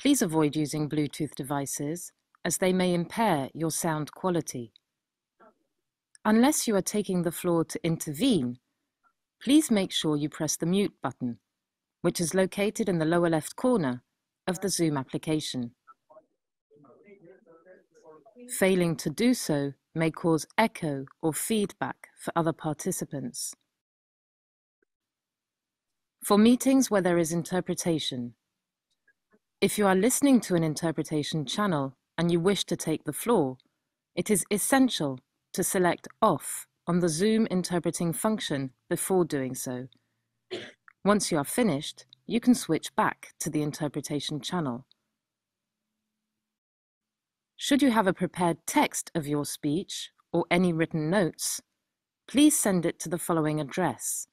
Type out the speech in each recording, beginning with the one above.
Please avoid using Bluetooth devices, as they may impair your sound quality. Unless you are taking the floor to intervene, please make sure you press the mute button, which is located in the lower left corner of the Zoom application. Failing to do so may cause echo or feedback for other participants. For meetings where there is interpretation, if you are listening to an interpretation channel and you wish to take the floor, it is essential to select off on the Zoom interpreting function before doing so. Once you are finished, you can switch back to the interpretation channel. Should you have a prepared text of your speech or any written notes, please send it to the following address: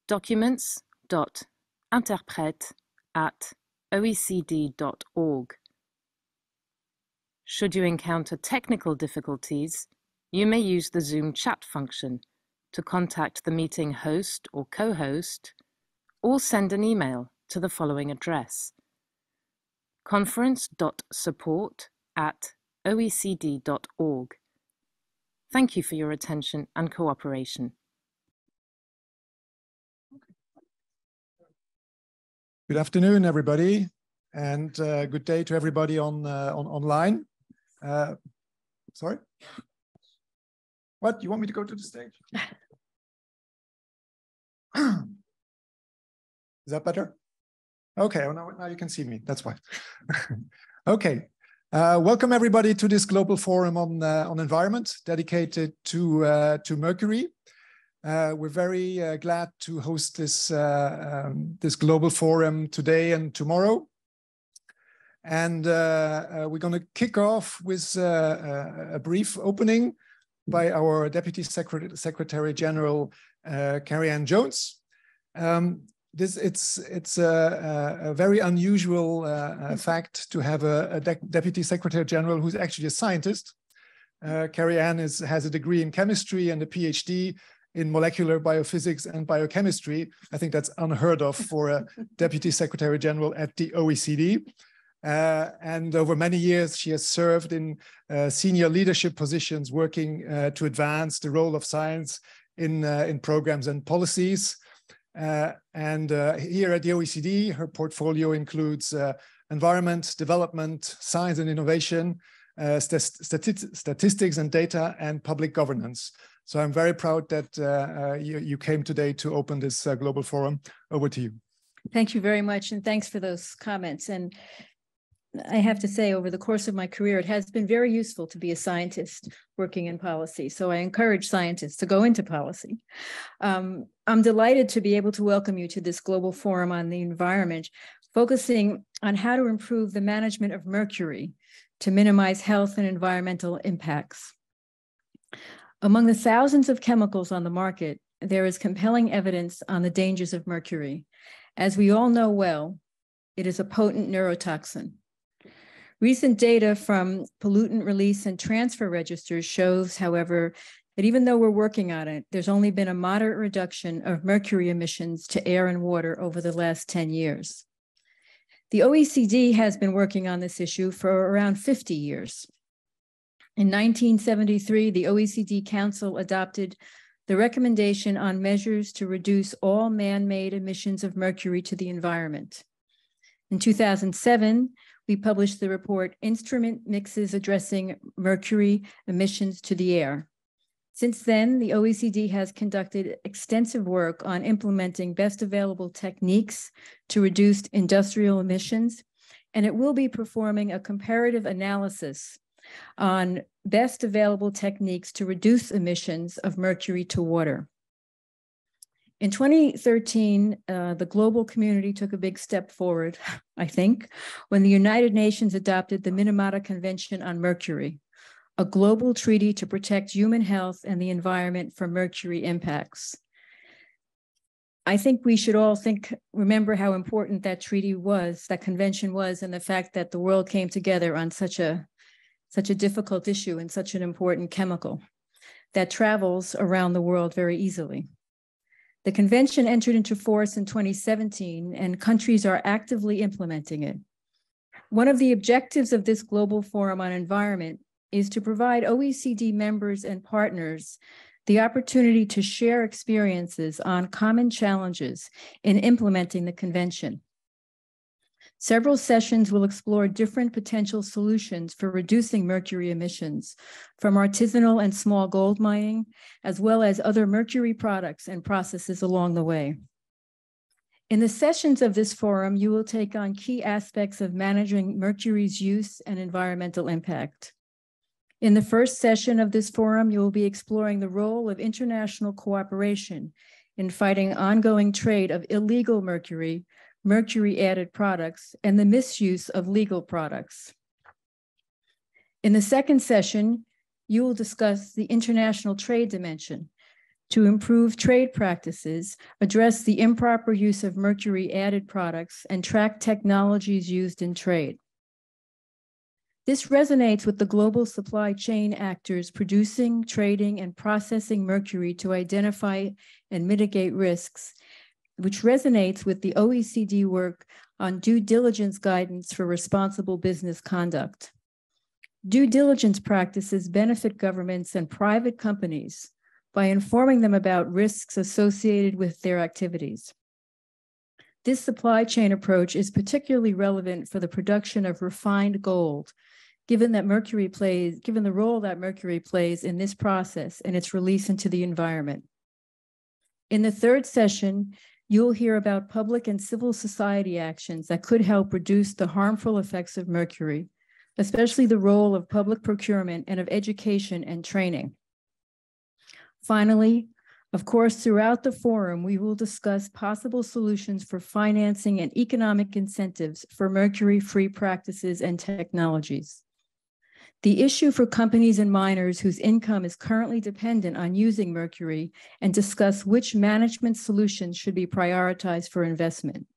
documents.interpret@oecd.org. Should you encounter technical difficulties, you may use the Zoom chat function to contact the meeting host or co-host, or send an email to the following address: conference.support@oecd.org. Thank you for your attention and cooperation. Good afternoon, everybody, and good day to everybody online. Sorry? What? You want me to go to the stage? Is that better? Okay, well, now you can see me. That's why. Okay. Welcome everybody to this global forum on environment dedicated to mercury. We're very glad to host this this global forum today and tomorrow. And we're going to kick off with a brief opening by our Deputy Secretary General Kerri-Ann Jones. It's a very unusual fact to have a Deputy Secretary General who's actually a scientist. Kerri-Ann has a degree in chemistry and a PhD in molecular biophysics and biochemistry. I think that's unheard of for a Deputy Secretary General at the OECD. And over many years, she has served in senior leadership positions, working to advance the role of science in programs and policies. And here at the OECD, her portfolio includes environment, development, science and innovation, statistics and data, and public governance. So I'm very proud that you came today to open this global forum. Over to you. Thank you very much, and thanks for those comments. And I have to say, over the course of my career, it has been very useful to be a scientist working in policy. So I encourage scientists to go into policy. I'm delighted to be able to welcome you to this global forum on the environment, focusing on how to improve the management of mercury to minimize health and environmental impacts. Among the thousands of chemicals on the market, there is compelling evidence on the dangers of mercury. As we all know well, it is a potent neurotoxin. Recent data from pollutant release and transfer registers shows, however, that even though we're working on it, there's only been a moderate reduction of mercury emissions to air and water over the last 10 years. The OECD has been working on this issue for around 50 years. In 1973, the OECD Council adopted the recommendation on measures to reduce all man-made emissions of mercury to the environment. In 2007, we published the report, Instrument Mixes Addressing Mercury Emissions to the Air. Since then, the OECD has conducted extensive work on implementing best available techniques to reduce industrial emissions, and it will be performing a comparative analysis on best available techniques to reduce emissions of mercury to water. In 2013, the global community took a big step forward, I think, when the United Nations adopted the Minamata Convention on Mercury, a global treaty to protect human health and the environment from mercury impacts. I think we should all remember how important that treaty was, that convention was, and the fact that the world came together on such a difficult issue and such an important chemical that travels around the world very easily. The convention entered into force in 2017, and countries are actively implementing it. One of the objectives of this Global Forum on Environment is to provide OECD members and partners the opportunity to share experiences on common challenges in implementing the convention. Several sessions will explore different potential solutions for reducing mercury emissions from artisanal and small gold mining, as well as other mercury products and processes along the way. In the sessions of this forum, you will take on key aspects of managing mercury's use and environmental impact. In the first session of this forum, you will be exploring the role of international cooperation in fighting ongoing trade of illegal mercury, mercury-added products, and the misuse of legal products. In the second session, you will discuss the international trade dimension to improve trade practices, address the improper use of mercury-added products, and track technologies used in trade. This resonates with the global supply chain actors producing, trading, and processing mercury to identify and mitigate risks, which resonates with the OECD work on due diligence guidance for responsible business conduct. Due diligence practices benefit governments and private companies by informing them about risks associated with their activities. This supply chain approach is particularly relevant for the production of refined gold, given the role that mercury plays in this process and its release into the environment. In the third session, you'll hear about public and civil society actions that could help reduce the harmful effects of mercury, especially the role of public procurement and of education and training. Finally, of course, throughout the forum, we will discuss possible solutions for financing and economic incentives for mercury-free practices and technologies. The issue for companies and miners whose income is currently dependent on using mercury, and discuss which management solutions should be prioritized for investment.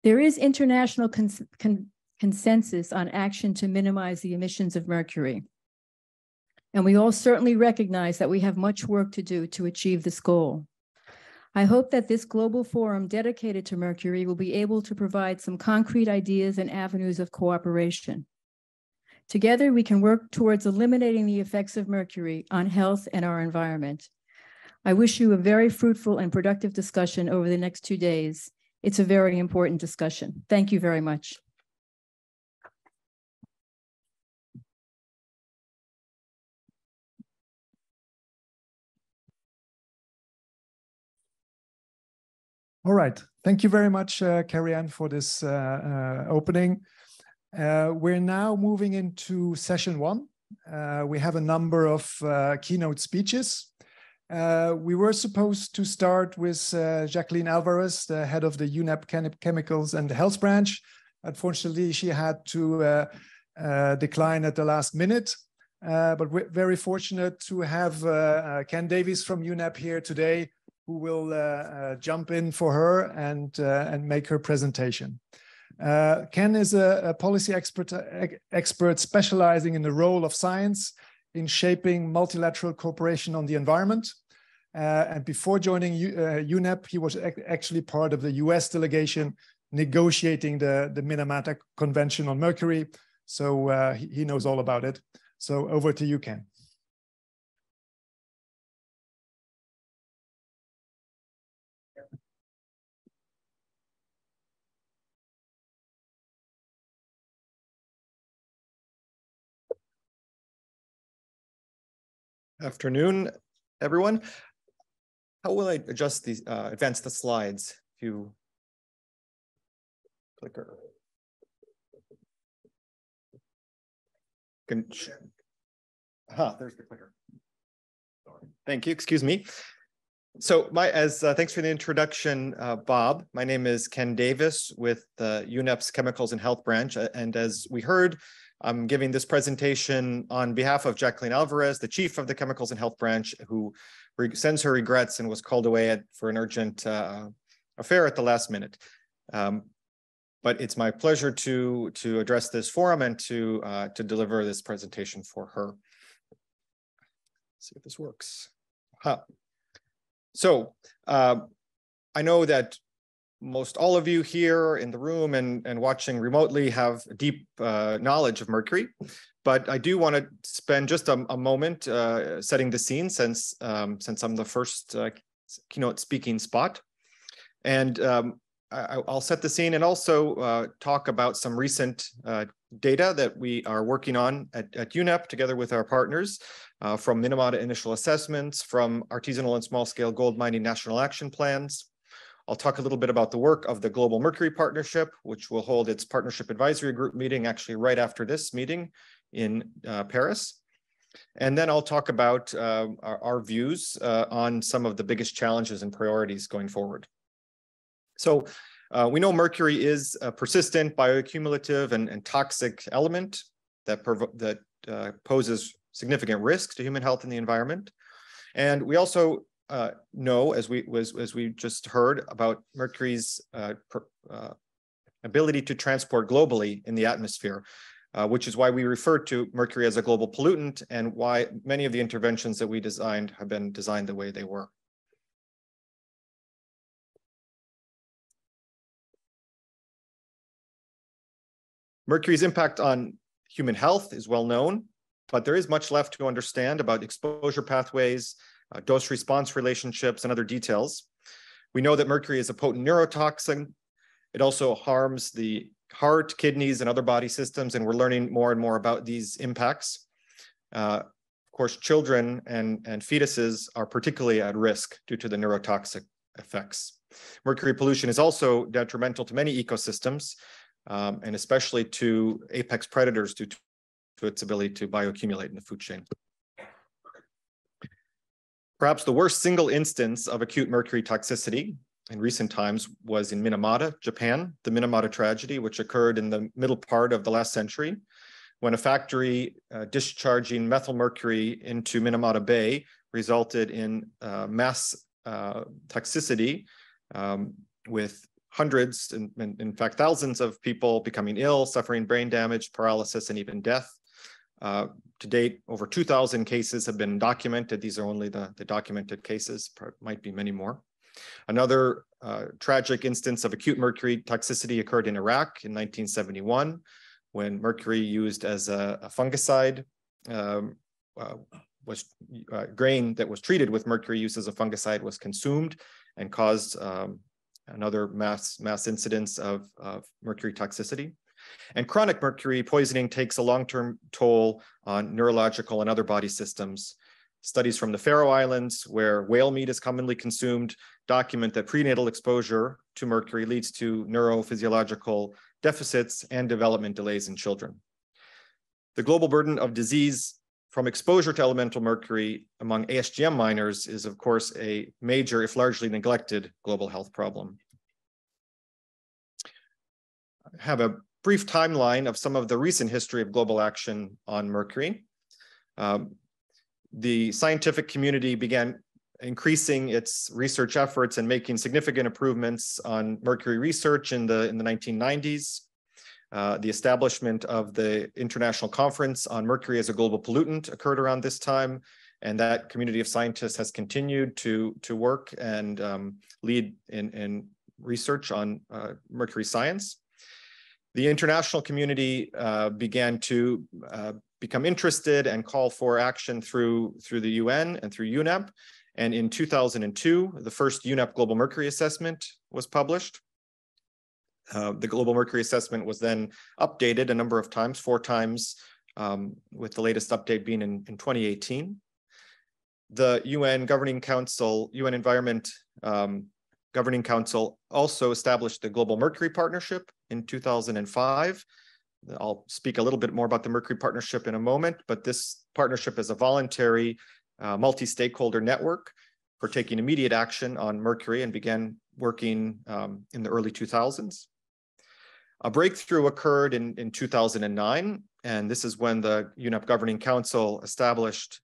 There is international consensus on action to minimize the emissions of mercury. And we all certainly recognize that we have much work to do to achieve this goal. I hope that this global forum dedicated to mercury will be able to provide some concrete ideas and avenues of cooperation. Together, we can work towards eliminating the effects of mercury on health and our environment. I wish you a very fruitful and productive discussion over the next 2 days. It's a very important discussion. Thank you very much. All right. Thank you very much, Kerri-Ann, for this opening. We're now moving into session 1. We have a number of keynote speeches. We were supposed to start with Jacqueline Alvarez, the head of the UNEP Chemicals and Health Branch. Unfortunately, she had to decline at the last minute. But we're very fortunate to have Ken Davis from UNEP here today, who will jump in for her and make her presentation. Ken is a policy expert specializing in the role of science in shaping multilateral cooperation on the environment. And before joining UNEP, he was actually part of the US delegation negotiating the Minamata Convention on Mercury. So he knows all about it. So over to you, Ken. Afternoon, everyone. How will I adjust these, advance the slides? If you clicker. There's the clicker. Sorry. Thank you, excuse me. So thanks for the introduction, Bob. My name is Ken Davis with UNEP's Chemicals and Health Branch. And as we heard, I'm giving this presentation on behalf of Jacqueline Alvarez, the chief of the Chemicals and Health Branch, who sends her regrets and was called away for an urgent affair at the last minute. But it's my pleasure to address this forum and to deliver this presentation for her. Let's see if this works. So I know that most all of you here in the room and watching remotely have deep knowledge of mercury, but I do want to spend just a moment setting the scene since I'm the first keynote speaking spot. And I'll set the scene and also talk about some recent data that we are working on at UNEP together with our partners from Minamata initial assessments, from artisanal and small-scale gold mining national action plans. I'll talk a little bit about the work of the Global Mercury Partnership, which will hold its Partnership Advisory Group meeting actually right after this meeting in Paris. And then I'll talk about our views on some of the biggest challenges and priorities going forward. So we know mercury is a persistent, bioaccumulative, and toxic element that poses significant risk to human health and the environment. And we also know, as we just heard, about mercury's ability to transport globally in the atmosphere, which is why we refer to mercury as a global pollutant and why many of the interventions that we designed have been designed the way they were. Mercury's impact on human health is well known, but there is much left to understand about exposure pathways, dose-response relationships, and other details. We know that mercury is a potent neurotoxin. It also harms the heart, kidneys, and other body systems, and we're learning more and more about these impacts. Of course, children and fetuses are particularly at risk due to the neurotoxic effects. Mercury pollution is also detrimental to many ecosystems, and especially to apex predators due to its ability to bioaccumulate in the food chain. Perhaps the worst single instance of acute mercury toxicity in recent times was in Minamata, Japan, the Minamata tragedy, which occurred in the middle part of the last century, when a factory discharging methyl mercury into Minamata Bay resulted in mass toxicity with hundreds, and in fact, thousands of people becoming ill, suffering brain damage, paralysis, and even death. To date, over 2,000 cases have been documented. These are only the documented cases, might be many more. Another tragic instance of acute mercury toxicity occurred in Iraq in 1971, when mercury used as a fungicide grain that was treated with mercury use as a fungicide was consumed and caused another mass incidence of mercury toxicity. And chronic mercury poisoning takes a long-term toll on neurological and other body systems. Studies from the Faroe Islands, where whale meat is commonly consumed, document that prenatal exposure to mercury leads to neurophysiological deficits and development delays in children. The global burden of disease from exposure to elemental mercury among ASGM miners is, of course, a major, if largely neglected, global health problem. I have a brief timeline of some of the recent history of global action on mercury. The scientific community began increasing its research efforts and making significant improvements on mercury research in the 1990s. The establishment of the International Conference on Mercury as a Global Pollutant occurred around this time, and that community of scientists has continued to work and lead in research on mercury science. The international community began to become interested and call for action through the UN and through UNEP. And in 2002, the first UNEP Global Mercury Assessment was published. The Global Mercury Assessment was then updated a number of times, 4 times, with the latest update being in 2018. The UN Governing Council, UN Environment Governing Council also established the Global Mercury Partnership in 2005. I'll speak a little bit more about the Mercury Partnership in a moment, but this partnership is a voluntary multi-stakeholder network for taking immediate action on mercury and began working in the early 2000s. A breakthrough occurred in 2009, and this is when the UNEP Governing Council established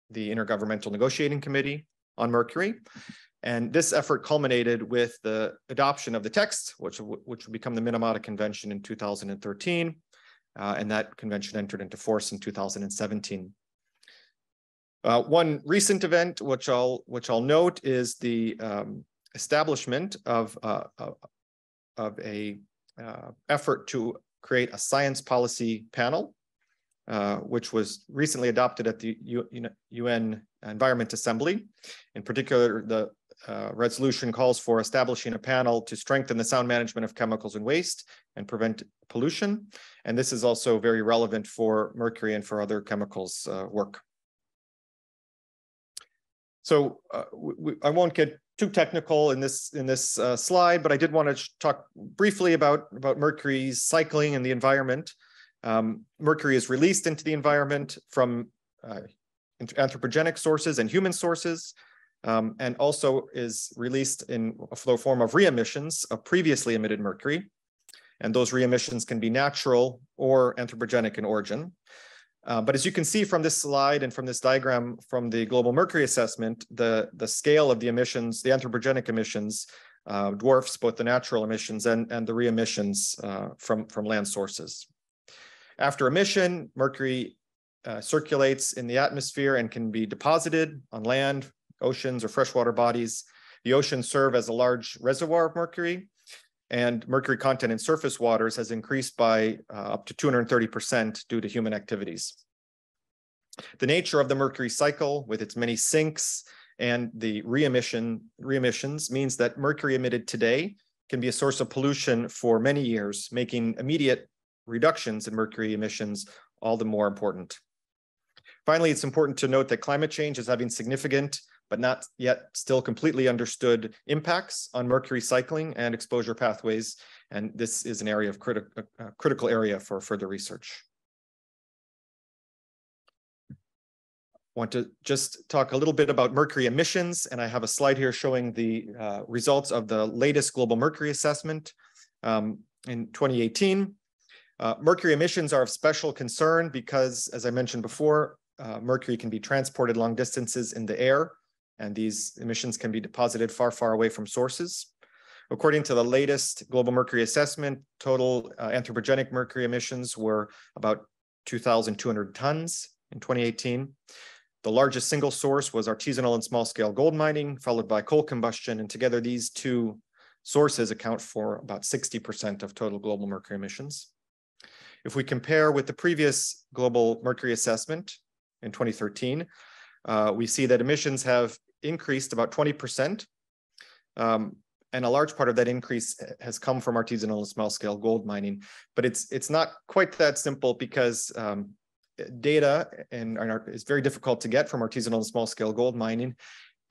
the Intergovernmental Negotiating Committee on Mercury. And this effort culminated with the adoption of the text, which would become the Minamata Convention in 2013, and that convention entered into force in 2017. One recent event, which I'll note, is the establishment of a effort to create a science policy panel, which was recently adopted at the UN Environment Assembly. In particular, the resolution calls for establishing a panel to strengthen the sound management of chemicals and waste and prevent pollution. And this is also very relevant for mercury and for other chemicals work. So I won't get too technical in this slide, but I did want to talk briefly about mercury's cycling in the environment. Mercury is released into the environment from anthropogenic sources and human sources, and also is released in a form of re-emissions of previously emitted mercury. And those re-emissions can be natural or anthropogenic in origin. But as you can see from this slide and from this diagram from the global mercury assessment, the scale of the emissions, the anthropogenic emissions, dwarfs both the natural emissions and the re-emissions from land sources. After emission, mercury circulates in the atmosphere and can be deposited on land, oceans, or freshwater bodies. The oceans serve as a large reservoir of mercury, and mercury content in surface waters has increased by up to 230% due to human activities. The nature of the mercury cycle, with its many sinks and the re-emissions, means that mercury emitted today can be a source of pollution for many years, making immediate reductions in mercury emissions all the more important. Finally, it's important to note that climate change is having significant, but not yet still completely understood impacts on mercury cycling and exposure pathways. And this is an area of critical area for further research. I want to just talk a little bit about mercury emissions. And I have a slide here showing the results of the latest global mercury assessment in 2018. Mercury emissions are of special concern because, as I mentioned before, mercury can be transported long distances in the air, and these emissions can be deposited far, far away from sources. According to the latest global mercury assessment, total anthropogenic mercury emissions were about 2,200 tons in 2018. The largest single source was artisanal and small-scale gold mining, followed by coal combustion, and together these two sources account for about 60% of total global mercury emissions. If we compare with the previous global mercury assessment in 2013, we see that emissions have increased about 20%, and a large part of that increase has come from artisanal and small-scale gold mining. But it's not quite that simple because data is very difficult to get from artisanal and small-scale gold mining,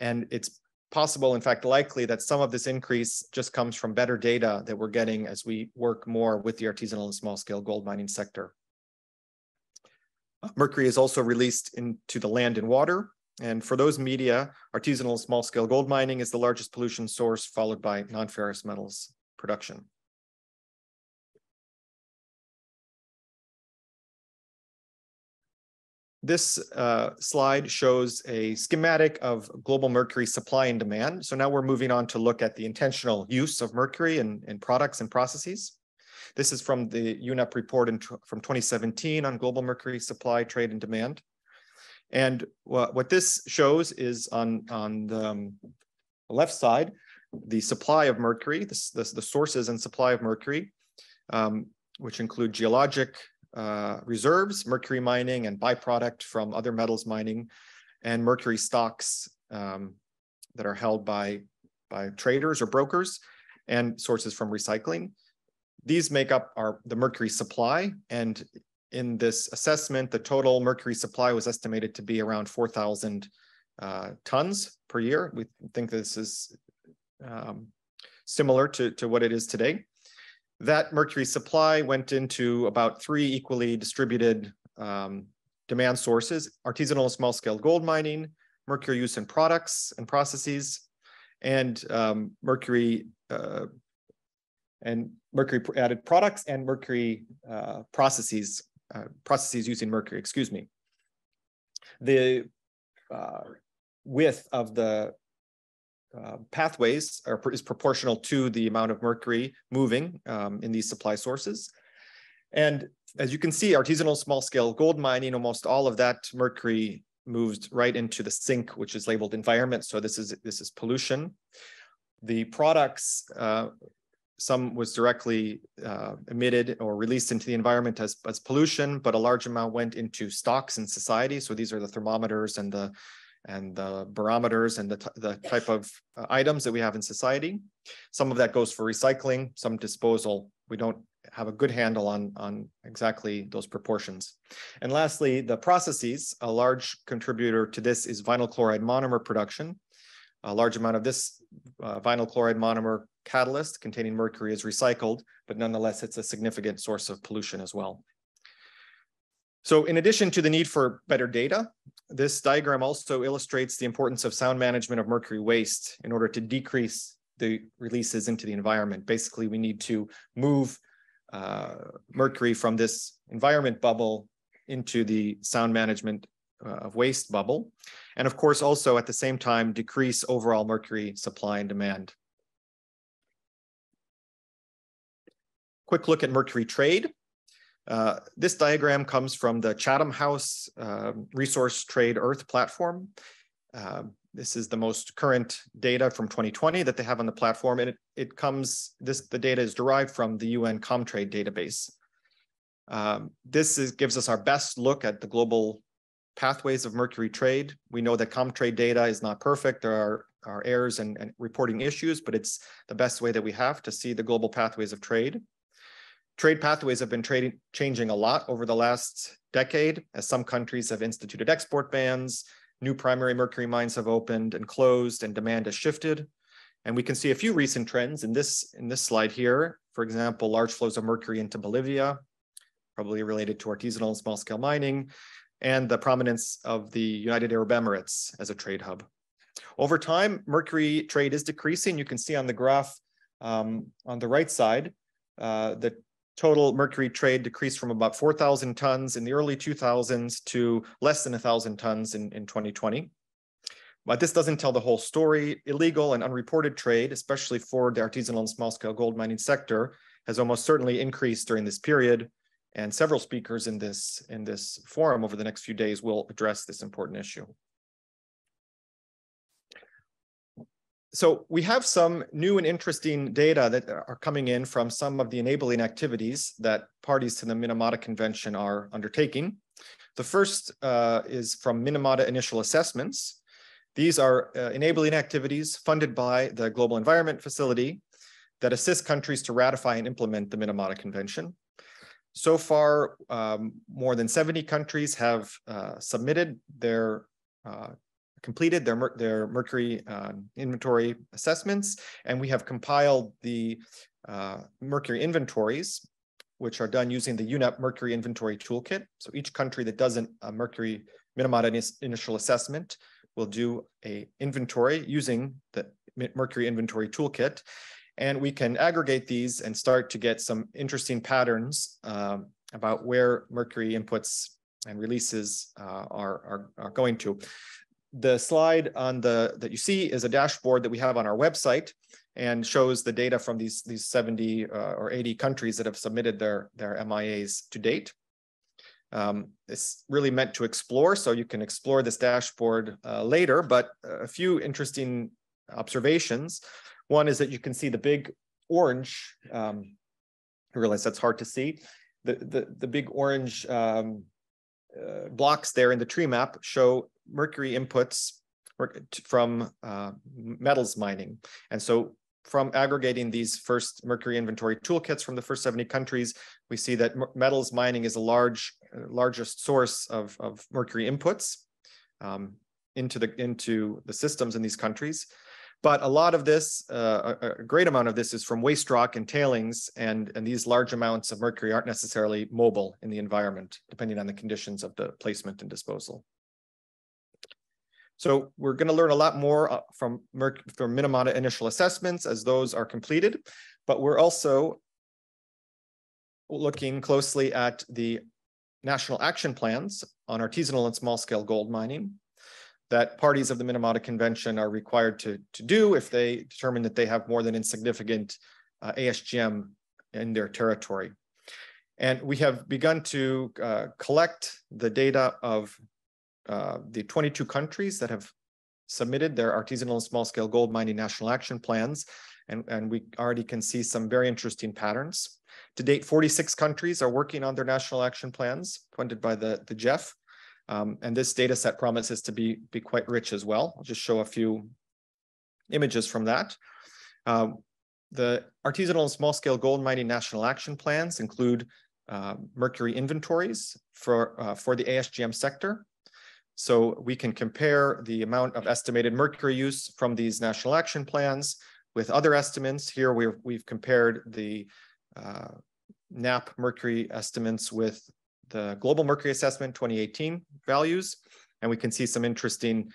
and it's possible, in fact, likely that some of this increase just comes from better data that we're getting as we work more with the artisanal and small-scale gold mining sector. Mercury is also released into the land and water. And for those media, artisanal and small-scale gold mining is the largest pollution source, followed by non-ferrous metals production. This slide shows a schematic of global mercury supply and demand. So now we're moving on to look at the intentional use of mercury in products and processes. This is from the UNEP report from 2017 on global mercury supply, trade, and demand. And what this shows is on the left side, the supply of mercury, the sources and supply of mercury, which include geologic reserves, mercury mining and byproduct from other metals mining, and mercury stocks that are held by traders or brokers, and sources from recycling. These make up the mercury supply, and in this assessment, the total mercury supply was estimated to be around 4,000 tons per year. We think this is similar to what it is today. That mercury supply went into about 3 equally distributed demand sources: artisanal and small-scale gold mining, mercury use in products and processes, and mercury-added products and mercury processes using mercury, excuse me. The width of the pathways is proportional to the amount of mercury moving in these supply sources. And as you can see, artisanal small-scale gold mining, almost all of that mercury moves right into the sink, which is labeled environment. So this is pollution. The products some was directly emitted or released into the environment as pollution, but a large amount went into stocks in society. So these are the thermometers and the barometers and the type of items that we have in society. Some of that goes for recycling, some disposal. We don't have a good handle on exactly those proportions. And lastly, the processes. A large contributor to this is vinyl chloride monomer production. A large amount of this vinyl chloride monomer catalyst containing mercury is recycled, but nonetheless, it's a significant source of pollution as well. So in addition to the need for better data, this diagram also illustrates the importance of sound management of mercury waste in order to decrease the releases into the environment. Basically, we need to move mercury from this environment bubble into the sound management of waste bubble. And of course, also at the same time, decrease overall mercury supply and demand. Quick look at mercury trade. This diagram comes from the Chatham House Resource Trade Earth platform. This is the most current data from 2020 that they have on the platform, and the data is derived from the UN Comtrade database. This gives us our best look at the global pathways of mercury trade. We know that Comtrade data is not perfect. There are errors and reporting issues, but it's the best way that we have to see the global pathways of trade. Trade pathways have been changing a lot over the last decade, as some countries have instituted export bans, new primary mercury mines have opened and closed, and demand has shifted. And we can see a few recent trends in this slide here. For example, large flows of mercury into Bolivia, probably related to artisanal and small-scale mining, and the prominence of the United Arab Emirates as a trade hub. Over time, mercury trade is decreasing. You can see on the graph on the right side, the total mercury trade decreased from about 4,000 tons in the early 2000s to less than 1,000 tons in 2020. But this doesn't tell the whole story. Illegal and unreported trade, especially for the artisanal and small-scale gold mining sector, has almost certainly increased during this period. And several speakers in this forum over the next few days will address this important issue. So we have some new and interesting data that are coming in from some of the enabling activities that parties to the Minamata Convention are undertaking. The first is from Minamata Initial Assessments. These are enabling activities funded by the Global Environment Facility that assist countries to ratify and implement the Minamata Convention. So far, more than 70 countries have completed their mercury inventory assessments, and we have compiled the mercury inventories, which are done using the UNEP Mercury Inventory Toolkit. So each country that does a mercury Minamata initial assessment will do an inventory using the Mercury Inventory Toolkit. And we can aggregate these and start to get some interesting patterns about where mercury inputs and releases are going to. The slide that you see is a dashboard that we have on our website and shows the data from these 70 or 80 countries that have submitted their MIAs to date. It's really meant to explore, so you can explore this dashboard later, but a few interesting observations. One is that you can see the big orange, I realize that's hard to see, the big orange blocks there in the tree map show mercury inputs from metals mining. And so from aggregating these first mercury inventory toolkits from the first 70 countries, we see that metals mining is a largest source of mercury inputs into the systems in these countries. But a lot of this, a great amount of this is from waste rock and tailings, and these large amounts of mercury aren't necessarily mobile in the environment, depending on the conditions of the placement and disposal. So we're going to learn a lot more from Minamata initial assessments as those are completed, but we're also looking closely at the national action plans on artisanal and small-scale gold mining that parties of the Minamata Convention are required to do if they determine that they have more than insignificant ASGM in their territory. And we have begun to collect the data of the 22 countries that have submitted their artisanal and small-scale gold mining national action plans. and we already can see some very interesting patterns. To date, 46 countries are working on their national action plans funded by the GEF. And this data set promises to be quite rich as well. I'll just show a few images from that. The artisanal and small-scale gold mining national action plans include mercury inventories for the ASGM sector. So we can compare the amount of estimated mercury use from these national action plans with other estimates. Here we've compared the NAP mercury estimates with the global mercury assessment 2018 values, and we can see some interesting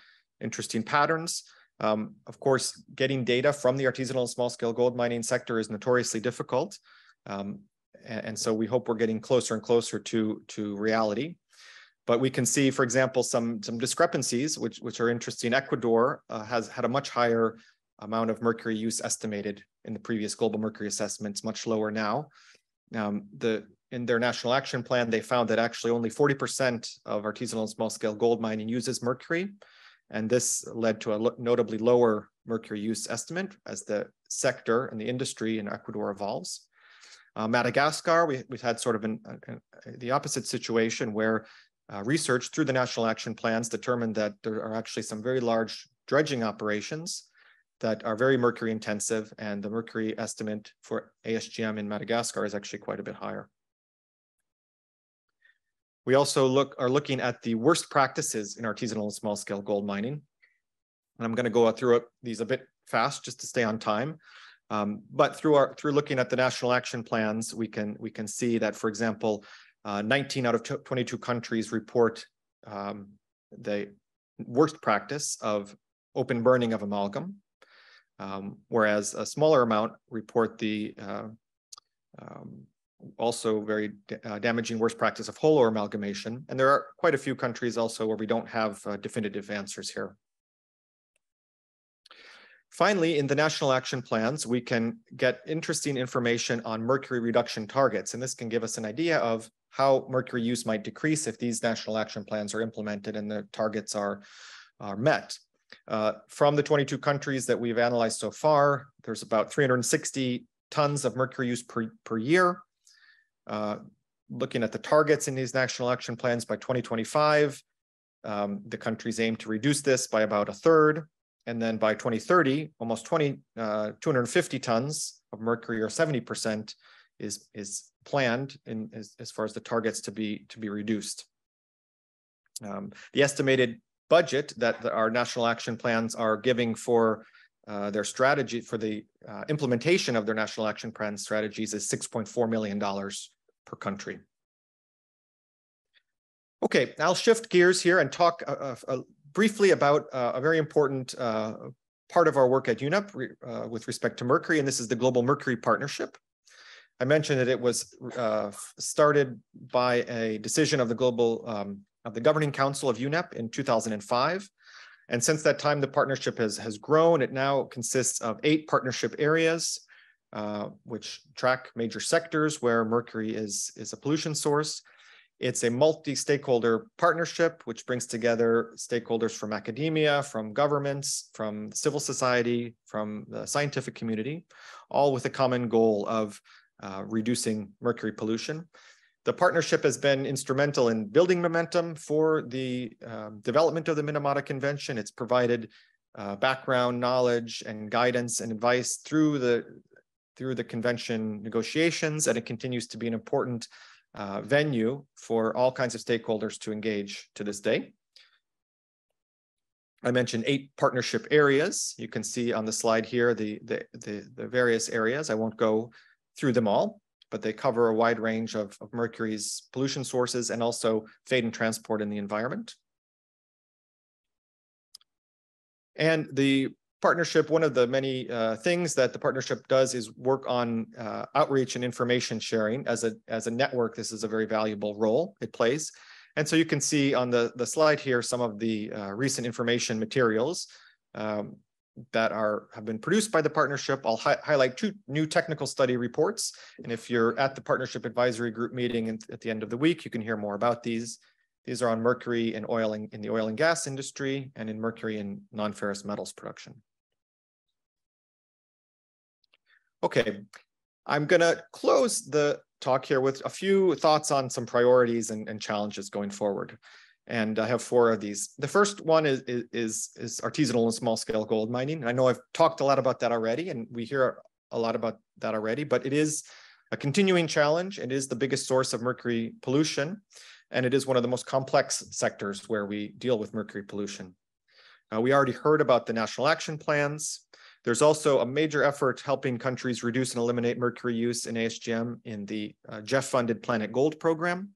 patterns. Of course, getting data from the artisanal and small-scale gold mining sector is notoriously difficult. And so we hope we're getting closer and closer to reality. But we can see, for example, some discrepancies, which are interesting. Ecuador has had a much higher amount of mercury use estimated in the previous global mercury assessments, much lower now. In their national action plan, they found that actually only 40% of artisanal and small-scale gold mining uses mercury. And this led to a notably lower mercury use estimate as the sector and the industry in Ecuador evolves. Madagascar, we've had sort of the opposite situation where research through the national action plans determined that there are actually some very large dredging operations that are very mercury intensive, and the mercury estimate for ASGM in Madagascar is actually quite a bit higher. We also are looking at the worst practices in artisanal and small-scale gold mining. And I'm going to go through these a bit fast just to stay on time. But through looking at the national action plans, we can see that, for example, 19 out of 22 countries report the worst practice of open burning of amalgam, whereas a smaller amount report the also very damaging worst practice of whole ore amalgamation. And there are quite a few countries also where we don't have definitive answers here. Finally, in the national action plans, we can get interesting information on mercury reduction targets. And this can give us an idea of how mercury use might decrease if these national action plans are implemented and the targets are met. From the 22 countries that we've analyzed so far, there's about 360 tons of mercury use per year. Looking at the targets in these national action plans by 2025, the countries aim to reduce this by about a third. And then by 2030, almost 250 tons of mercury, or 70%, is planned as far as the targets to be reduced. The estimated budget that our national action plans are giving for their strategy, for the implementation of their national action plan strategies, is $6.4 million per country. Okay, I'll shift gears here and talk briefly about a very important part of our work at UNEP with respect to mercury, and this is the Global Mercury Partnership. I mentioned that it was started by a decision of the Governing Council of UNEP in 2005. And since that time, the partnership has grown. It now consists of 8 partnership areas, which track major sectors where mercury is a pollution source. It's a multi-stakeholder partnership, which brings together stakeholders from academia, from governments, from civil society, from the scientific community, all with a common goal of reducing mercury pollution. The partnership has been instrumental in building momentum for the development of the Minamata Convention. It's provided background knowledge and guidance and advice through the convention negotiations, and it continues to be an important venue for all kinds of stakeholders to engage to this day. I mentioned 8 partnership areas. You can see on the slide here the various areas. I won't go through them all, but they cover a wide range of mercury's pollution sources and also fate and transport in the environment. And the partnership, one of the many things that the partnership does is work on outreach and information sharing. As a network, this is a very valuable role it plays. And so you can see on the slide here some of the recent information materials that have been produced by the partnership. I'll highlight 2 new technical study reports. And if you're at the Partnership Advisory Group meeting at the end of the week, you can hear more about these. These are on mercury in the oil and gas industry and in mercury in non-ferrous metals production. Okay, I'm going to close the talk here with a few thoughts on some priorities and challenges going forward. And I have 4 of these. The first one is artisanal and small-scale gold mining. I know I've talked a lot about that already, and we hear a lot about that already, but it is a continuing challenge. It is the biggest source of mercury pollution, and it is one of the most complex sectors where we deal with mercury pollution. We already heard about the national action plans. There's also a major effort helping countries reduce and eliminate mercury use in ASGM in the GEF-funded Planet Gold program,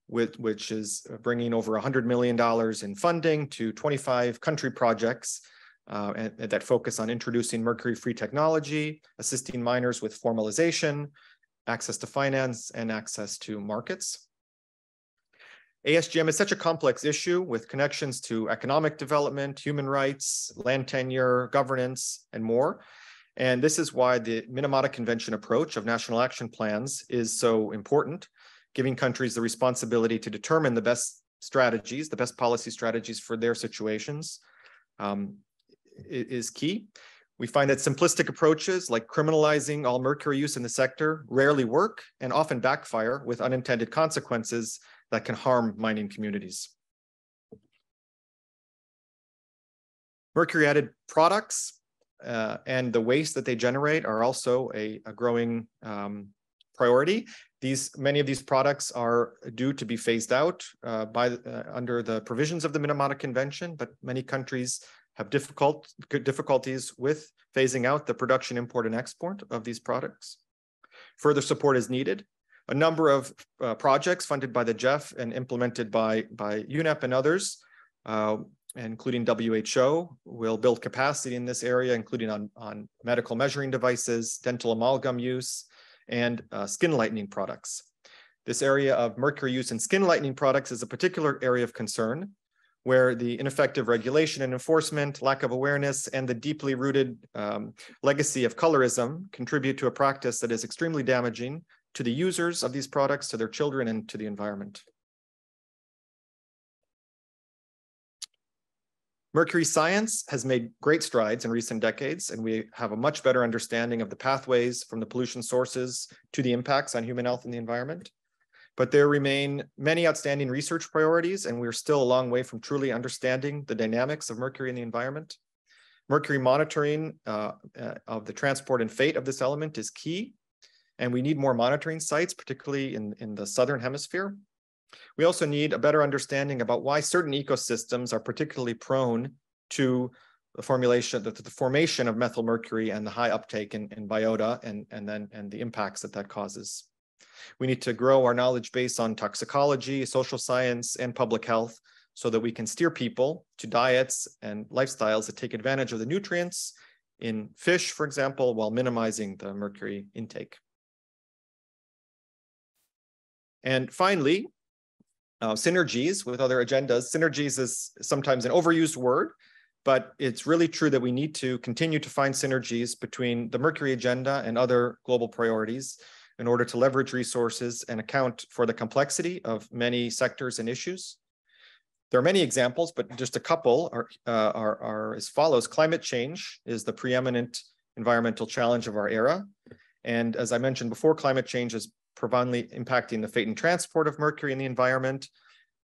which is bringing over $100 million in funding to 25 country projects that focus on introducing mercury-free technology, assisting miners with formalization, access to finance, and access to markets. ASGM is such a complex issue with connections to economic development, human rights, land tenure, governance, and more. And this is why the Minamata Convention approach of national action plans is so important, giving countries the responsibility to determine the best strategies, the best policy strategies for their situations is key. We find that simplistic approaches like criminalizing all mercury use in the sector rarely work and often backfire with unintended consequences that can harm mining communities. Mercury-added products and the waste that they generate are also a growing priority. Many of these products are due to be phased out under the provisions of the Minamata Convention, but many countries have difficulties with phasing out the production, import, and export of these products. Further support is needed. A number of projects funded by the GEF and implemented by UNEP and others, including WHO, will build capacity in this area, including on medical measuring devices, dental amalgam use, and skin lightening products. This area of mercury use in skin lightening products is a particular area of concern, where the ineffective regulation and enforcement, lack of awareness, and the deeply rooted legacy of colorism contribute to a practice that is extremely damaging to the users of these products, to their children, and to the environment. Mercury science has made great strides in recent decades, and we have a much better understanding of the pathways from the pollution sources to the impacts on human health and the environment. But there remain many outstanding research priorities, and we're still a long way from truly understanding the dynamics of mercury in the environment. Mercury monitoring of the transport and fate of this element is key, and we need more monitoring sites, particularly in the Southern Hemisphere. We also need a better understanding about why certain ecosystems are particularly prone to the formation of methylmercury and the high uptake in biota and the impacts that causes. We need to grow our knowledge base on toxicology, social science, and public health so that we can steer people to diets and lifestyles that take advantage of the nutrients in fish, for example, while minimizing the mercury intake. And finally, synergies with other agendas. Synergies is sometimes an overused word, but it's really true that we need to continue to find synergies between the mercury agenda and other global priorities in order to leverage resources and account for the complexity of many sectors and issues. There are many examples, but just a couple are as follows. Climate change is the preeminent environmental challenge of our era. And as I mentioned before, climate change is profoundly impacting the fate and transport of mercury in the environment,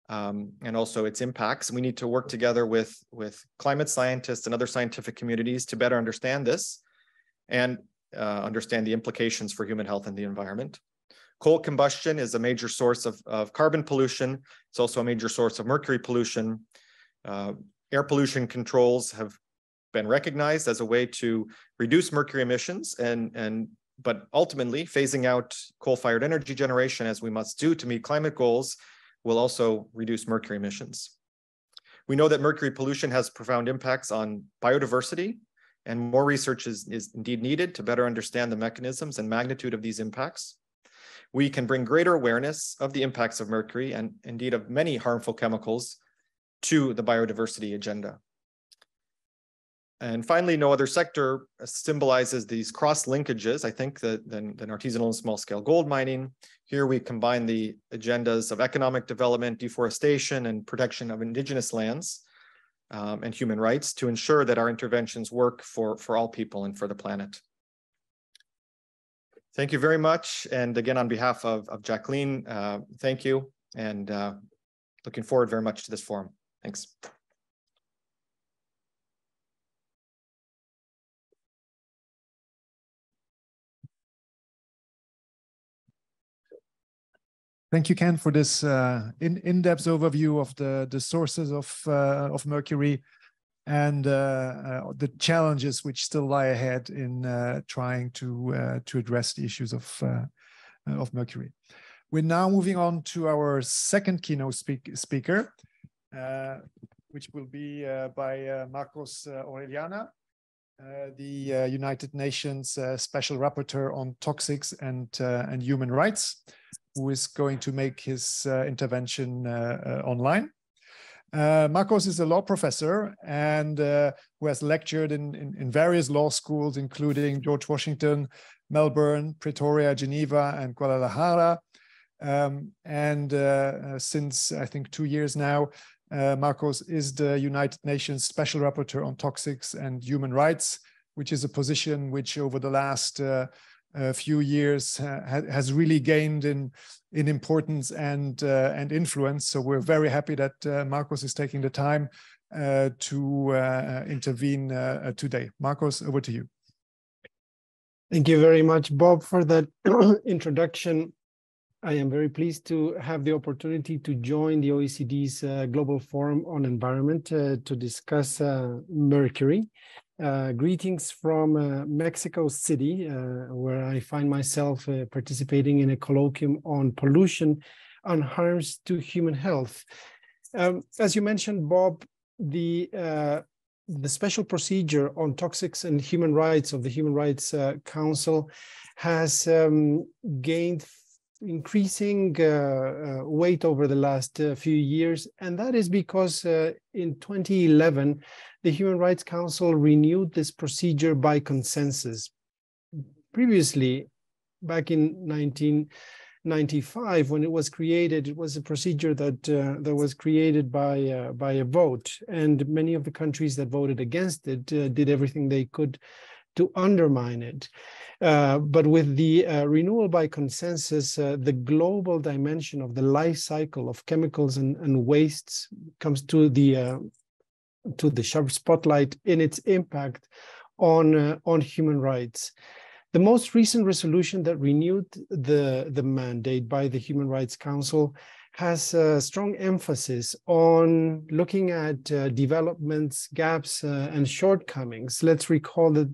and also its impacts. We need to work together with climate scientists and other scientific communities to better understand this and understand the implications for human health and the environment. Coal combustion is a major source of carbon pollution. It's also a major source of mercury pollution. Air pollution controls have been recognized as a way to reduce mercury emissions, but ultimately phasing out coal-fired energy generation, as we must do to meet climate goals, will also reduce mercury emissions. We know that mercury pollution has profound impacts on biodiversity, and more research is indeed needed to better understand the mechanisms and magnitude of these impacts. We can bring greater awareness of the impacts of mercury and indeed of many harmful chemicals to the biodiversity agenda. And finally, no other sector symbolizes these cross linkages, I think, than artisanal and small scale gold mining. Here we combine the agendas of economic development, deforestation, and protection of indigenous lands and human rights to ensure that our interventions work for all people and for the planet. Thank you very much. And again, on behalf of Jacqueline, thank you. And looking forward very much to this forum. Thanks. Thank you, Ken, for this in-depth overview of the sources of mercury and the challenges which still lie ahead in trying to address the issues of mercury. We're now moving on to our second keynote speaker, which will be by Marcos Orellana, the United Nations Special Rapporteur on Toxics and Human Rights, who is going to make his intervention online. Marcos is a law professor and who has lectured in various law schools, including George Washington, Melbourne, Pretoria, Geneva, and Guadalajara. Since I think 2 years now, Marcos is the United Nations Special Rapporteur on Toxics and Human Rights, which is a position which over the last few years has really gained in importance and influence. So we're very happy that Marcos is taking the time to intervene today. Marcos, over to you. Thank you very much, Bob, for that introduction. I am very pleased to have the opportunity to join the OECD's Global Forum on Environment to discuss mercury. Greetings from Mexico City, where I find myself participating in a colloquium on pollution and harms to human health. As you mentioned, Bob, the special procedure on toxics and human rights of the Human Rights Council has gained increasing weight over the last few years, and that is because in 2011, the Human Rights Council renewed this procedure by consensus. Previously, back in 1995, when it was created, it was a procedure that was created by a vote, and many of the countries that voted against it did everything they could to undermine it. But with the renewal by consensus, the global dimension of the life cycle of chemicals and wastes comes to the sharp spotlight in its impact on human rights. The most recent resolution that renewed the mandate by the Human Rights Council has a strong emphasis on looking at developments, gaps, and shortcomings. Let's recall that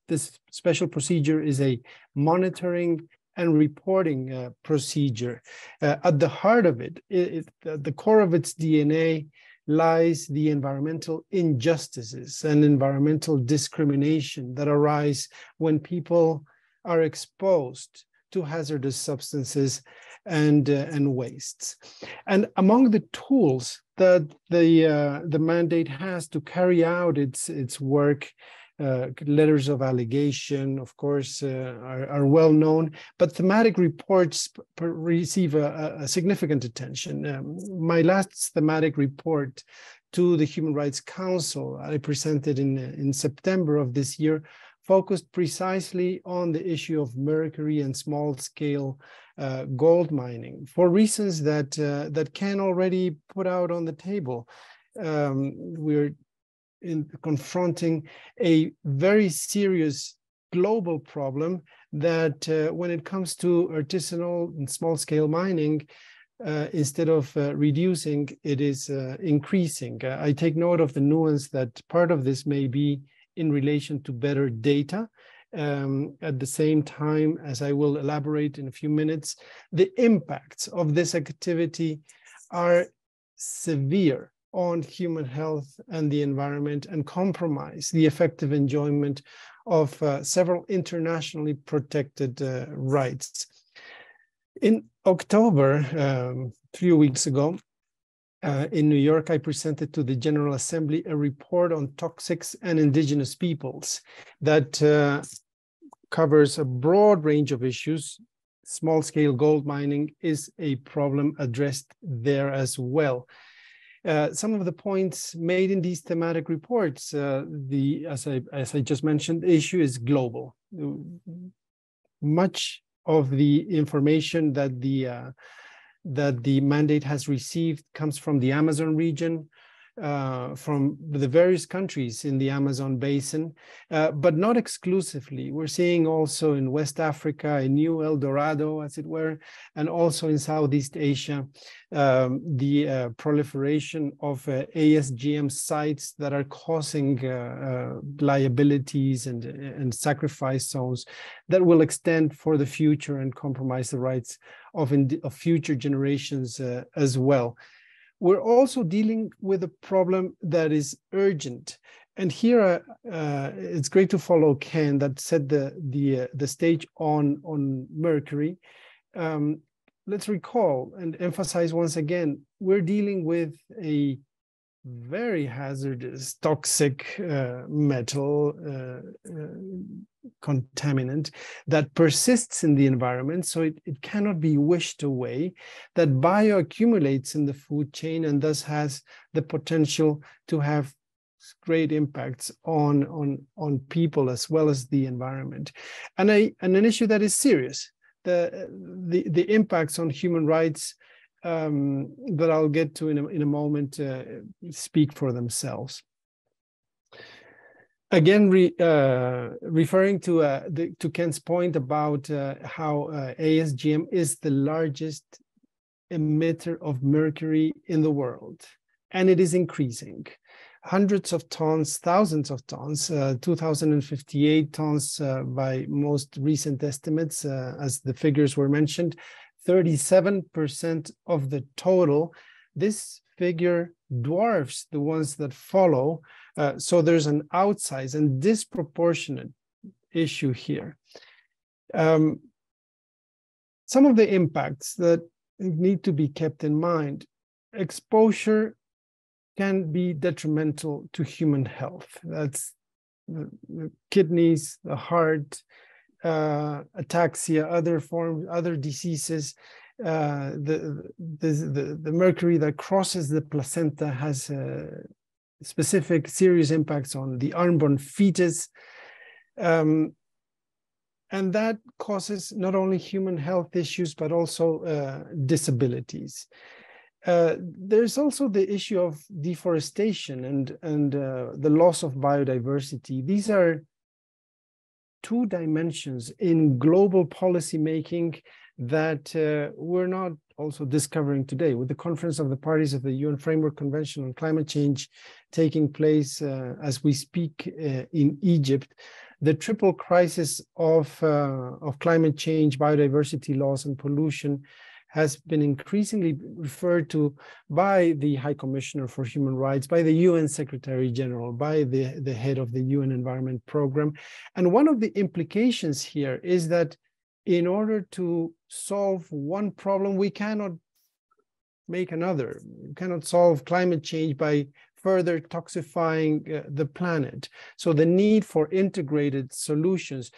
this special procedure is a monitoring and reporting procedure. At the heart of it, at the core of its DNA, lies the environmental injustices and environmental discrimination that arise when people are exposed to hazardous substances and wastes. And among the tools that the mandate has to carry out its work, letters of allegation, of course, are well known, but thematic reports receive a significant attention. My last thematic report to the Human Rights Council, I presented in September of this year, focused precisely on the issue of mercury and small-scale gold mining for reasons that Ken already put out on the table. We're confronting a very serious global problem that when it comes to artisanal and small-scale mining, instead of reducing, it is increasing. I take note of the nuance that part of this may be in relation to better data. At the same time, as I will elaborate in a few minutes, the impacts of this activity are severe on human health and the environment and compromise the effective enjoyment of several internationally protected rights. In October, 3 weeks ago, in New York, I presented to the General Assembly a report on toxics and indigenous peoples that covers a broad range of issues. Small-scale gold mining is a problem addressed there as well. Some of the points made in these thematic reports, as I just mentioned, the issue is global. much of the information that the mandate has received comes from the Amazon region, from the various countries in the Amazon basin, but not exclusively. We're seeing also in West Africa a new El Dorado, as it were, and also in Southeast Asia, the proliferation of ASGM sites that are causing liabilities and sacrifice zones that will extend for the future and compromise the rights of future generations as well. We're also dealing with a problem that is urgent. And here it's great to follow Ken that set the stage on mercury. Let's recall and emphasize once again, we're dealing with a very hazardous, toxic metal contaminant that persists in the environment, so it cannot be wished away, that bioaccumulates in the food chain and thus has the potential to have great impacts on people as well as the environment. And an issue that is serious, the impacts on human rights that I'll get to in a moment speak for themselves. Again, referring to Ken's point about how ASGM is the largest emitter of mercury in the world, and it is increasing. Hundreds of tons, thousands of tons, 2,058 tons by most recent estimates, as the figures were mentioned, 37% of the total. This figure dwarfs the ones that follow, so there's an outsized and disproportionate issue here. Some of the impacts that need to be kept in mind: exposure can be detrimental to human health. That's the kidneys, the heart, ataxia, other diseases. The mercury that crosses the placenta has specific serious impacts on the unborn fetus. And that causes not only human health issues, but also disabilities. There's also the issue of deforestation and the loss of biodiversity. These are two dimensions in global policy making that we're not also discovering today. With the Conference of the Parties of the UN Framework Convention on Climate Change taking place as we speak in Egypt, the triple crisis of climate change, biodiversity loss, and pollution has been increasingly referred to by the High Commissioner for Human Rights, by the UN Secretary General, by the head of the UN Environment Program. And one of the implications here is that in order to solve one problem, we cannot make another. We cannot solve climate change by further toxifying the planet. So the need for integrated solutions.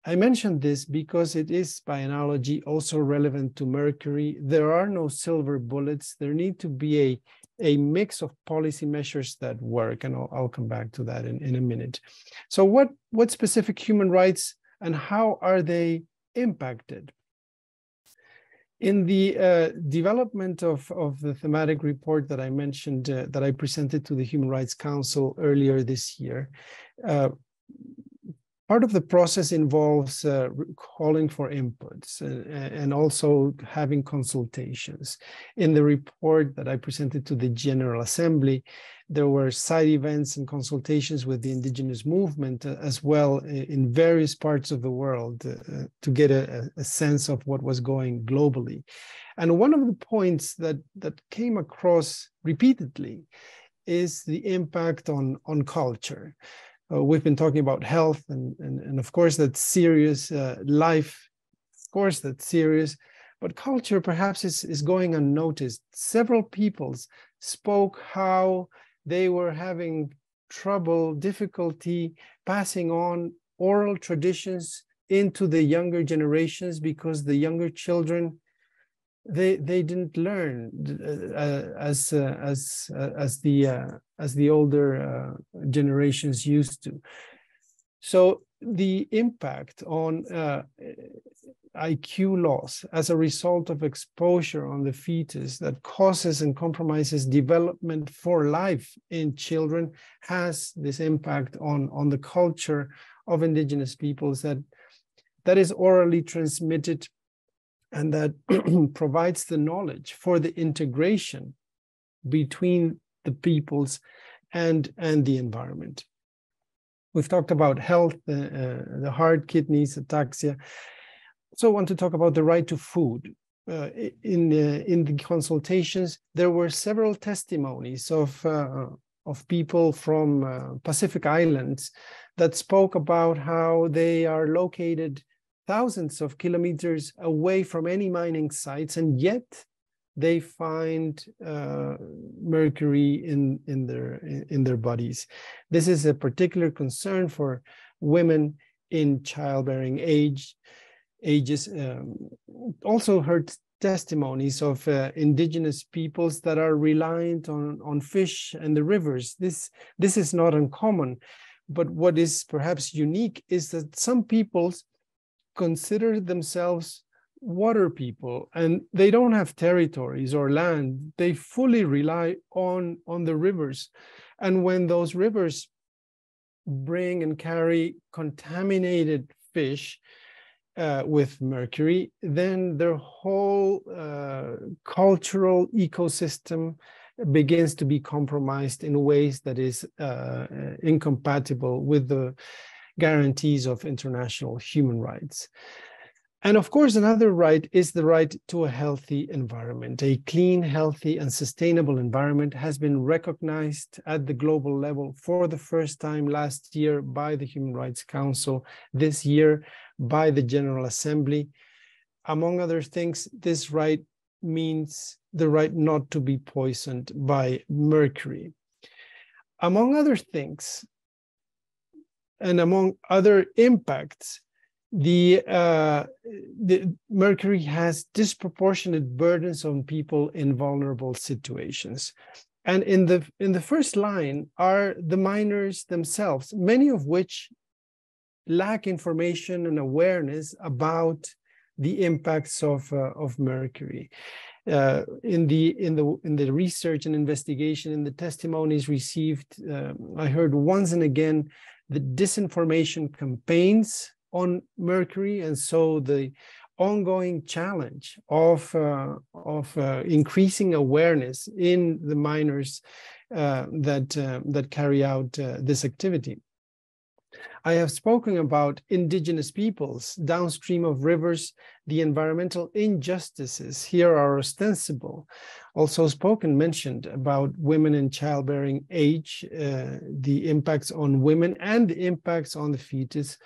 I mentioned this because it is, by analogy, also relevant to mercury. There are no silver bullets. There need to be a mix of policy measures that work, and I'll come back to that in a minute. So what specific human rights and how are they impacted? In the development of the thematic report that I mentioned, that I presented to the Human Rights Council earlier this year, part of the process involves calling for inputs and also having consultations. In the report that I presented to the General Assembly, there were side events and consultations with the indigenous movement as well in various parts of the world to get a sense of what was going globally. And one of the points that came across repeatedly is the impact on culture. We've been talking about health and of course that's serious, life, of course that's serious, but culture perhaps is going unnoticed. Several peoples spoke how they were having trouble, difficulty passing on oral traditions into the younger generations because the younger children, they didn't learn as the older generations used to. So the impact on IQ loss as a result of exposure on the fetus that causes and compromises development for life in children has this impact on the culture of indigenous peoples that is orally transmitted and that provides the knowledge for the integration between the peoples and the environment. We've talked about health, the heart, kidneys, ataxia. So I want to talk about the right to food. In the consultations, there were several testimonies of people from Pacific Islands that spoke about how they are located thousands of kilometers away from any mining sites, and yet they find mercury in their bodies. This is a particular concern for women in childbearing ages. Also heard testimonies of indigenous peoples that are reliant on fish and the rivers. This is not uncommon, but what is perhaps unique is that some peoples consider themselves water people, and they don't have territories or land. They fully rely on the rivers. And when those rivers bring and carry contaminated fish with mercury, then their whole cultural ecosystem begins to be compromised in ways that is incompatible with the guarantees of international human rights. And of course, another right is the right to a healthy environment. A clean, healthy, and sustainable environment has been recognized at the global level for the first time last year by the Human Rights Council, this year by the General Assembly. Among other things, this right means the right not to be poisoned by mercury. Among other things, and among other impacts, the mercury has disproportionate burdens on people in vulnerable situations. And in the first line are the miners themselves, many of which lack information and awareness about the impacts of mercury. In the research and investigation, in the testimonies received, I heard once and again the disinformation campaigns on mercury, and so the ongoing challenge of increasing awareness in the miners that carry out this activity. I have spoken about indigenous peoples downstream of rivers. The environmental injustices here are ostensible. Also mentioned about women in childbearing age, the impacts on women and the impacts on the fetus,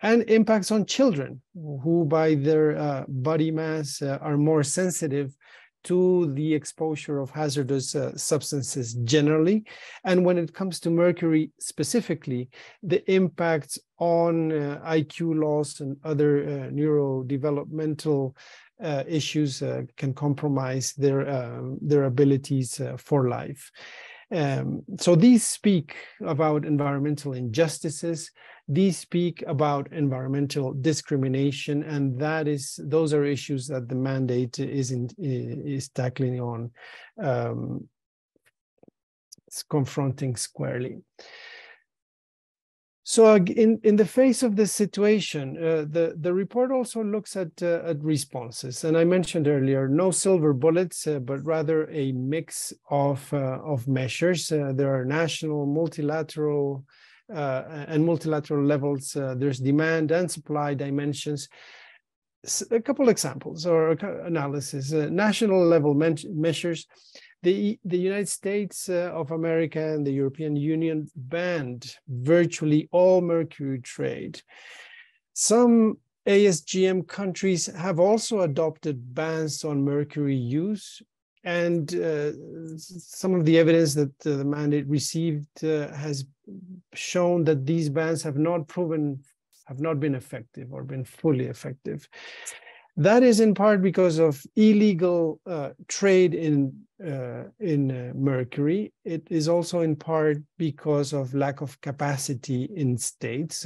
and impacts on children who by their body mass are more sensitive to the exposure of hazardous substances generally. And when it comes to mercury specifically, the impacts on IQ loss and other neurodevelopmental issues can compromise their abilities for life. So these speak about environmental injustices. These speak about environmental discrimination, and those are issues that the mandate is tackling on, confronting squarely. So in the face of this situation, the report also looks at responses. And I mentioned earlier, no silver bullets, but rather a mix of measures. There are national, multilateral, and multilateral levels. There's demand and supply dimensions. A couple examples or analysis. National level measures. The United States of America and the European Union banned virtually all mercury trade. Some ASGM countries have also adopted bans on mercury use, and some of the evidence that the mandate received has shown that these bans have not been effective or been fully effective. That is in part because of illegal trade in mercury. It is also in part because of lack of capacity in states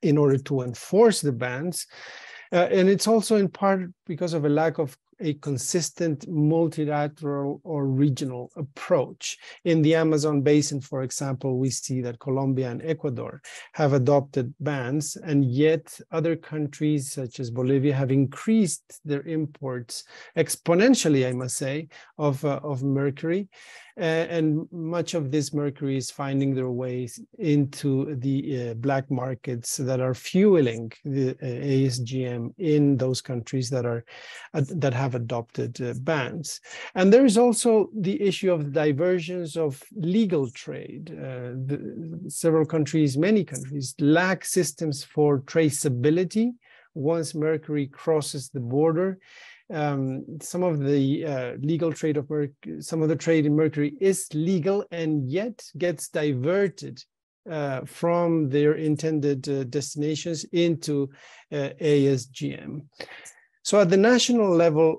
in order to enforce the bans. And it's also in part because of a lack of a consistent multilateral or regional approach. In the Amazon basin, for example, we see that Colombia and Ecuador have adopted bans, and yet other countries such as Bolivia have increased their imports exponentially, I must say, of mercury. And much of this mercury is finding their ways into the black markets that are fueling the ASGM in those countries that have adopted bans. And there is also the issue of diversions of legal trade. Several countries, many countries, lack systems for traceability once mercury crosses the border. Some of the legal trade of mercury, some of the trade in mercury is legal and yet gets diverted from their intended destinations into ASGM. So at the national level,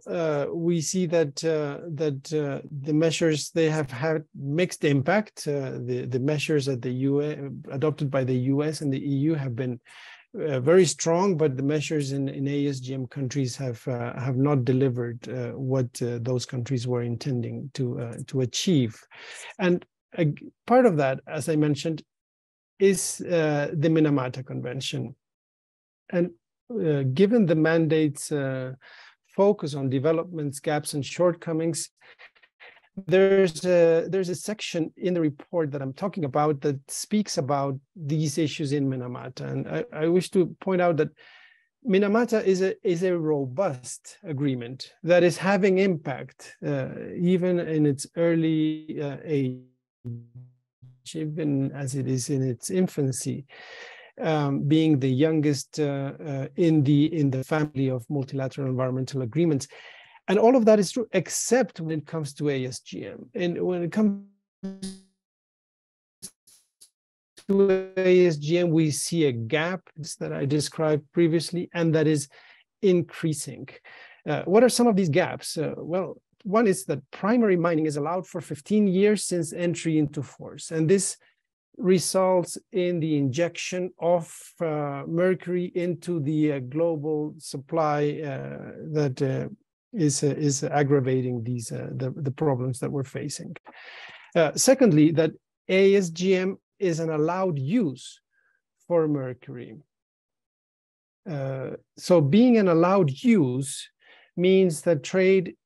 we see that the measures, they have had mixed impact. The measures at the UN adopted by the US and the EU have been very strong, but the measures in ASGM countries have not delivered what those countries were intending to achieve. And part of that, as I mentioned, is the Minamata Convention. And given the mandate's focus on developments, gaps, and shortcomings, there's a section in the report that I'm talking about that speaks about these issues in Minamata. And I wish to point out that Minamata is a robust agreement that is having impact even in its early age, even as it is in its infancy, being the youngest in the family of multilateral environmental agreements. And all of that is true, except when it comes to ASGM. And when it comes to ASGM, we see a gap that I described previously, and that is increasing. What are some of these gaps? Well, one is that primary mining is allowed for 15 years since entry into force. And this results in the injection of mercury into the global supply that is aggravating these the problems that we're facing. Secondly, that ASGM is an allowed use for mercury. So being an allowed use means that trade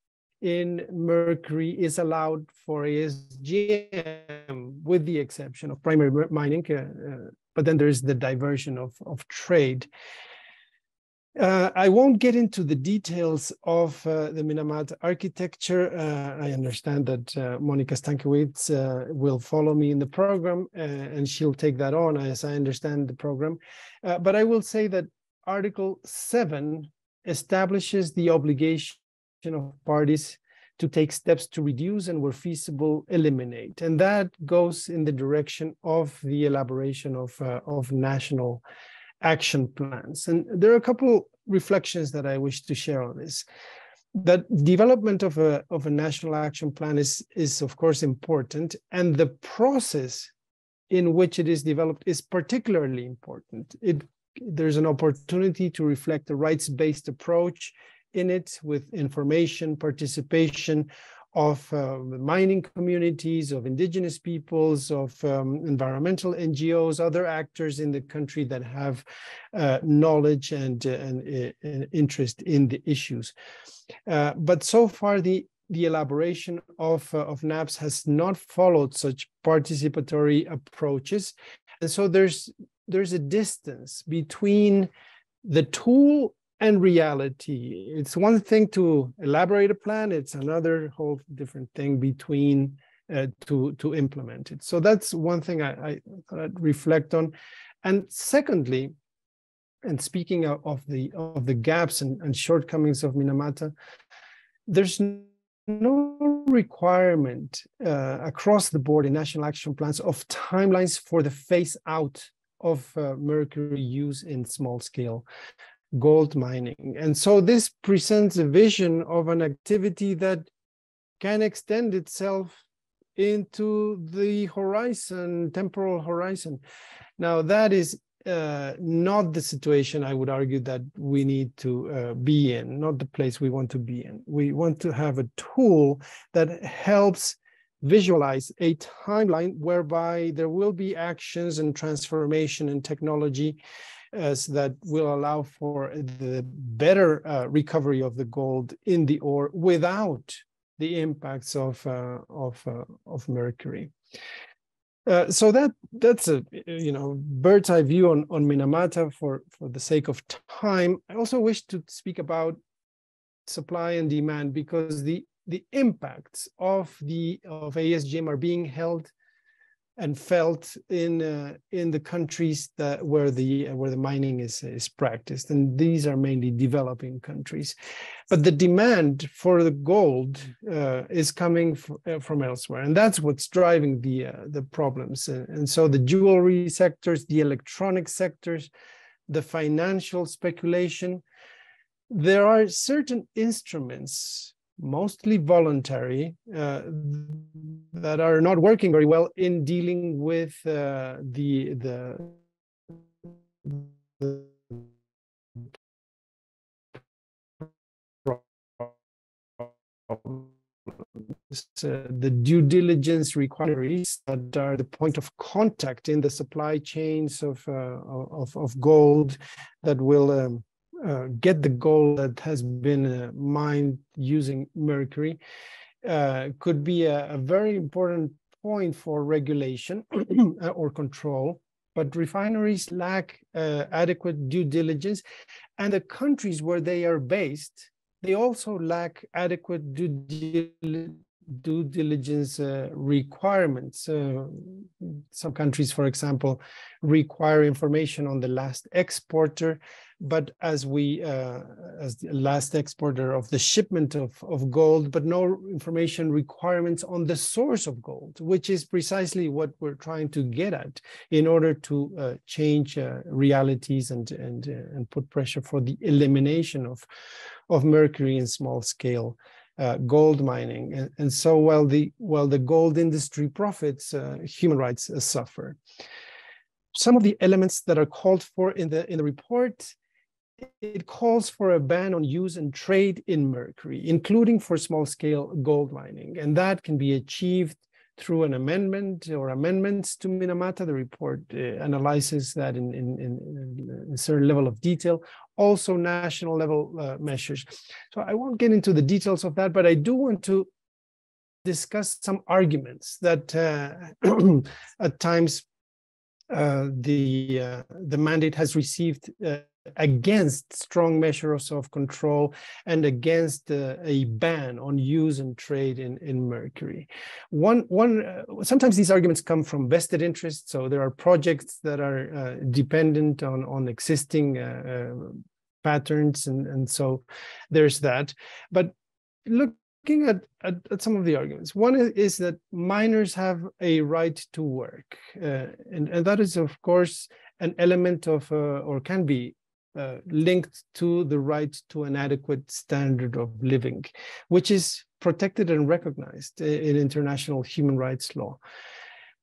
in mercury is allowed for ASGM, with the exception of primary mining, but then there's the diversion of trade. I won't get into the details of the Minamata architecture. I understand that Monika Stankiewicz will follow me in the program, and she'll take that on as I understand the program. But I will say that Article 7 establishes the obligation of parties to take steps to reduce and, where feasible, eliminate. And that goes in the direction of the elaboration of national action plans. And there are a couple reflections that I wish to share on this. That development of a national action plan is of course important, and the process in which it is developed is particularly important. There's an opportunity to reflect a rights-based approach in it, with information, participation of mining communities, of indigenous peoples, of environmental NGOs, other actors in the country that have knowledge and interest in the issues. But so far, the elaboration of NAPs has not followed such participatory approaches. And so there's a distance between the tool and reality. It's one thing to elaborate a plan, it's another whole different thing between to implement it. So that's one thing I reflect on. And secondly, and speaking of the gaps and shortcomings of Minamata, there's no requirement across the board in national action plans of timelines for the phase out of mercury use in small scale gold mining. And so this presents a vision of an activity that can extend itself into the horizon, temporal horizon. Now, that is not the situation, I would argue, that we need to be in, not the place we want to be in. We want to have a tool that helps visualize a timeline whereby there will be actions and transformation in technology that will allow for the better recovery of the gold in the ore without the impacts of mercury. So that's a bird's eye view on Minamata for the sake of time. I also wish to speak about supply and demand, because the impacts of ASGM are being held and felt in the countries where the mining is practiced, and these are mainly developing countries. But the demand for the gold is coming from elsewhere, and that's what's driving the problems. And so the jewelry sectors, the electronic sectors, the financial speculation, there are certain instruments, mostly voluntary, that are not working very well in dealing with the due diligence requirements that are the point of contact in the supply chains of gold that will get the gold that has been mined using mercury, could be a very important point for regulation or control. But refineries lack adequate due diligence, and the countries where they are based, they also lack adequate due diligence requirements. Some countries, for example, require information on the last exporter, but as the last exporter of the shipment of gold, but no information requirements on the source of gold, which is precisely what we're trying to get at in order to change realities and put pressure for the elimination of mercury in small scale gold mining. And so while the gold industry profits, human rights suffer. Some of the elements that are called for in the report, it calls for a ban on use and trade in mercury, including for small-scale gold mining. And that can be achieved through an amendment or amendments to Minamata. The report analyzes that in a certain level of detail. Also national level measures. So I won't get into the details of that, but I do want to discuss some arguments that at times the mandate has received against strong measures of control and against a ban on use and trade in mercury. Sometimes these arguments come from vested interests. So there are projects that are dependent on existing patterns, and so there's that. But looking at some of the arguments, one is that miners have a right to work, and that is, of course, an element of or can be linked to the right to an adequate standard of living, which is protected and recognized in international human rights law.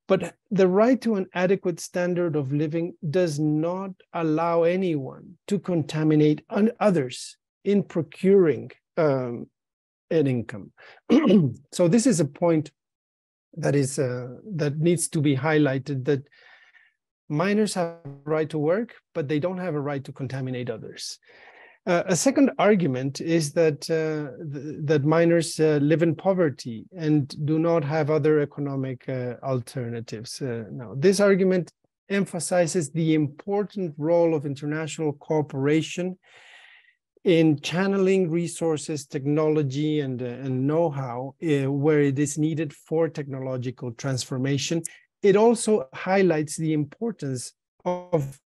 But the right to an adequate standard of living does not allow anyone to contaminate others in procuring an income. So this is a point that is that needs to be highlighted, that miners have a right to work, but they don't have a right to contaminate others. A second argument is that that miners live in poverty and do not have other economic alternatives. Now, this argument emphasizes the important role of international cooperation in channeling resources, technology, and know-how where it is needed for technological transformation. It also highlights the importance of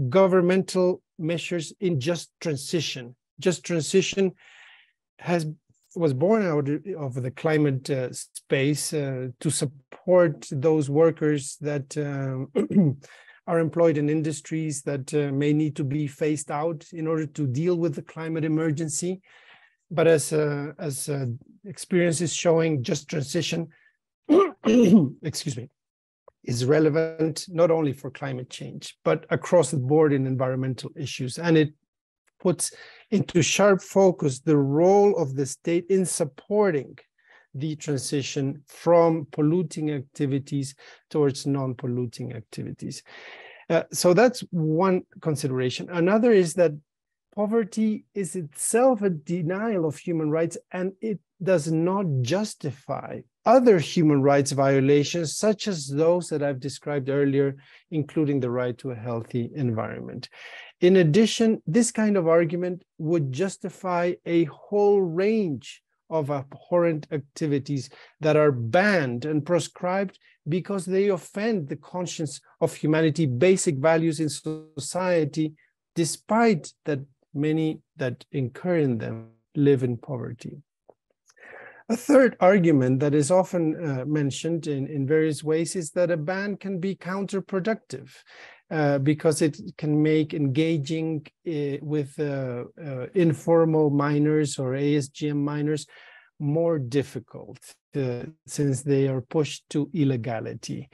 governmental measures in just transition. Just transition was born out of the climate space to support those workers that are employed in industries that may need to be phased out in order to deal with the climate emergency. But as experience is showing, just transition, excuse me, is relevant not only for climate change, but across the board in environmental issues. And it puts into sharp focus the role of the state in supporting the transition from polluting activities towards non-polluting activities. So that's one consideration. Another is that poverty is itself a denial of human rights, and it does not justify other human rights violations, such as those that I've described earlier, including the right to a healthy environment. In addition, this kind of argument would justify a whole range of abhorrent activities that are banned and proscribed because they offend the conscience of humanity, basic values in society, despite that many that incur in them live in poverty. A third argument that is often mentioned in various ways is that a ban can be counterproductive because it can make engaging with informal miners or ASGM miners more difficult since they are pushed to illegality.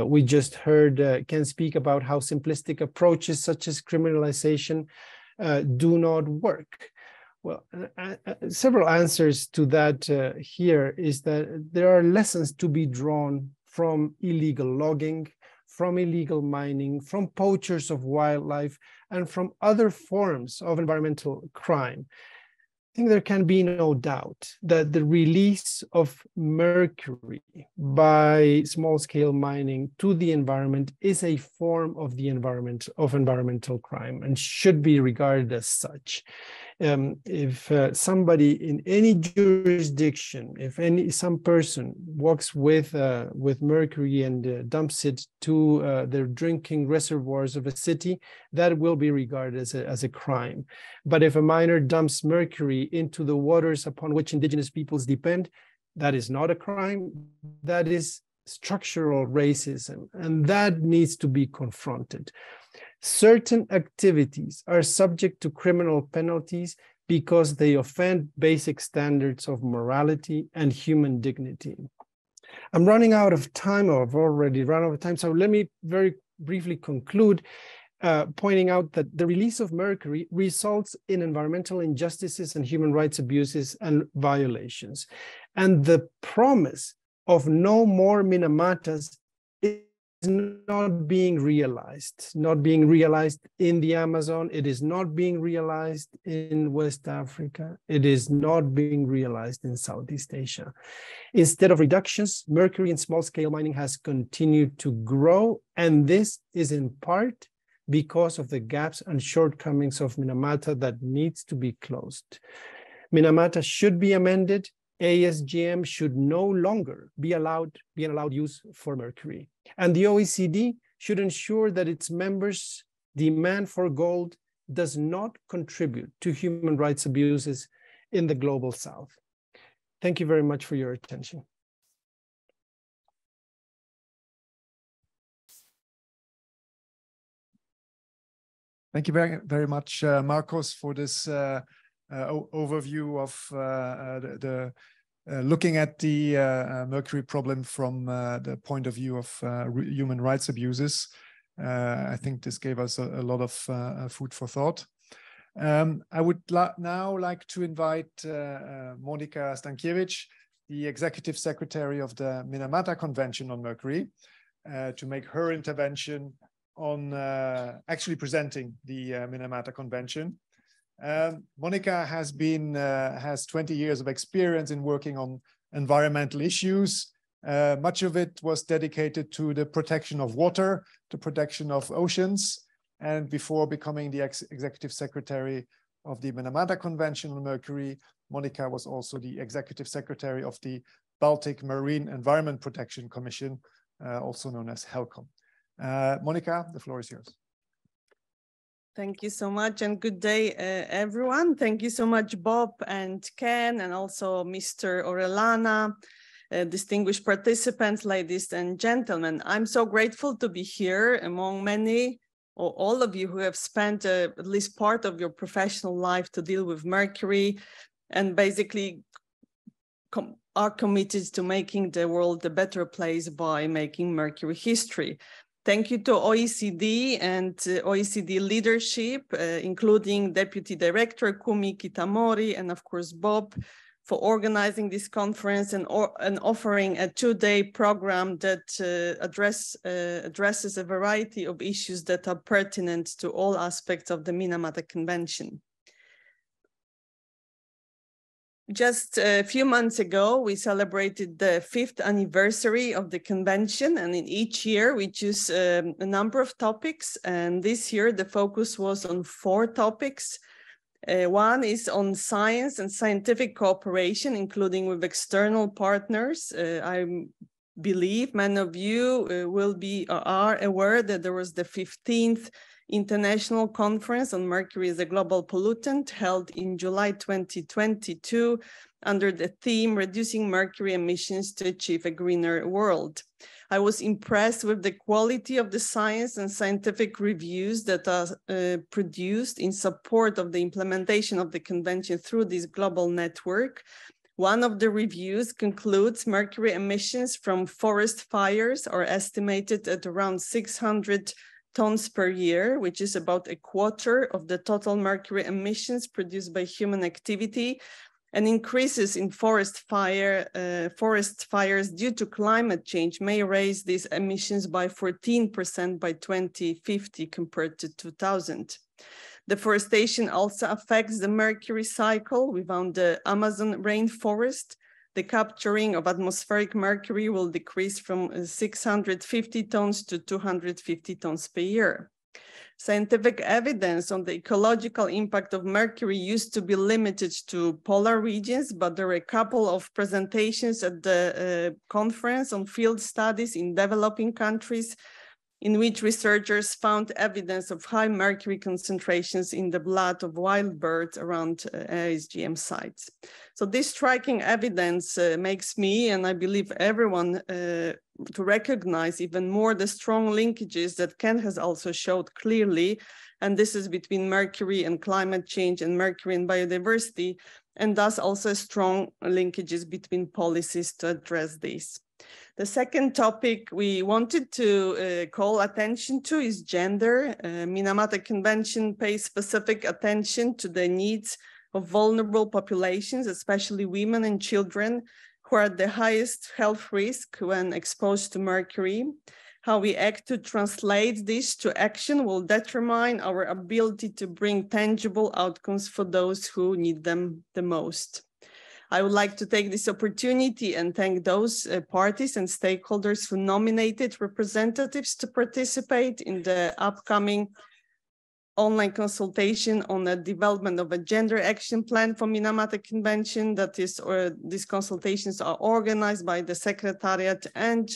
We just heard Ken speak about how simplistic approaches such as criminalization do not work. Well, several answers to that here is that there are lessons to be drawn from illegal logging, from illegal mining, from poachers of wildlife, and from other forms of environmental crime. I think there can be no doubt that the release of mercury by small-scale mining to the environment is a form of the environmental crime and should be regarded as such. If somebody in any jurisdiction, if some person walks with mercury and dumps it to their drinking reservoirs of a city, that will be regarded as a crime. But if a miner dumps mercury into the waters upon which indigenous peoples depend, that is not a crime. That is structural racism, and that needs to be confronted. Certain activities are subject to criminal penalties because they offend basic standards of morality and human dignity. I'm running out of time, or I've already run out of time, so let me very briefly conclude pointing out that the release of mercury results in environmental injustices and human rights abuses and violations. And the promise of no more Minamatas is not being realized in the Amazon. It is not being realized in West Africa. It is not being realized in Southeast Asia. Instead of reductions, mercury in small-scale mining has continued to grow, and this is in part because of the gaps and shortcomings of Minamata that needs to be closed. Minamata should be amended. ASGM should no longer be allowed use for mercury. And the OECD should ensure that its members' demand for gold does not contribute to human rights abuses in the global South. Thank you very much for your attention. Thank you very, very much, Marcos, for this overview of looking at the mercury problem from the point of view of human rights abuses. I think this gave us a lot of food for thought. I would now like to invite Monika Stankiewicz, the Executive Secretary of the Minamata Convention on Mercury, to make her intervention on actually presenting the Minamata Convention. Monika has 20 years of experience in working on environmental issues. Much of it was dedicated to the protection of water, the protection of oceans. And before becoming the Executive Secretary of the Minamata Convention on Mercury, Monika was also the Executive Secretary of the Baltic Marine Environment Protection Commission, also known as HELCOM. Monika, the floor is yours. Thank you so much, and good day, everyone. Thank you so much, Bob and Ken, and also Mr. Orellana, distinguished participants, ladies and gentlemen. I'm so grateful to be here among many, or all of you who have spent at least part of your professional life to deal with mercury. and basically are committed to making the world a better place by making mercury history. Thank you to OECD and OECD leadership, including Deputy Director Kumi Kitamori and of course Bob, for organizing this conference and offering a two-day program that addresses a variety of issues that are pertinent to all aspects of the Minamata Convention. Just a few months ago, we celebrated the 5th anniversary of the convention, and in each year we choose a number of topics, and this year the focus was on 4 topics. One is on science and scientific cooperation, including with external partners. I believe many of you will be or are aware that there was the 15th International Conference on Mercury as a Global Pollutant held in July 2022 under the theme Reducing Mercury Emissions to Achieve a Greener World. I was impressed with the quality of the science and scientific reviews that are produced in support of the implementation of the convention through this global network. One of the reviews concludes mercury emissions from forest fires are estimated at around 600 tons per year, which is about a quarter of the total mercury emissions produced by human activity, and increases in forest fires due to climate change may raise these emissions by 14% by 2050 compared to 2000. Deforestation also affects the mercury cycle. We found the Amazon rainforest. The capturing of atmospheric mercury will decrease from 650 tons to 250 tons per year. Scientific evidence on the ecological impact of mercury used to be limited to polar regions, but there were a couple of presentations at the conference on field studies in developing countries in which researchers found evidence of high mercury concentrations in the blood of wild birds around ASGM sites. So this striking evidence makes me, and I believe everyone, to recognize even more the strong linkages that Ken has also showed clearly, and this is between mercury and climate change and mercury and biodiversity, and thus also strong linkages between policies to address this. The second topic we wanted to call attention to is gender. Minamata Convention pays specific attention to the needs of vulnerable populations, especially women and children, who are at the highest health risk when exposed to mercury. How we act to translate this to action will determine our ability to bring tangible outcomes for those who need them the most. I would like to take this opportunity and thank those parties and stakeholders who nominated representatives to participate in the upcoming online consultation on the development of a gender action plan for Minamata Convention. That is, these consultations are organized by the Secretariat, and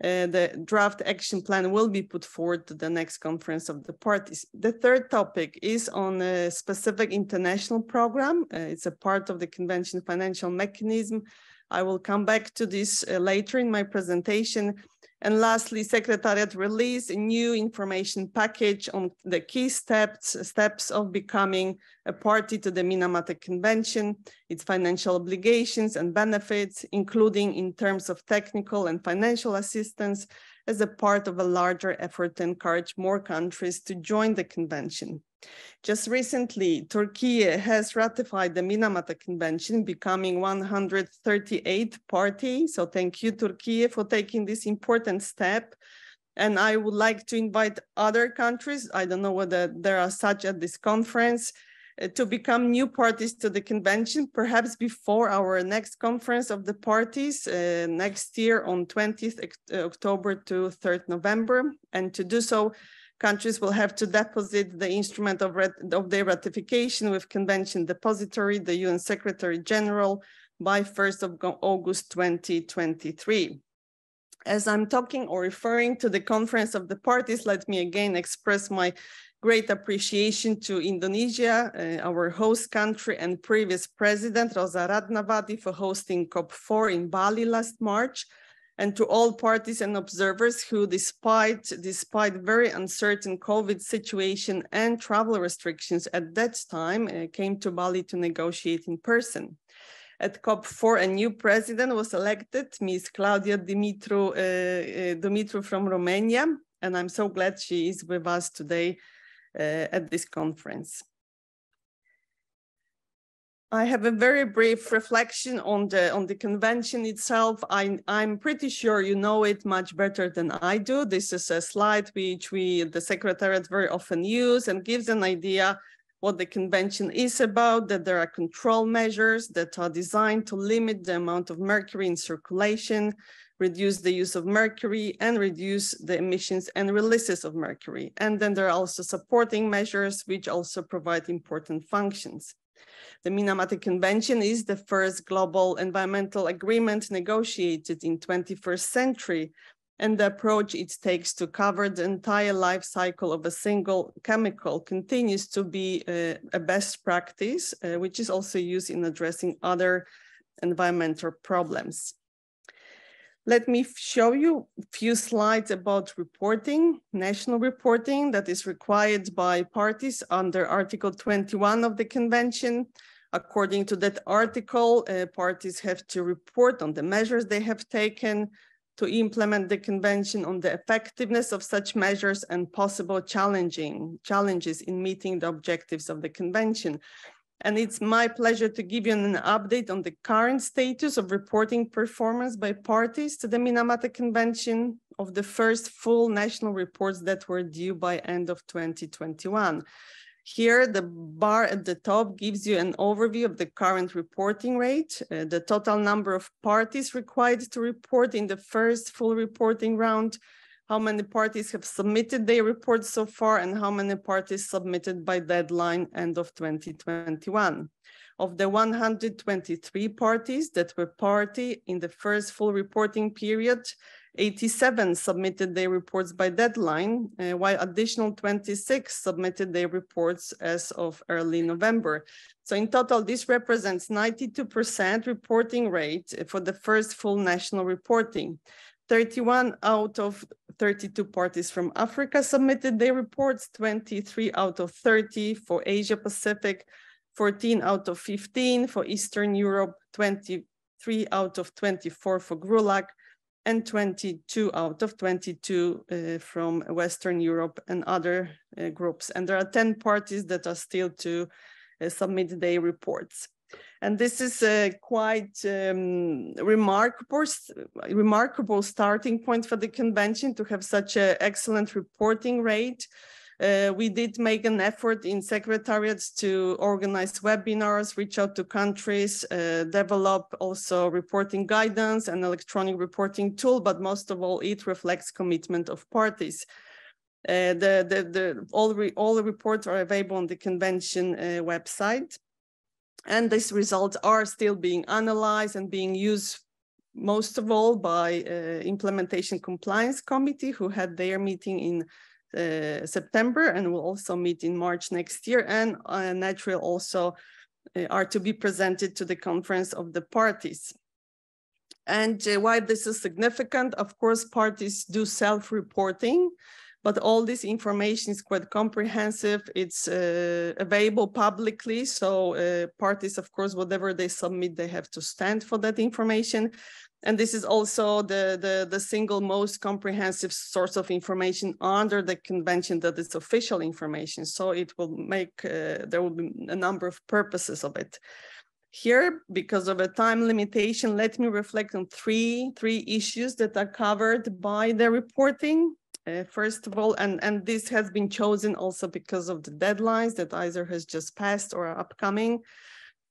the draft action plan will be put forward to the next conference of the parties. The third topic is on a specific international program. It's a part of the convention financial mechanism. I will come back to this later in my presentation. And lastly, Secretariat released a new information package on the key steps of becoming a party to the Minamata Convention, its financial obligations and benefits, including in terms of technical and financial assistance, as a part of a larger effort to encourage more countries to join the convention. Just recently, Turkey has ratified the Minamata Convention, becoming 138th party. So thank you, Turkey, for taking this important step. And I would like to invite other countries, I don't know whether there are such at this conference, to become new parties to the convention, perhaps before our next conference of the parties next year on 20th October to 3rd November. And to do so, countries will have to deposit the instrument of their ratification with Convention Depository, the UN Secretary General, by 1st of August 2023. As I'm talking or referring to the Conference of the Parties, let me again express my great appreciation to Indonesia, our host country, and previous president, Rosa Ratnavati, for hosting COP4 in Bali last March. And to all parties and observers who, despite very uncertain COVID situation and travel restrictions at that time, came to Bali to negotiate in person. At COP4, a new president was elected, Ms. Claudia Dumitru from Romania, and I'm so glad she is with us today at this conference. I have a very brief reflection on the convention itself. I'm pretty sure you know it much better than I do. This is a slide which we, the Secretariat, very often use and gives an idea what the convention is about, that there are control measures that are designed to limit the amount of mercury in circulation, reduce the use of mercury, and reduce the emissions and releases of mercury. And then there are also supporting measures which also provide important functions. The Minamata Convention is the first global environmental agreement negotiated in 21st century, and the approach it takes to cover the entire life cycle of a single chemical continues to be a best practice, which is also used in addressing other environmental problems. Let me show you a few slides about reporting, national reporting that is required by parties under Article 21 of the Convention. According to that article, parties have to report on the measures they have taken to implement the Convention, on the effectiveness of such measures and possible challenges in meeting the objectives of the Convention. And it's my pleasure to give you an update on the current status of reporting performance by parties to the Minamata Convention of the first full national reports that were due by end of 2021. Here, the bar at the top gives you an overview of the current reporting rate, the total number of parties required to report in the first full reporting round, how many parties have submitted their reports so far, and how many parties submitted by deadline end of 2021. Of the 123 parties that were party in the first full reporting period, 87 submitted their reports by deadline, while additional 26 submitted their reports as of early November. So in total, this represents 92% reporting rate for the first full national reporting. 31 out of 32 parties from Africa submitted their reports, 23 out of 30 for Asia Pacific, 14 out of 15 for Eastern Europe, 23 out of 24 for GRULAC, and 22 out of 22 from Western Europe and other groups. And there are 10 parties that are still to submit their reports. And this is a quite remarkable starting point for the convention to have such an excellent reporting rate. We did make an effort in secretariats to organize webinars, reach out to countries, develop also reporting guidance and electronic reporting tool, but most of all, it reflects commitment of parties. All the reports are available on the convention website. And these results are still being analyzed and being used most of all by Implementation Compliance Committee, who had their meeting in September and will also meet in March next year, and naturally also are to be presented to the conference of the parties. And why this is significant, of course, parties do self-reporting, but all this information is quite comprehensive. It's available publicly. So parties, of course, whatever they submit, they have to stand for that information. And this is also the single most comprehensive source of information under the convention that is official information. So it will make, there will be a number of purposes of it. Here, because of a time limitation, let me reflect on three issues that are covered by the reporting. First of all, and this has been chosen also because of the deadlines that either has just passed or are upcoming.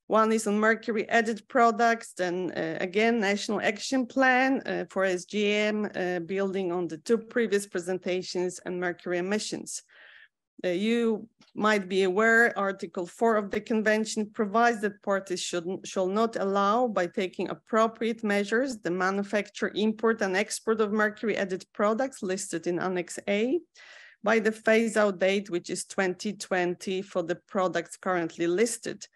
One is on mercury-added products, then again, National Action Plan for SGM, building on the two previous presentations, and mercury emissions. You might be aware, Article 4 of the Convention provides that parties shall not allow, by taking appropriate measures, the manufacture, import, and export of mercury-added products listed in Annex A by the phase-out date, which is 2020 for the products currently listed.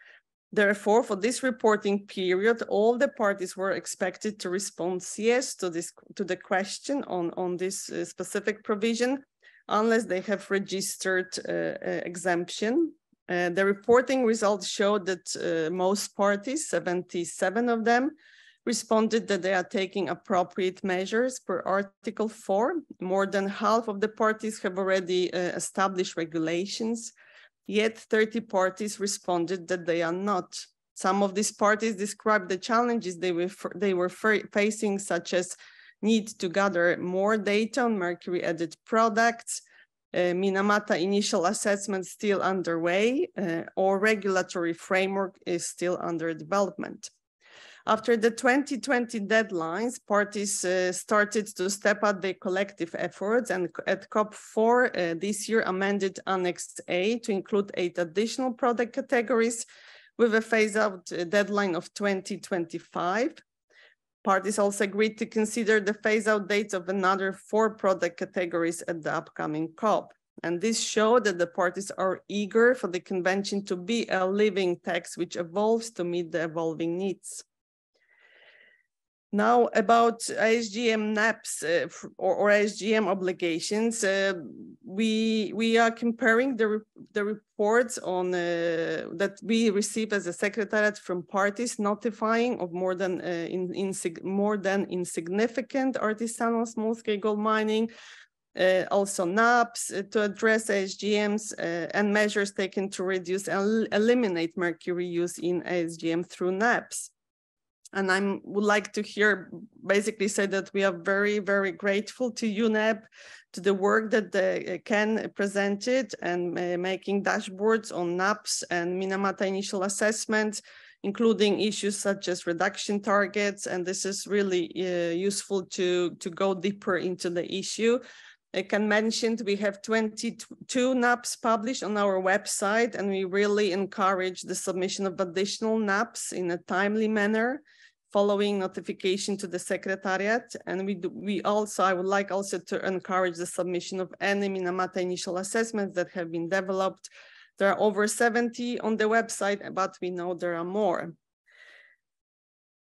Therefore, for this reporting period, all the parties were expected to respond yes to the question on this specific provision, unless they have registered exemption. The reporting results showed that most parties, 77 of them, responded that they are taking appropriate measures per Article 4. More than half of the parties have already established regulations, yet 30 parties responded that they are not. Some of these parties described the challenges they were facing, such as need to gather more data on mercury-added products, Minamata initial assessment still underway, or regulatory framework is still under development. After the 2020 deadlines, parties started to step up their collective efforts, and at COP4 this year amended Annex A to include 8 additional product categories with a phase-out deadline of 2025. Parties also agreed to consider the phase-out dates of another 4 product categories at the upcoming COP. And this showed that the parties are eager for the convention to be a living text which evolves to meet the evolving needs. Now about ISGM NAPs or ISGM obligations, we are comparing the reports on that we receive as a secretariat from parties notifying of more than insignificant artisanal small-scale gold mining, also NAPs to address ISGMs and measures taken to reduce and eliminate mercury use in ISGM through NAPs. And I would like to basically say that we are very, very grateful to UNEP, to the work that Ken presented and making dashboards on NAPs and Minamata initial assessments, including issues such as reduction targets. And this is really useful to go deeper into the issue. I can mention we have 22 NAPs published on our website, and we really encourage the submission of additional NAPs in a timely manner, following notification to the Secretariat. And I would like also to encourage the submission of any Minamata initial assessments that have been developed. There are over 70 on the website, but we know there are more.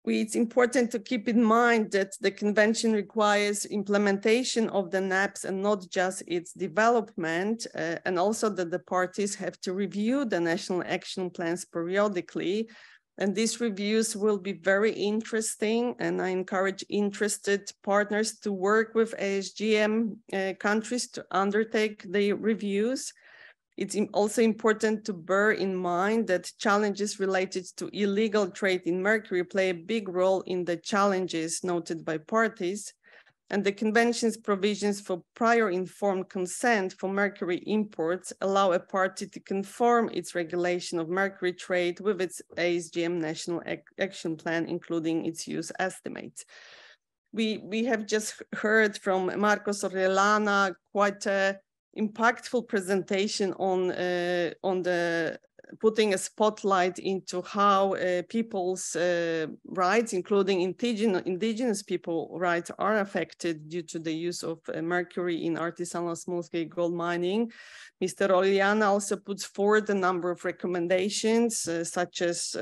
It's important to keep in mind that the convention requires implementation of the NAPs and not just its development, and also that the parties have to review the national action plans periodically. And these reviews will be very interesting, and I encourage interested partners to work with ASGM countries to undertake the reviews. It's also important to bear in mind that challenges related to illegal trade in mercury play a big role in the challenges noted by parties. And the convention's provisions for prior informed consent for mercury imports allow a party to conform its regulation of mercury trade with its ASGM national action plan, including its use estimates. We have just heard from Marcos Orellana quite a impactful presentation on the putting a spotlight into how people's rights, including indigenous people rights, are affected due to the use of mercury in artisanal small-scale gold mining. Mr. Orellana also puts forward a number of recommendations, such as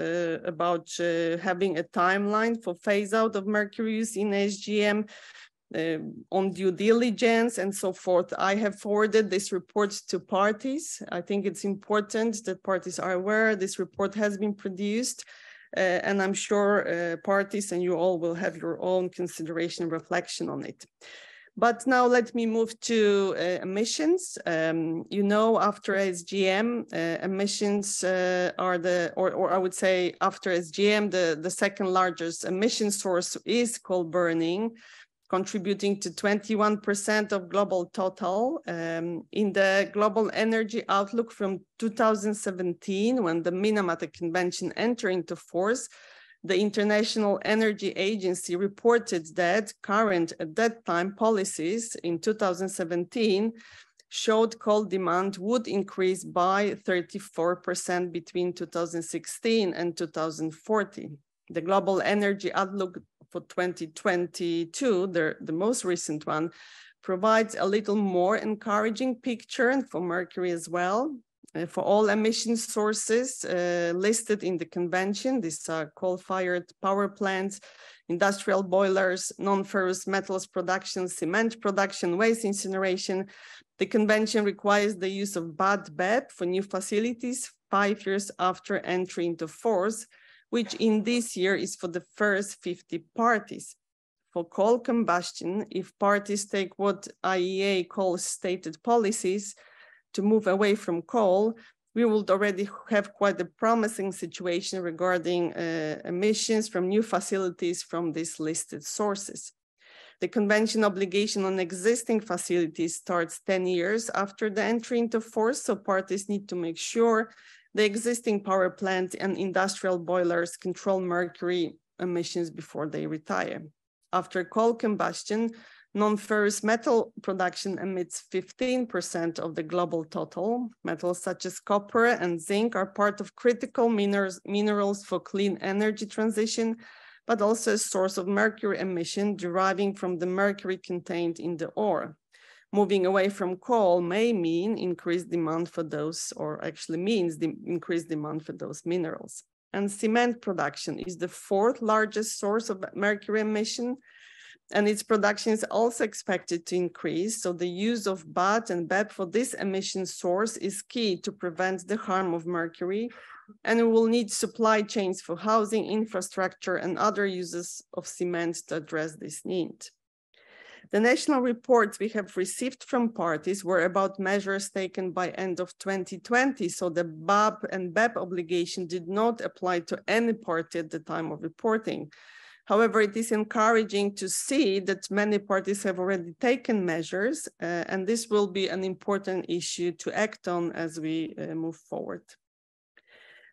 about having a timeline for phase-out of mercury use in SGM, on due diligence and so forth. I have forwarded this report to parties. I think it's important that parties are aware this report has been produced, and I'm sure parties and you all will have your own consideration and reflection on it. But now let me move to emissions. You know, after SGM, emissions are or I would say after SGM, the second largest emission source is coal burning, contributing to 21% of global total. In the Global Energy Outlook from 2017, when the Minamata Convention entered into force, the International Energy Agency reported that current, at that time, policies in 2017 showed coal demand would increase by 34% between 2016 and 2040. The Global Energy Outlook for 2022, the most recent one, provides a little more encouraging picture, and for mercury as well. for all emission sources listed in the convention. These are coal-fired power plants, industrial boilers, non-ferrous metals production, cement production, waste incineration. The convention requires the use of BAD-BEP for new facilities 5 years after entry into force, which in this year is for the first 50 parties. For coal combustion, if parties take what IEA calls stated policies to move away from coal, we would already have quite a promising situation regarding emissions from new facilities from these listed sources. The convention obligation on existing facilities starts 10 years after the entry into force, so parties need to make sure the existing power plants and industrial boilers control mercury emissions before they retire. After coal combustion, non-ferrous metal production emits 15% of the global total. Metals such as copper and zinc are part of critical minerals for clean energy transition, but also a source of mercury emission deriving from the mercury contained in the ore. Moving away from coal may mean increased demand for those, or actually means the increased demand for those minerals. And cement production is the fourth largest source of mercury emission, and its production is also expected to increase. So the use of BAT and BEP for this emission source is key to prevent the harm of mercury, and we will need supply chains for housing, infrastructure, and other uses of cement to address this need. The national reports we have received from parties were about measures taken by end of 2020, so the BAP and BEP obligation did not apply to any party at the time of reporting. However, it is encouraging to see that many parties have already taken measures, and this will be an important issue to act on as we move forward.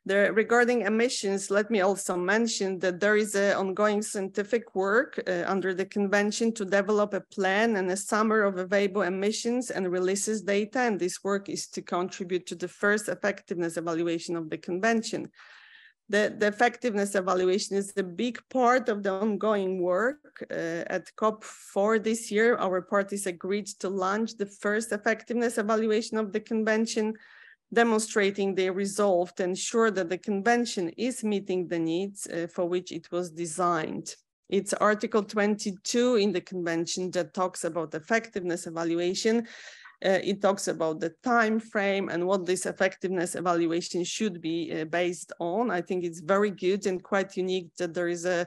Regarding emissions, let me also mention that there is an ongoing scientific work under the convention to develop a plan and a summary of available emissions and releases data, and this work is to contribute to the first effectiveness evaluation of the convention. The effectiveness evaluation is a big part of the ongoing work. At COP4 this year, our parties agreed to launch the first effectiveness evaluation of the convention, demonstrating their resolve to ensure that the convention is meeting the needs for which it was designed. It's Article 22 in the convention that talks about effectiveness evaluation. It talks about the time frame and what this effectiveness evaluation should be based on. I think it's very good and quite unique that there is a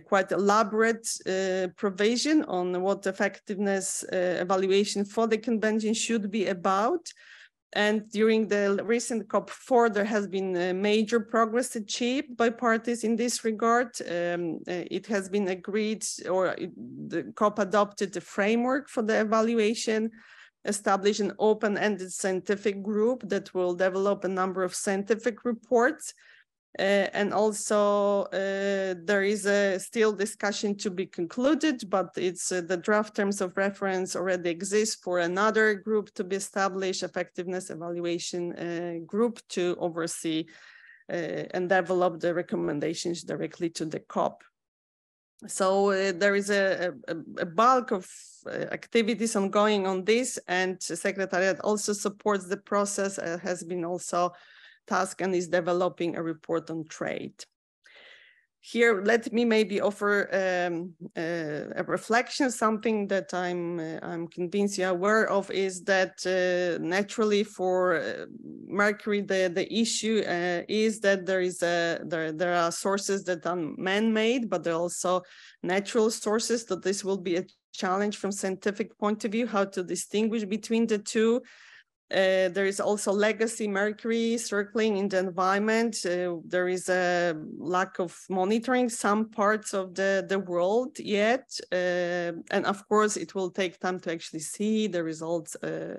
quite elaborate provision on what effectiveness evaluation for the convention should be about. And during the recent COP4, there has been major progress achieved by parties in this regard. It has been agreed, or the COP adopted a framework for the evaluation, establish an open-ended scientific group that will develop a number of scientific reports. And also there is a still discussion to be concluded, but it's the draft terms of reference already exist for another group to be established, effectiveness evaluation group to oversee and develop the recommendations directly to the COP. So there is a bulk of activities ongoing on this, and the Secretariat also supports the process, has been also tasked and is developing a report on trade. Here, let me maybe offer a reflection. Something that I'm convinced you're aware of is that naturally for mercury, the issue is that there are sources that are man-made, but there are also natural sources. That this will be a challenge from scientific point of view, how to distinguish between the two. There is also legacy mercury circling in the environment. There is a lack of monitoring some parts of the world yet. And of course, it will take time to actually see the results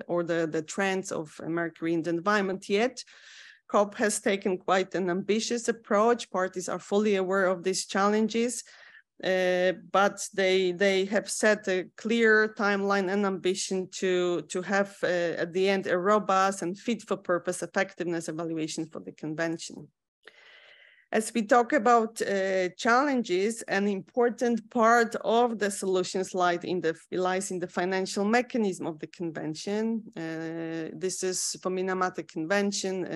or the trends of mercury in the environment yet. COP has taken quite an ambitious approach. Parties are fully aware of these challenges. But they have set a clear timeline and ambition to have at the end a robust and fit for purpose effectiveness evaluation for the convention. As we talk about challenges, an important part of the solutions lies in the financial mechanism of the convention. This is for Minamata Convention,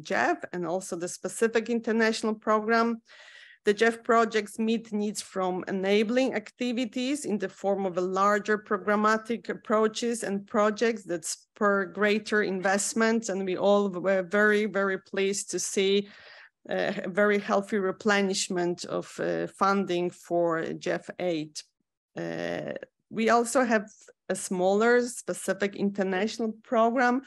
JEF, and also the specific international program. The JEF projects meet needs from enabling activities in the form of a larger programmatic approaches and projects that spur greater investments. And we all were very, very pleased to see a very healthy replenishment of funding for JEF 8. We also have a smaller specific international program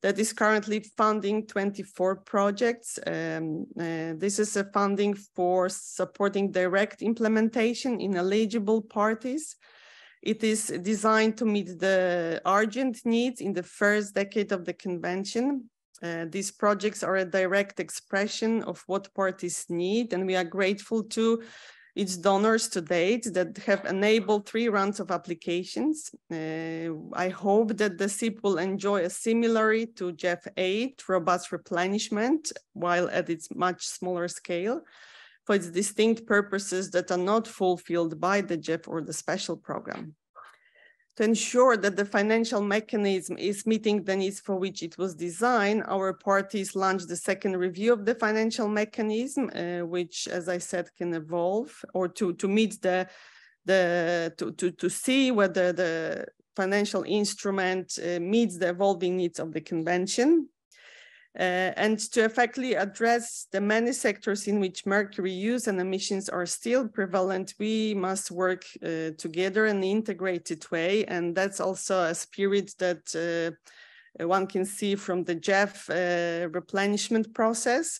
that is currently funding 24 projects. This is a funding for supporting direct implementation in eligible parties. It is designed to meet the urgent needs in the first decade of the convention. These projects are a direct expression of what parties need, and we are grateful to its donors to date that have enabled 3 rounds of applications. I hope that the SIP will enjoy a similarly to JEF 8 robust replenishment, while at its much smaller scale, for its distinct purposes that are not fulfilled by the JEF or the special program. To ensure that the financial mechanism is meeting the needs for which it was designed, our parties launched the second review of the financial mechanism, which, as I said, can evolve or to meet to see whether the financial instrument meets the evolving needs of the convention. And to effectively address the many sectors in which mercury use and emissions are still prevalent, we must work together in an integrated way. And that's also a spirit that one can see from the JEF replenishment process.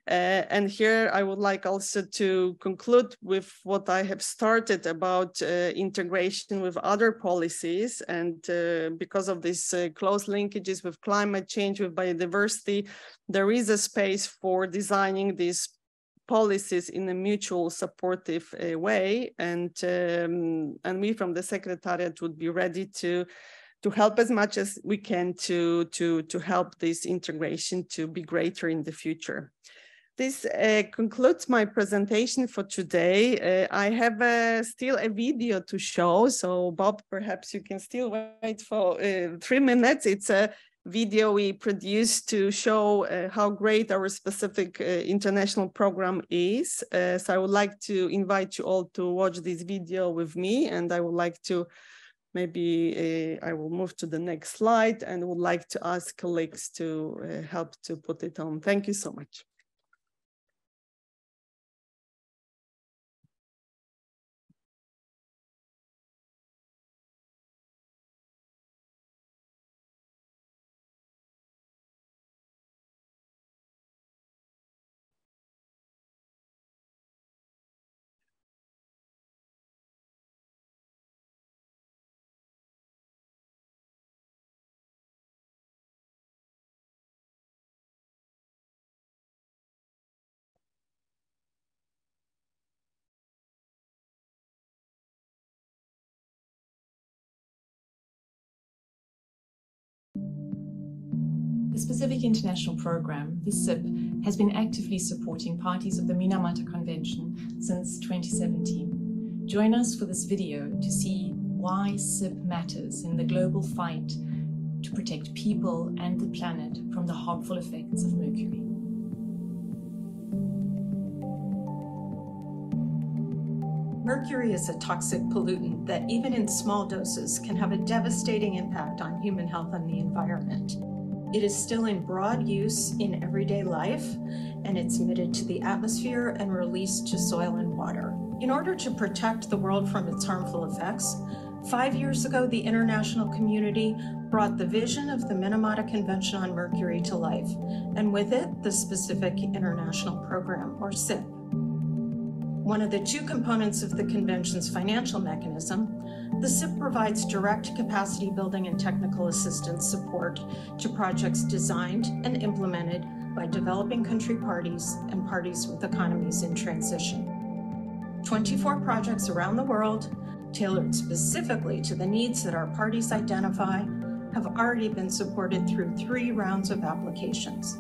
And here I would like also to conclude with what I have started about integration with other policies. And because of these close linkages with climate change, with biodiversity, there is a space for designing these policies in a mutual supportive way. And we from the Secretariat would be ready to help as much as we can to help this integration to be greater in the future. This concludes my presentation for today. I have still a video to show. So Bob, perhaps you can still wait for 3 minutes. It's a video we produced to show how great our specific international program is. So I would like to invite you all to watch this video with me. And I would like to maybe I will move to the next slide and would like to ask colleagues to help to put it on. Thank you so much. The specific international program, the SIP, has been actively supporting parties of the Minamata Convention since 2017. Join us for this video to see why SIP matters in the global fight to protect people and the planet from the harmful effects of mercury. Mercury is a toxic pollutant that even in small doses can have a devastating impact on human health and the environment. It is still in broad use in everyday life, and it's emitted to the atmosphere and released to soil and water. In order to protect the world from its harmful effects, 5 years ago, the international community brought the vision of the Minamata Convention on Mercury to life, and with it, the Specific International Program, or SIP. One of the 2 components of the convention's financial mechanism, the SIP provides direct capacity building and technical assistance support to projects designed and implemented by developing country parties and parties with economies in transition. 24 projects around the world, tailored specifically to the needs that our parties identify, have already been supported through 3 rounds of applications.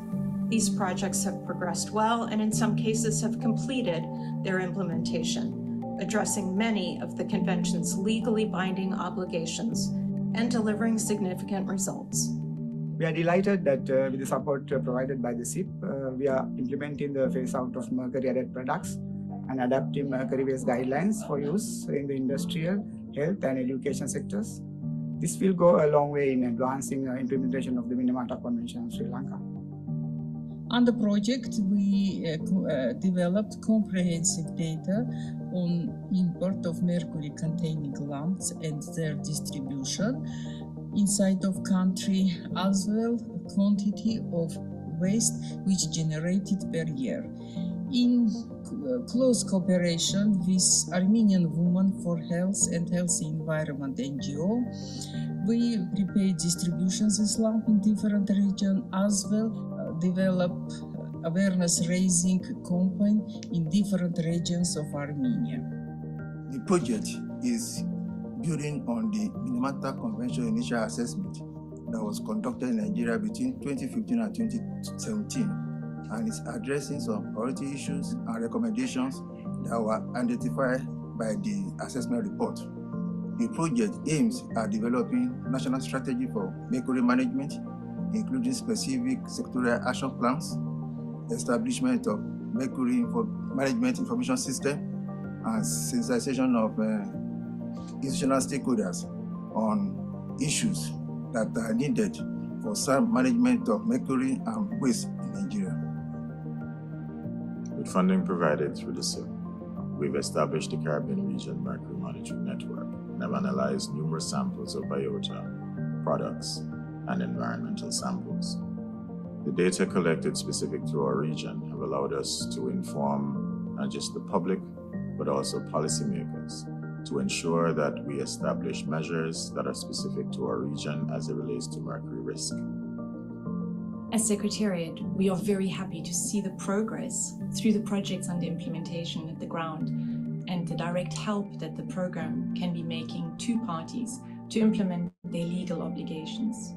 These projects have progressed well and in some cases have completed their implementation, addressing many of the Convention's legally binding obligations and delivering significant results. We are delighted that with the support provided by the SIP, we are implementing the phase out of mercury-added products and adapting mercury-based guidelines for use in the industrial, health and education sectors. This will go a long way in advancing implementation of the Minamata Convention in Sri Lanka. On the project, we developed comprehensive data on import of mercury-containing lamps and their distribution inside of country, as well quantity of waste which generated per year. In close cooperation with Armenian Women for Health and Healthy Environment NGO, we prepared distribution lamp in different regions, as well develop awareness-raising campaign in different regions of Armenia. The project is building on the Minamata Convention initial assessment that was conducted in Nigeria between 2015 and 2017, and is addressing some priority issues and recommendations that were identified by the assessment report. The project aims at developing national strategy for mercury management, including specific sectorial action plans, establishment of mercury management information system, and sensitization of institutional stakeholders on issues that are needed for sound management of mercury and waste in Nigeria. With funding provided through the SIP, we've established the Caribbean Region Mercury Monitoring Network and have analyzed numerous samples of biota, products, and environmental samples. The data collected specific to our region have allowed us to inform not just the public, but also policymakers to ensure that we establish measures that are specific to our region as it relates to mercury risk. As Secretariat, we are very happy to see the progress through the projects under implementation at the ground and the direct help that the program can be making to parties to implement their legal obligations.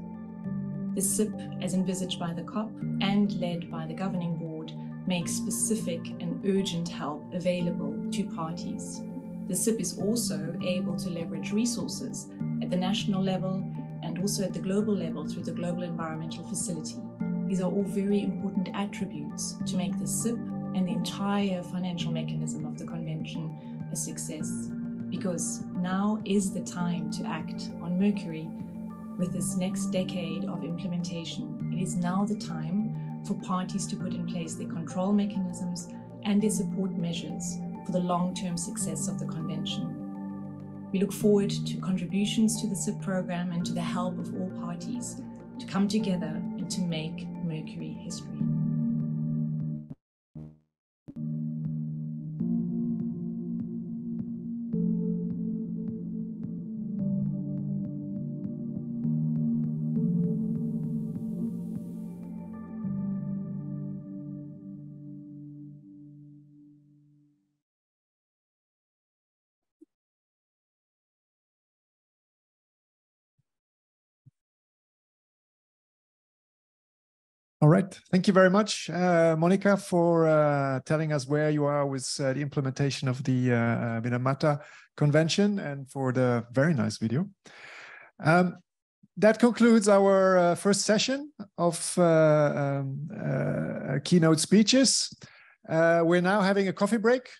The SIP, as envisaged by the COP and led by the Governing Board, makes specific and urgent help available to parties. The SIP is also able to leverage resources at the national level and also at the global level through the Global Environmental Facility. These are all very important attributes to make the SIP and the entire financial mechanism of the Convention a success, because now is the time to act on mercury. With this next decade of implementation, it is now the time for parties to put in place their control mechanisms and their support measures for the long-term success of the Convention. We look forward to contributions to the SIP program and to the help of all parties to come together and to make mercury history. All right. Thank you very much, Monika, for telling us where you are with the implementation of the Minamata Convention and for the very nice video. That concludes our first session of keynote speeches. We're now having a coffee break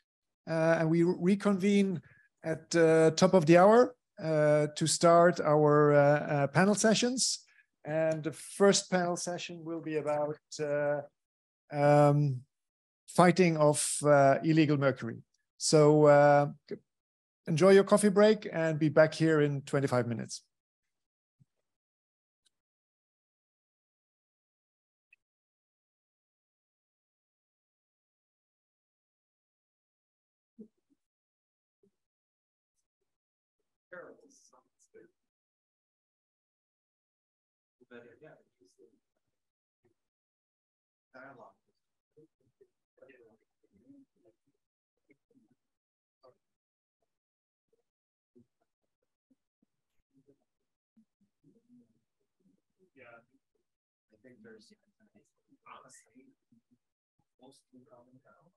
and we reconvene at the top of the hour to start our panel sessions. And the first panel session will be about fighting of illegal mercury. So enjoy your coffee break and be back here in 25 minutes. Dialogue. Yeah. think there's honestly most in common now.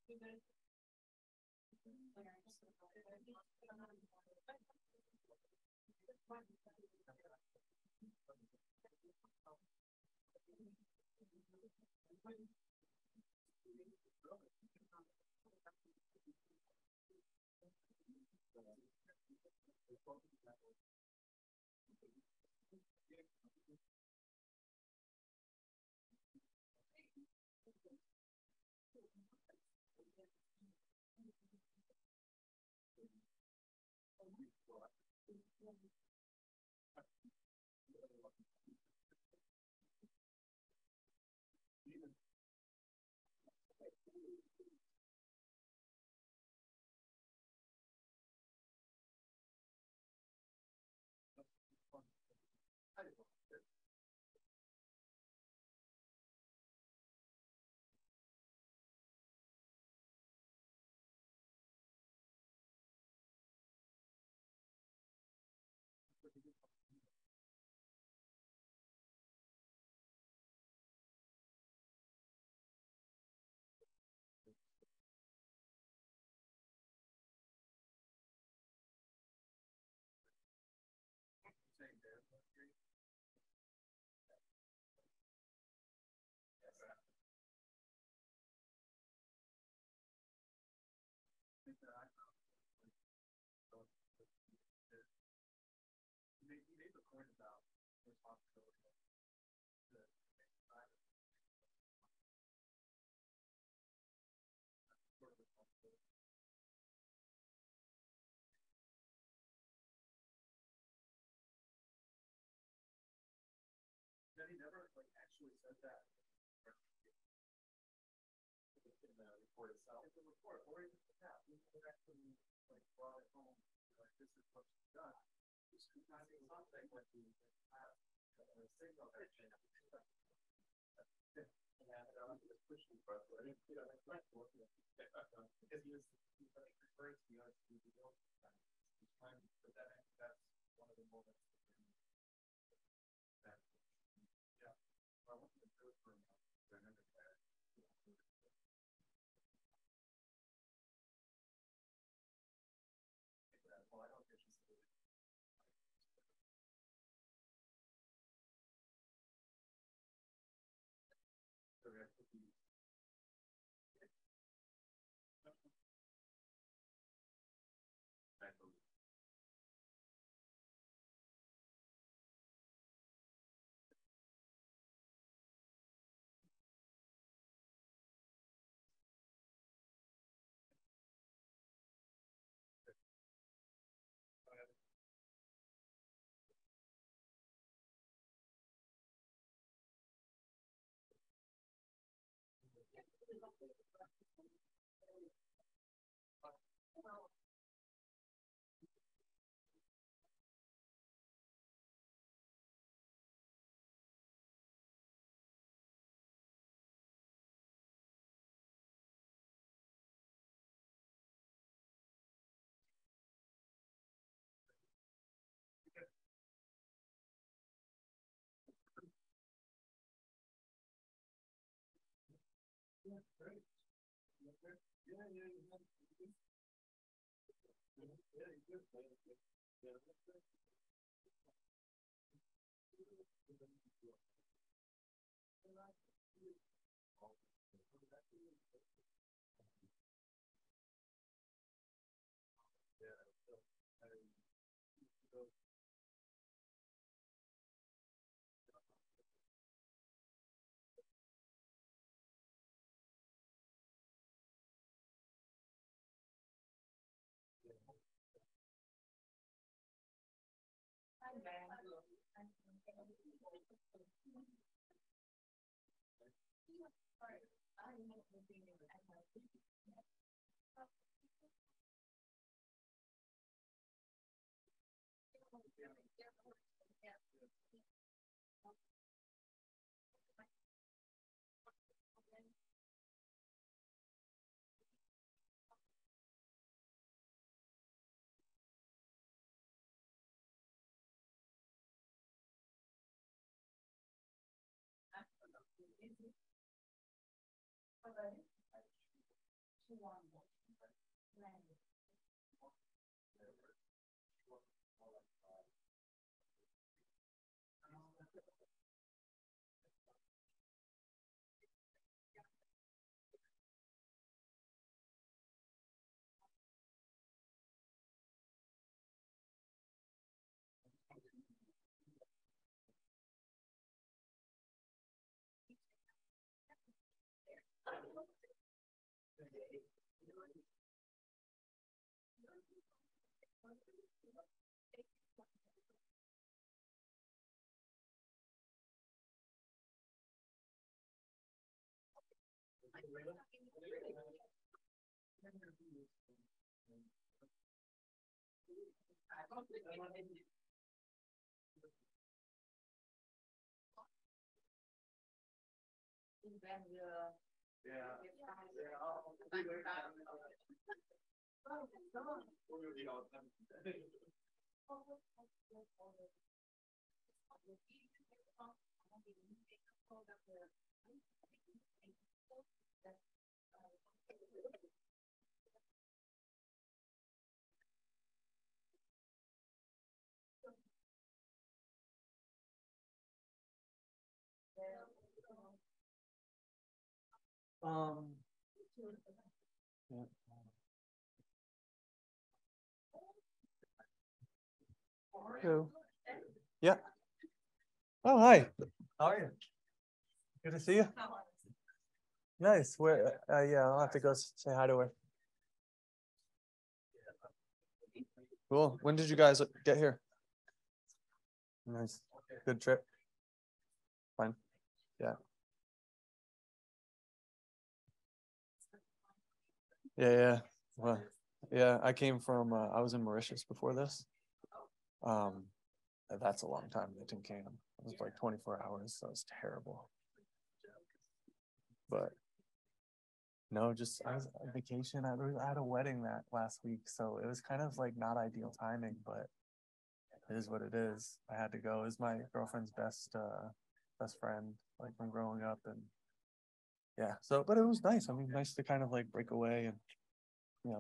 You made the point about responsibility. That he never like actually said that in the report itself. In the report, or even the past, we never actually like brought it home. Like this is what's done. It's not something like the signal that changed. And just pushing for it. Because he was referring to the he's trying to put that in. That's one of the moments. Yeah. I want to do it for dynamic. Well, I don't think she's yeah, great. Yeah, yeah, yeah. Hello. Yeah. Oh, hi. How are you? Good to see you. Nice. Where? Yeah, I'll have to go say hi to her. Cool. When did you guys get here? Nice. Good trip. Fine. Yeah. Yeah. Well, yeah. I came from. I was in Mauritius before this. That's a long time. I didn't camp. It was like 24 hours. So it's terrible. But no, just I was on vacation. I had a wedding that last week, so it was kind of like not ideal timing, but it is what it is. I had to go. It was my girlfriend's best friend, like from growing up, and yeah. So, but it was nice. I mean, nice to kind of like break away and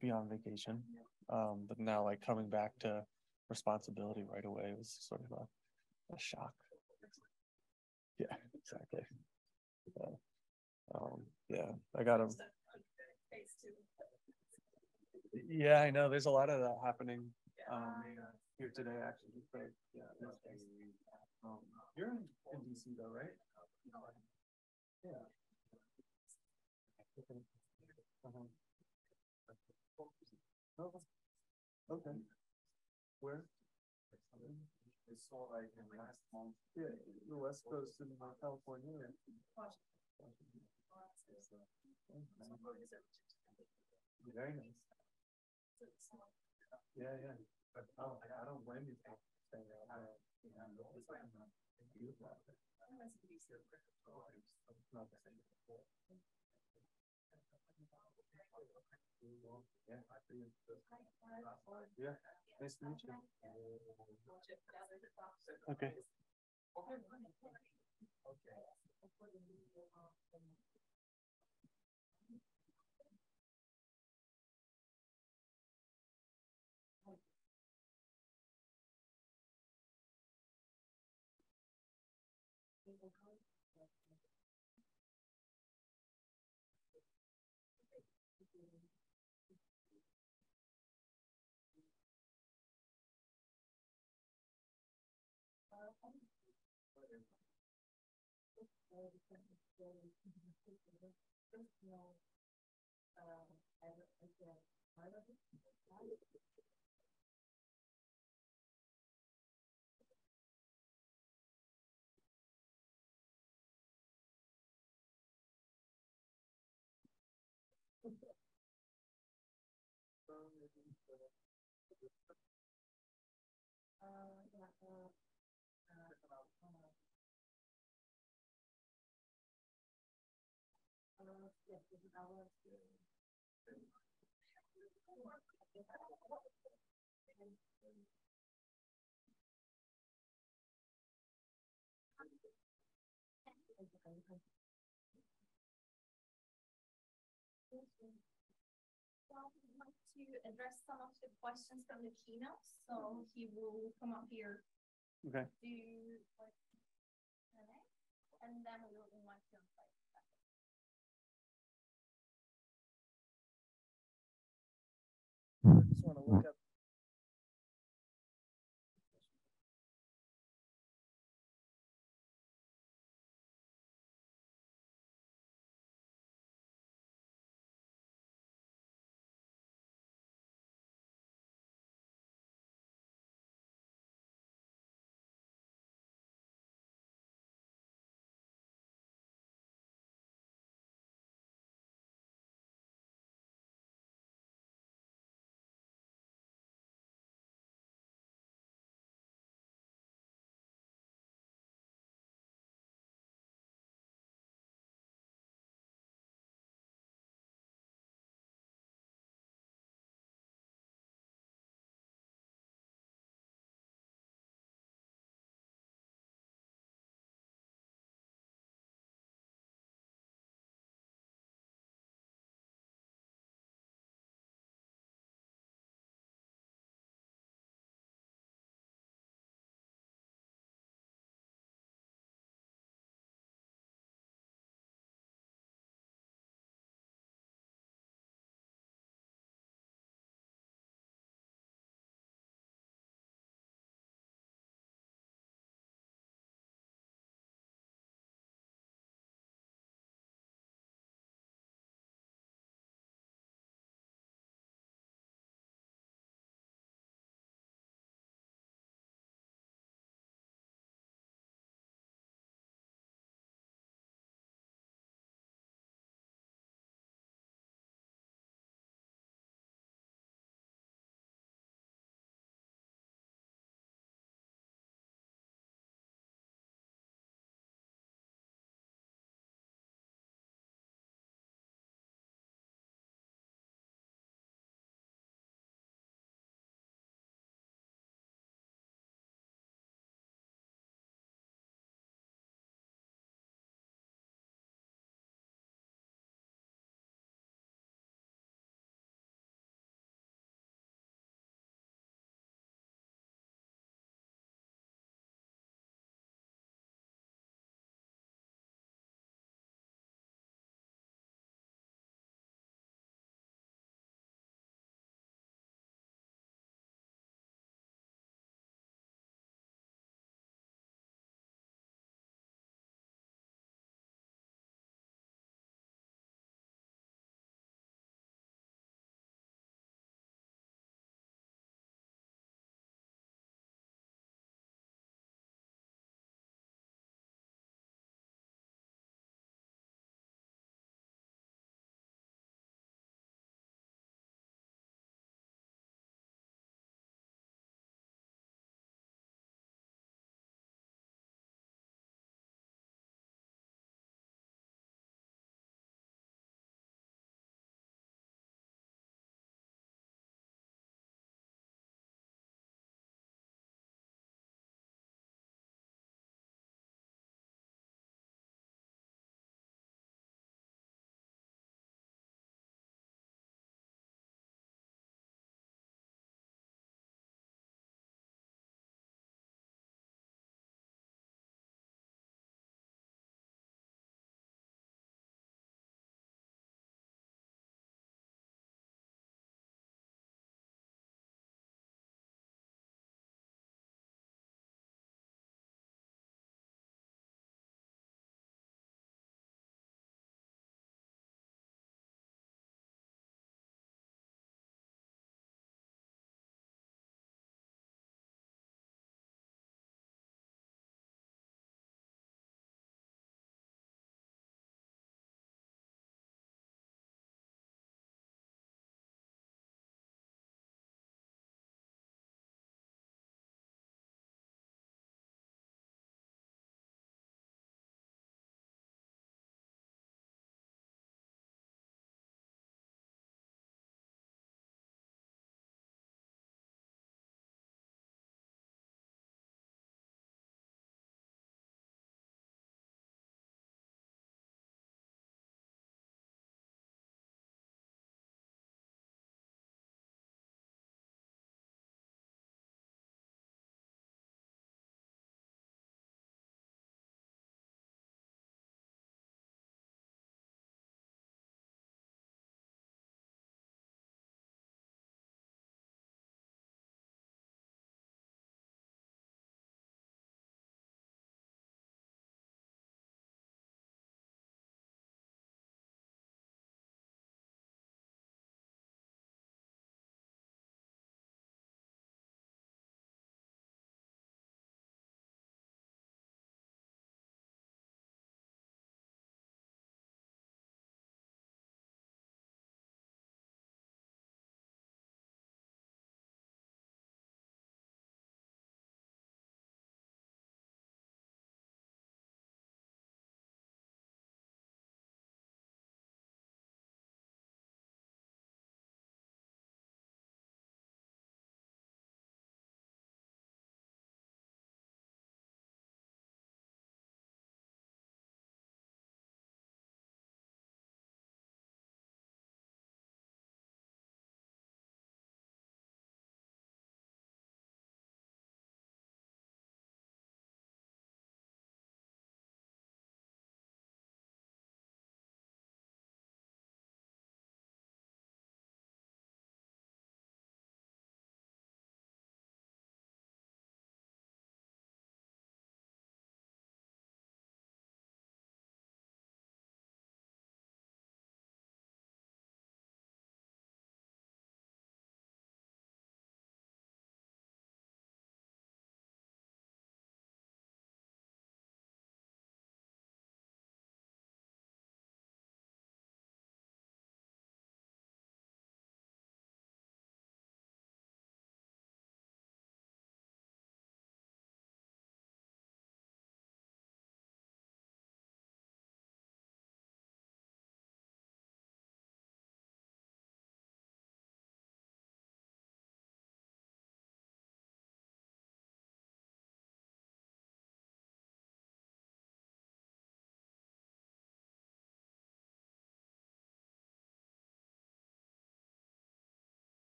be on vacation. But now like coming back to responsibility right away was sort of a shock. Yeah, exactly. Yeah, I got him. Yeah, I know. There's a lot of that happening here today, actually. But, yeah, you're in DC though, right? Yeah. Okay. Where? I saw like in last month. Yeah, the West Coast in California. Very nice. Yeah. I don't blame you for staying out there. It's beautiful. Yeah. Nice to meet you. Okay. to address some of the questions from the keynote. So he will come up here. Okay. Do like Q&A, and then we will invite you on site. I just want to look up.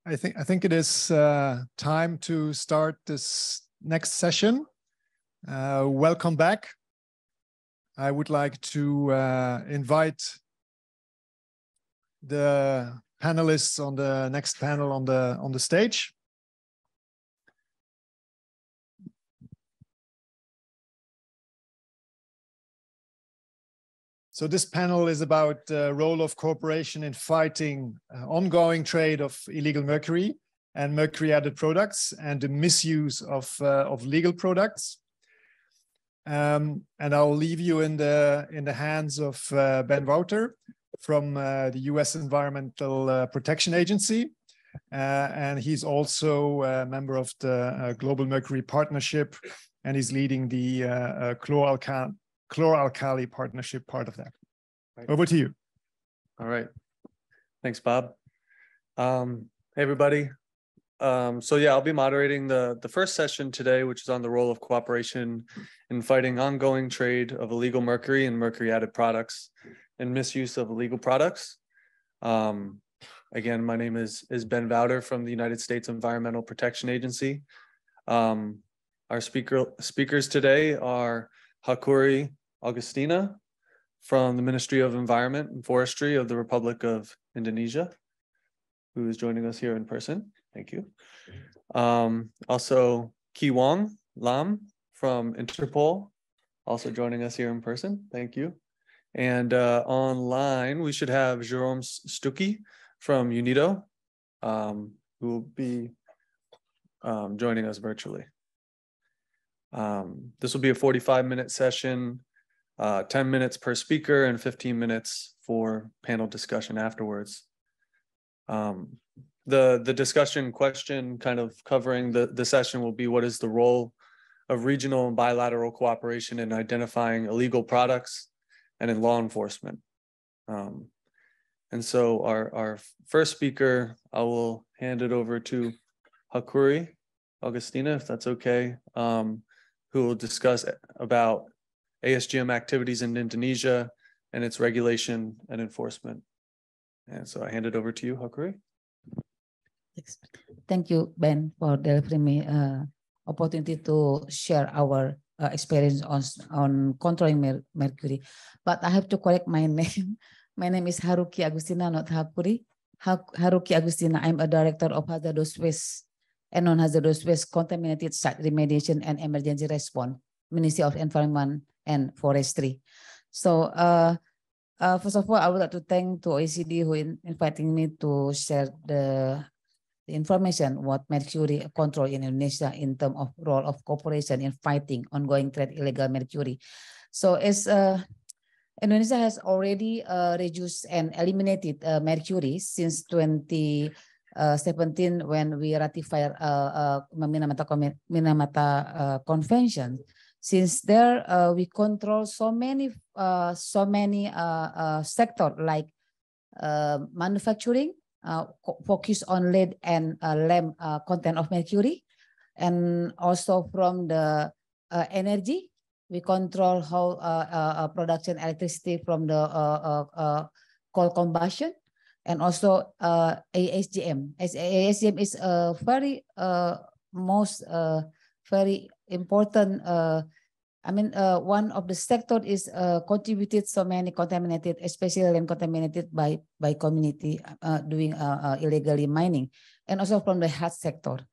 I think it is time to start this next session. Welcome back. I would like to invite the panelists on the next panel on the stage. So this panel is about the role of cooperation in fighting ongoing trade of illegal mercury and mercury-added products and the misuse of legal products. And I'll leave you in the hands of Ben Vauter from the US Environmental Protection Agency. And he's also a member of the Global Mercury Partnership, and he's leading the chlor-alkali partnership part of that. Right. Over to you. All right. Thanks, Bob. Hey, everybody. So yeah, I'll be moderating the first session today, which is on the role of cooperation in fighting ongoing trade of illegal mercury and mercury-added products and misuse of illegal products. Again, my name is Ben Vauter from the United States Environmental Protection Agency. Our speakers today are Hakuri Agustina from the Ministry of Environment and Forestry of the Republic of Indonesia, who is joining us here in person. Thank you. Also, Chi-wang LAM from INTERPOL, also joining us here in person. Thank you. And online, we should have Jerome Stucki from UNIDO, who will be joining us virtually. This will be a 45-minute session, 10 minutes per speaker and 15 minutes for panel discussion afterwards. The discussion question kind of covering the session will be, what is the role of regional and bilateral cooperation in identifying illegal products and in law enforcement? And so our first speaker, I will hand it over to Hakuri Agustina, if that's okay, who will discuss about ASGM activities in Indonesia and its regulation and enforcement. And so I hand it over to you, Hakuri. Thank you, Ben, for delivering me opportunity to share our experience on controlling mercury. But I have to correct my name. My name is Hakuri Agustina, not Hakuri. Hakuri Agustina. I'm a director of hazardous waste and non-hazardous waste contaminated site remediation and emergency response, Ministry of Environment and Forestry. So first of all, I would like to thank to OECD who inviting me to share the information what mercury control in Indonesia in terms of role of cooperation in fighting ongoing trade illegal mercury. So as Indonesia has already reduced and eliminated mercury since 2017 when we ratified Minamata Convention. Since there we control so many sectors like manufacturing, focus on lead and LAM content of mercury. And also from the energy, we control how production electricity from the coal combustion, and also ASGM. ASGM is a very very important. One of the sector is contributed so many contaminated, especially land contaminated by community doing illegally mining, and also from the health sector.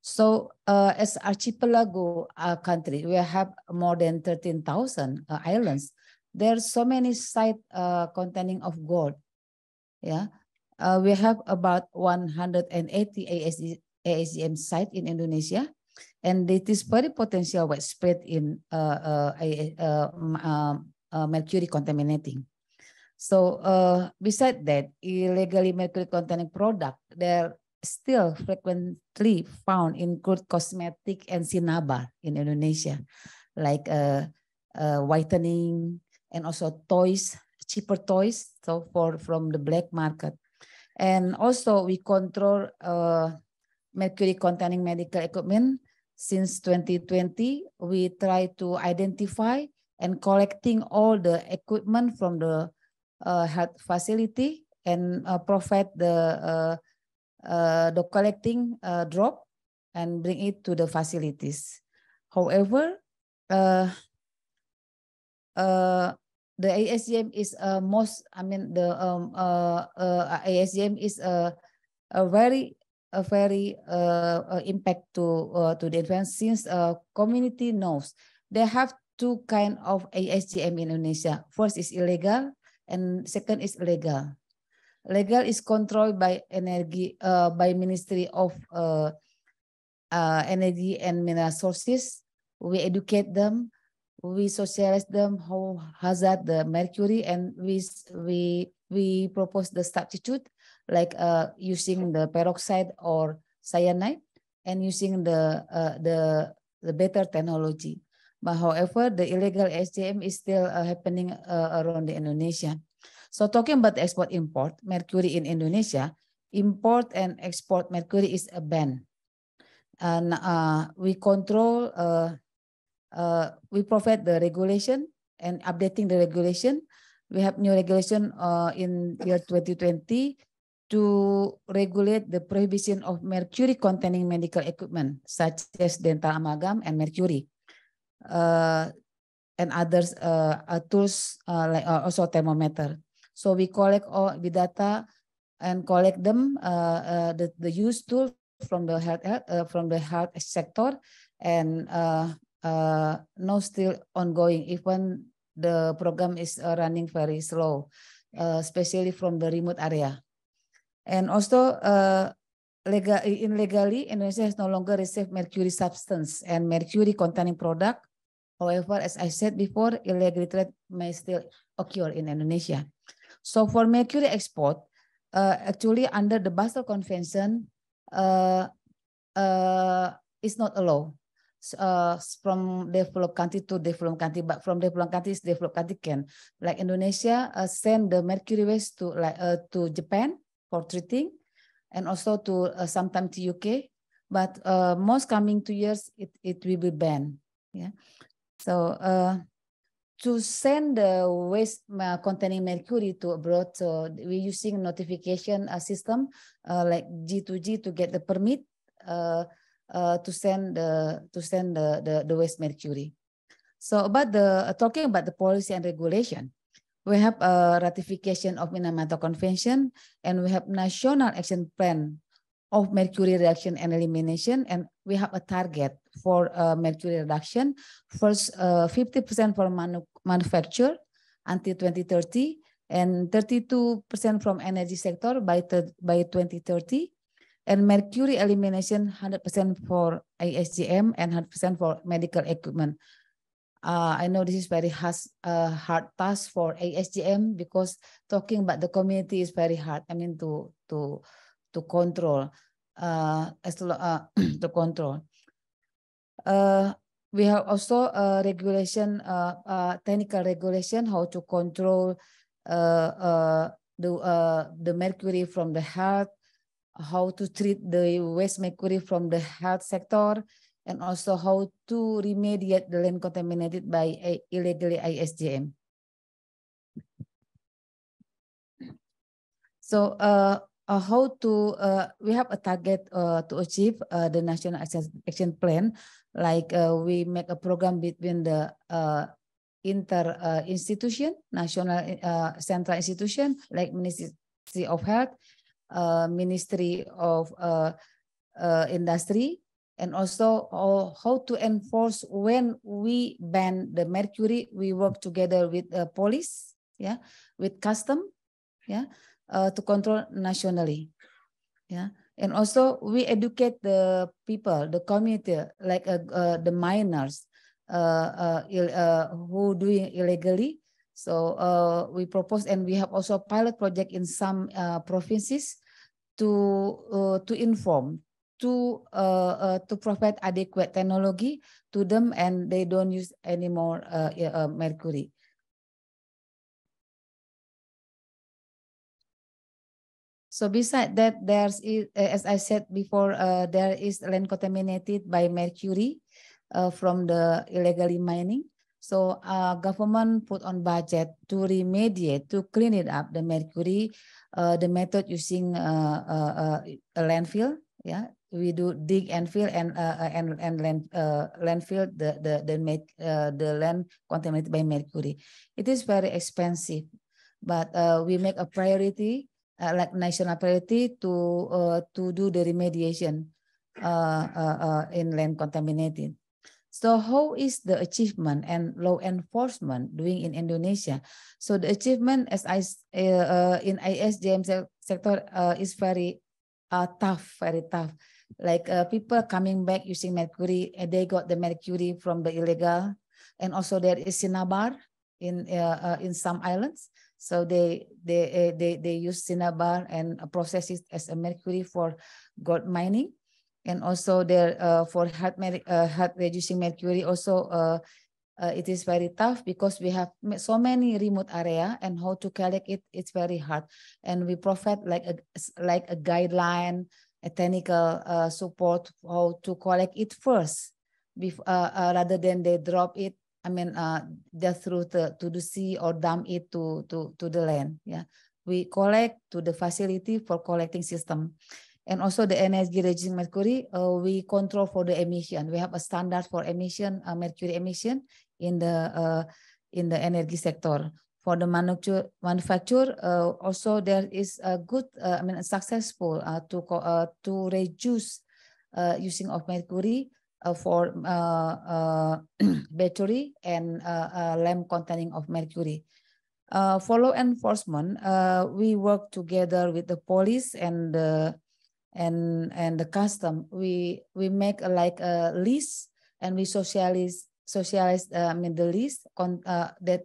So as archipelago country, we have more than 13,000 islands. There's so many sites containing of gold. Yeah, we have about 180 ASGM sites in Indonesia, and it is very potential widespread in mercury contaminating. So besides that, illegally mercury containing product, they're still frequently found in crude cosmetic and cinnabar in Indonesia, like whitening and also toys, cheaper toys, so from the black market. And also we control mercury containing medical equipment. Since 2020, we try to identify and collecting all the equipment from the health facility and provide the collecting drop and bring it to the facilities. However, the ASGM is ASGM is a very impact to the environment, since community knows they have two kind of ASGM in Indonesia. First is illegal, and second is legal. Legal is controlled by by Ministry of Energy and Mineral Sources. We educate them, we socialize them how hazard the mercury, and we propose the substitute, like using the peroxide or cyanide, and using the better technology. But however, the illegal SGM is still happening around Indonesia. So talking about export-import mercury in Indonesia, import and export mercury is a ban. And we control, we provide the regulation and updating the regulation. We have new regulation in year 2020 to regulate the prohibition of mercury containing medical equipment, such as dental amalgam and mercury. And others tools like also thermometer. So we collect all the data and collect them, the used tool from the health sector, and now still ongoing, even the program is running very slow, especially from the remote area. And also illegally, Indonesia has no longer received mercury substance and mercury containing product. However, as I said before, illegal trade may still occur in Indonesia. So for mercury export, actually under the Basel Convention, is not allowed from developed country to developed country, but from developed countries, developed country can. Like Indonesia send the mercury waste to Japan for treating, and also to sometime to UK, but most coming 2 years it will be banned. Yeah. So to send the waste containing mercury to abroad, so we're using notification system like G2G to get the permit to send the waste mercury. So about talking about the policy and regulation, we have a ratification of Minamata Convention, and we have National Action Plan of mercury reduction and elimination, and we have a target for mercury reduction. First, 50% for manufacture until 2030, and 32% from energy sector by 2030, and mercury elimination 100% for ASGM and 100% for medical equipment. I know this is very hard task for ASGM, because talking about the community is very hard. I mean to control, to control. We have also regulation, technical regulation, how to control the mercury from the health, how to treat the waste mercury from the health sector, and also how to remediate the land contaminated by illegally ISGM. So how to, we have a target to achieve the national action plan, like we make a program between the institution, national central institution, like Ministry of Health, Ministry of Industry, and also how to enforce when we ban the mercury. We work together with police, yeah, with custom, yeah, to control nationally, yeah. And also we educate the people, the community, like the minors who doing illegally. So we propose, and we have also a pilot project in some provinces to inform, to provide adequate technology to them, and they don't use any more mercury. So beside that, there's, as I said before, there is land contaminated by mercury from the illegally mining. So government put on budget to remediate, to clean it up, the mercury, the method using a landfill. Yeah, we do dig and fill and landfill the land contaminated by mercury. It is very expensive, but we make a priority, like national priority, to do the remediation in land contaminated. So how is the achievement and law enforcement doing in Indonesia? So the achievement, as in ISGM sector, is very tough, very tough. Like people coming back using mercury, they got the mercury from the illegal, and also there is cinnabar in some islands. So they use cinnabar and process it as a mercury for gold mining. And also there for heart reducing mercury also it is very tough, because we have so many remote area, and how to collect it, it's very hard. And we provide like a guideline, a technical support, how to collect it first, rather than they drop it, I mean, just through to the sea or dump it to the land. Yeah, we collect to the facility for collecting system. And also the energy reducing mercury, we control for the emission. We have a standard for emission, mercury emission in the energy sector. For the manufacture, also there is a good, I mean, successful to reduce using of mercury for battery and lamp containing of mercury. For law enforcement, we work together with the police and the custom. We make like a list, and we socialize I mean the list that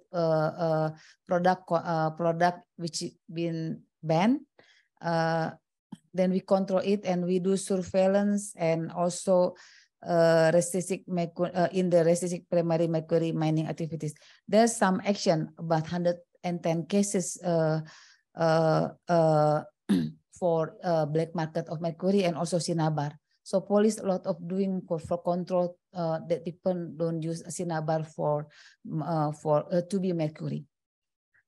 product which been banned. Then we control it, and we do surveillance, and also in the restricted primary mercury mining activities. There's some action, about 110 cases for black market of mercury, and also cinnabar. So police a lot of doing for control that people don't use cinnabar for to be mercury.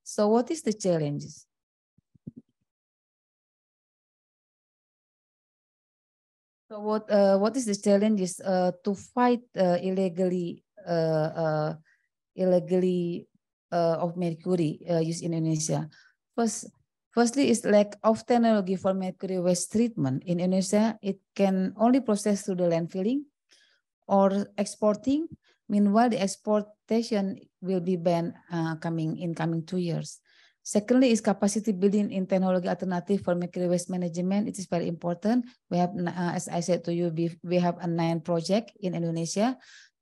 So what is the challenges? So what is the challenges to fight illegally of mercury used in Indonesia? Firstly, is lack of technology for mercury waste treatment in Indonesia. It can only process through the landfilling or exporting. Meanwhile, the exportation will be banned in coming 2 years. Secondly, is capacity building in technology alternative for mercury waste management. It is very important. We have, as I said to you, we have a 9 project in Indonesia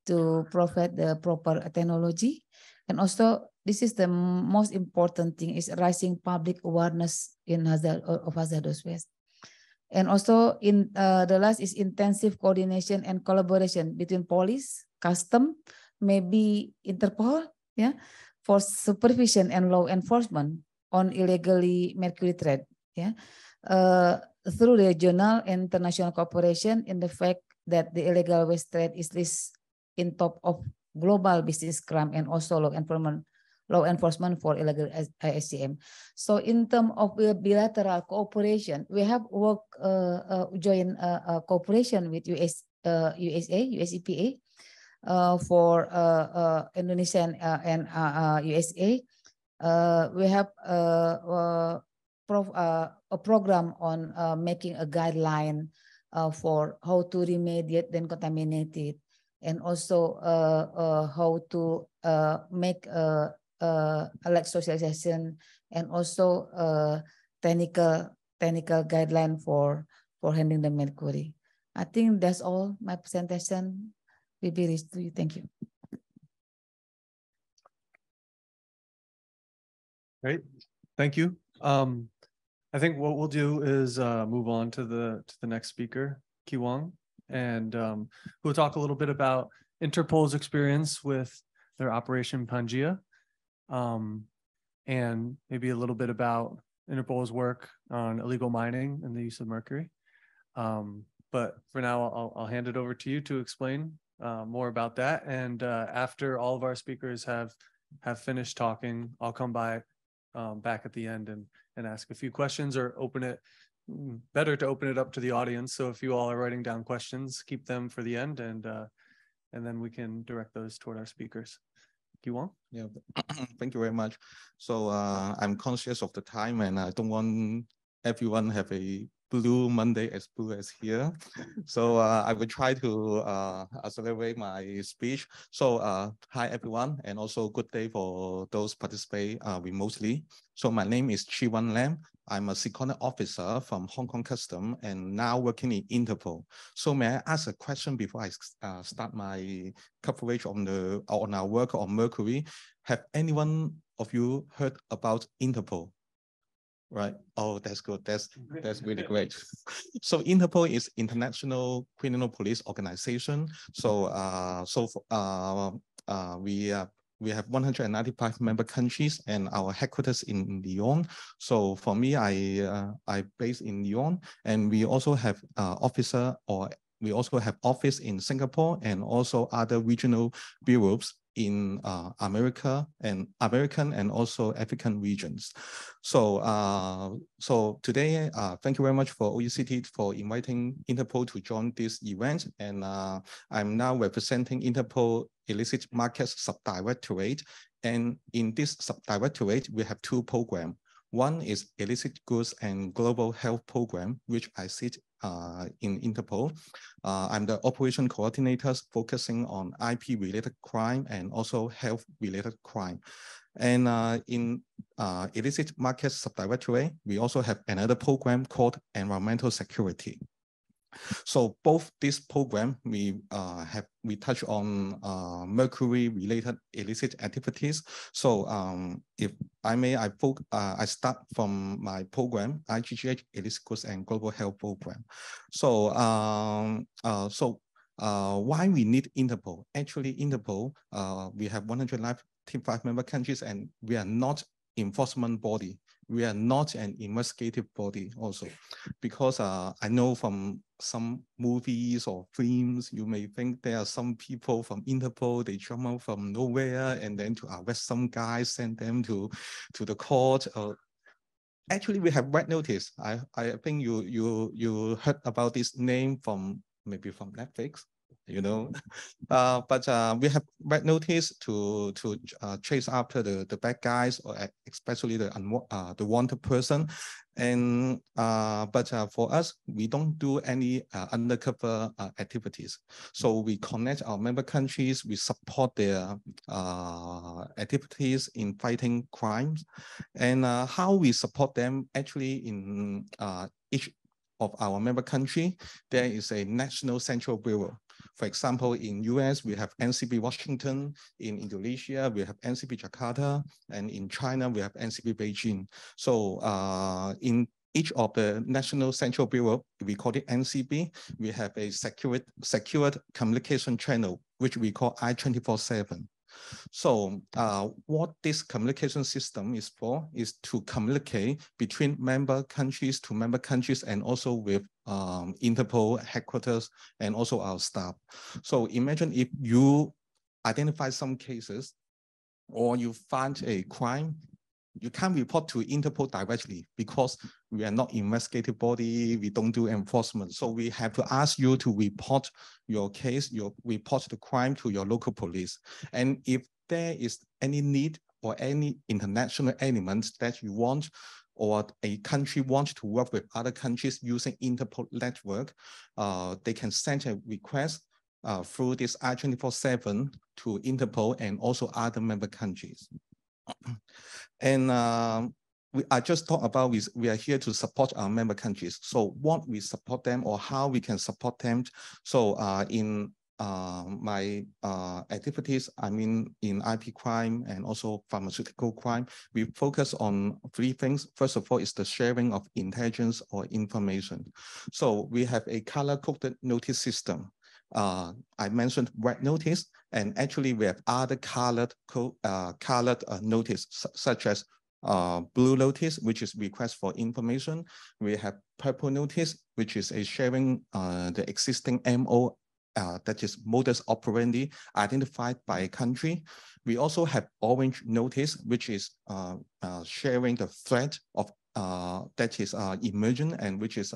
to provide the proper technology. And also, this is the most important thing, is raising public awareness in hazardous waste. And also, in the last is intensive coordination and collaboration between police, custom, maybe Interpol, yeah, for supervision and law enforcement on illegally mercury trade. Yeah, through regional and international cooperation in the fact that the illegal waste trade is listed in top of global business crime and also law enforcement for illegal ISCM. So in terms of bilateral cooperation, we have worked joint cooperation with USA, US EPA for Indonesia and USA. We have a program on making a guideline for how to remediate then contaminated, and also how to make like socialization and also technical guideline for handling the mercury. I think that's all my presentation will be reached to you. Thank you. Great, thank you. I think what we'll do is move on to the next speaker, Chi-wang, and we'll talk a little bit about Interpol's experience with their Operation Pangea, and maybe a little bit about Interpol's work on illegal mining and the use of mercury. But for now, I'll hand it over to you to explain more about that. And after all of our speakers have finished talking, I'll come back at the end and ask a few questions, or better to open it up to the audience. So if you all are writing down questions, keep them for the end, and then we can direct those toward our speakers. Chi-wang? Yeah, thank you very much. So I'm conscious of the time, and I don't want everyone have a blue Monday as blue as here. So I will try to accelerate my speech. So hi everyone, and also good day for those participate remotely. So my name is Chi-wang LAM. I'm a seconded officer from Hong Kong Custom and now working in Interpol. So may I ask a question before I start my coverage on our work on mercury? Have anyone of you heard about Interpol? Right. Oh, that's good. That's really great. So Interpol is International Criminal Police Organization. So we have 195 member countries, and our headquarters in Lyon. So for me, I based in Lyon, and we also have we also have office in Singapore and also other regional bureaus in American and also African regions. So so today, thank you very much for OECD for inviting Interpol to join this event. And I'm now representing Interpol Illicit Markets Subdirectorate. And in this subdirectorate, we have two programs. One is Illicit Goods and Global Health Program, which I sit in Interpol. I'm the operation coordinator focusing on IP-related crime and also health-related crime. And in Illicit Markets Subdirectorate, we also have another program called Environmental Security. So both this program, we touch on mercury-related illicit activities. So if I may, I start from my program, IGGH, Illicit Goods and Global Health Program. So why we need Interpol? Actually, Interpol, we have 195 member countries, and we are not enforcement body. We are not an investigative body also, because I know from some movies or films, you may think there are some people from Interpol, they jump out from nowhere and then to arrest some guys, send them to the court. Actually, we have Red Notice. I think you heard about this name maybe from Netflix. You know, but we have Red Notice to chase after the bad guys, or especially the wanted person. And but for us, we don't do any undercover activities. So we connect our member countries, we support their activities in fighting crimes, and how we support them. Actually, in each of our member country, there is a National Central Bureau. For example, in US, we have NCB Washington. In Indonesia, we have NCB Jakarta. And in China, we have NCB Beijing. So in each of the National Central Bureau, we call it NCB, we have a secured communication channel, which we call I-24/7. So what this communication system is for is to communicate between member countries to member countries and also with Interpol headquarters and also our staff. So imagine if you identify some cases or you find a crime, you can't report to Interpol directly because we are not investigative body, we don't do enforcement. So we have to ask you to report your case, report the crime to your local police. And if there is any need or any international elements that you want or a country wants to work with other countries using Interpol network, they can send a request through this I-24/7 to Interpol and also other member countries. And I just talked about we are here to support our member countries. So what we support them or how we can support them. So in my activities, I mean in IP crime and also pharmaceutical crime, we focus on three things. First of all, is the sharing of intelligence or information. So we have a color-coded notice system. I mentioned red notice, and actually we have other colored notice, such as blue notice, which is request for information. We have purple notice, which is a sharing the existing MO, that is modus operandi identified by a country. We also have orange notice, which is sharing the threat of that is emergent and which is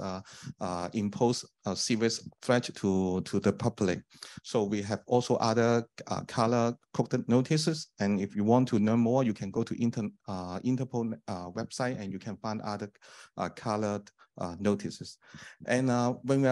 impose a serious threat to the public. So we have also other color-coded notices. And if you want to know more, you can go to Interpol website and you can find other colored notices. And when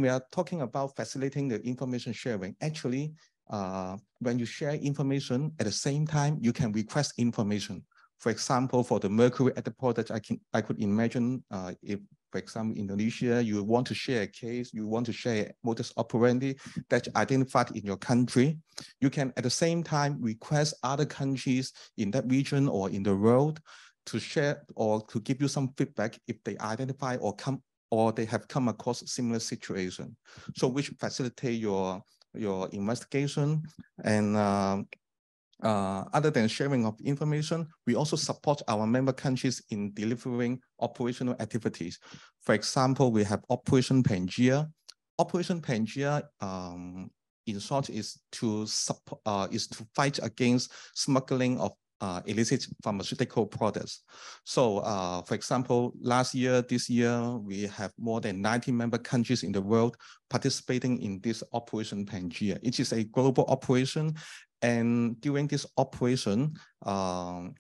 we are talking about facilitating the information sharing, actually, when you share information at the same time, you can request information. For example, for the mercury-added product, I could imagine if, for example, Indonesia, you want to share a case, you want to share a modus operandi that's identified in your country, you can at the same time request other countries in that region or in the world to share or to give you some feedback if they identify or they have come across a similar situation. So which facilitate your investigation. And other than sharing of information, we also support our member countries in delivering operational activities. For example, we have Operation Pangea. Operation Pangea, in short, is to fight against smuggling of illicit pharmaceutical products. So, for example, this year, we have more than 90 member countries in the world participating in this Operation Pangea. It is a global operation. And during this operation,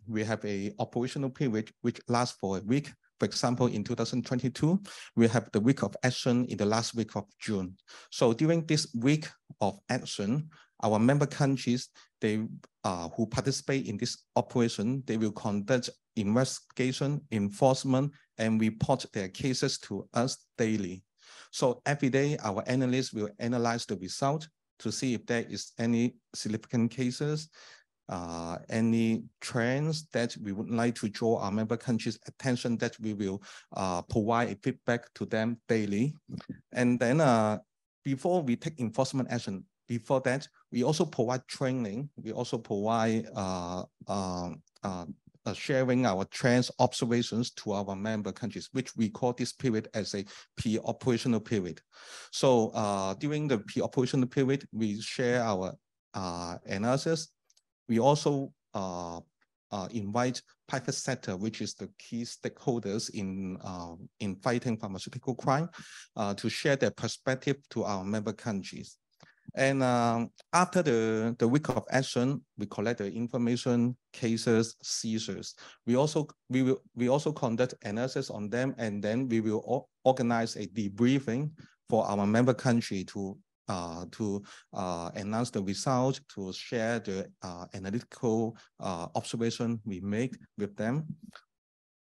we have an operational period which lasts for a week. For example, in 2022, we have the week of action in the last week of June. So during this week of action, our member countries, who participate in this operation, they will conduct investigation, enforcement, and report their cases to us daily. So every day, our analysts will analyze the result to see if there is any significant cases, any trends that we would like to draw our member countries' attention, that we will provide a feedback to them daily. And then before we take enforcement action, before that, we also provide training. We also provide sharing our trends observations to our member countries, which we call this period as a pre-operational period. So during the pre-operational period, we share our analysis. We also invite private sector, which is the key stakeholders in fighting pharmaceutical crime, to share their perspective to our member countries. And after the week of action, we collect the information, cases, seizures. We also conduct analysis on them, and then we will organize a debriefing for our member country to announce the result, to share the analytical observation we make with them.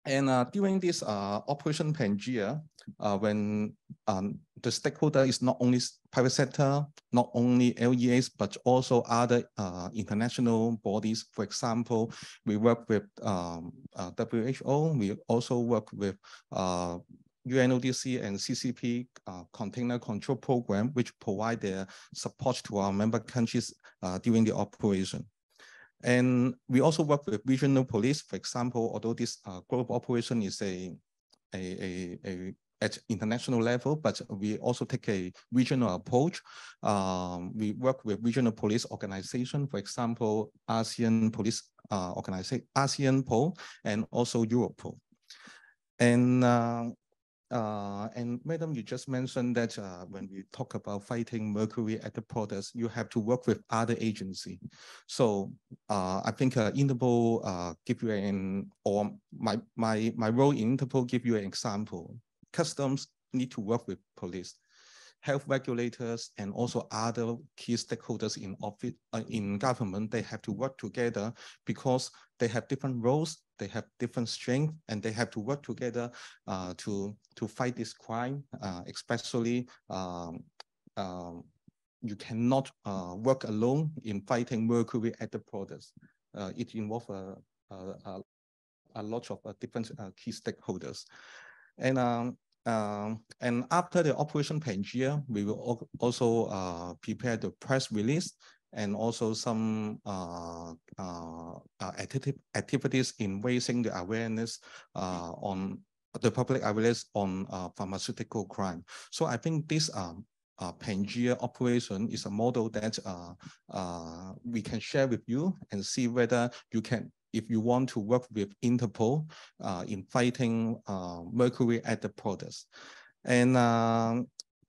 And during this Operation Pangea, when the stakeholder is not only private sector, not only LEAs, but also other international bodies. For example, we work with WHO, we also work with UNODC and CCP container control program, which provide their support to our member countries during the operation. And we also work with regional police. For example, although this global operation is at international level, but we also take a regional approach. We work with regional police organization, for example, ASEAN Police Organization, ASEANPol, and also Europol. And Madam, you just mentioned that when we talk about fighting mercury-added products, you have to work with other agencies. So I think Interpol give you my role in Interpol give you an example. Customs need to work with police, health regulators, and also other key stakeholders in office, in government. They have to work together because they have different roles, they have different strengths, and they have to work together to fight this crime. Especially, you cannot work alone in fighting mercury-added products. It involves a lot of different key stakeholders. And after the Operation Pangaea, we will also prepare the press release and also some activities in raising the awareness on the public awareness on pharmaceutical crime. So I think this Pangaea operation is a model that we can share with you and see whether you can, if you want to work with Interpol in fighting mercury-added products. And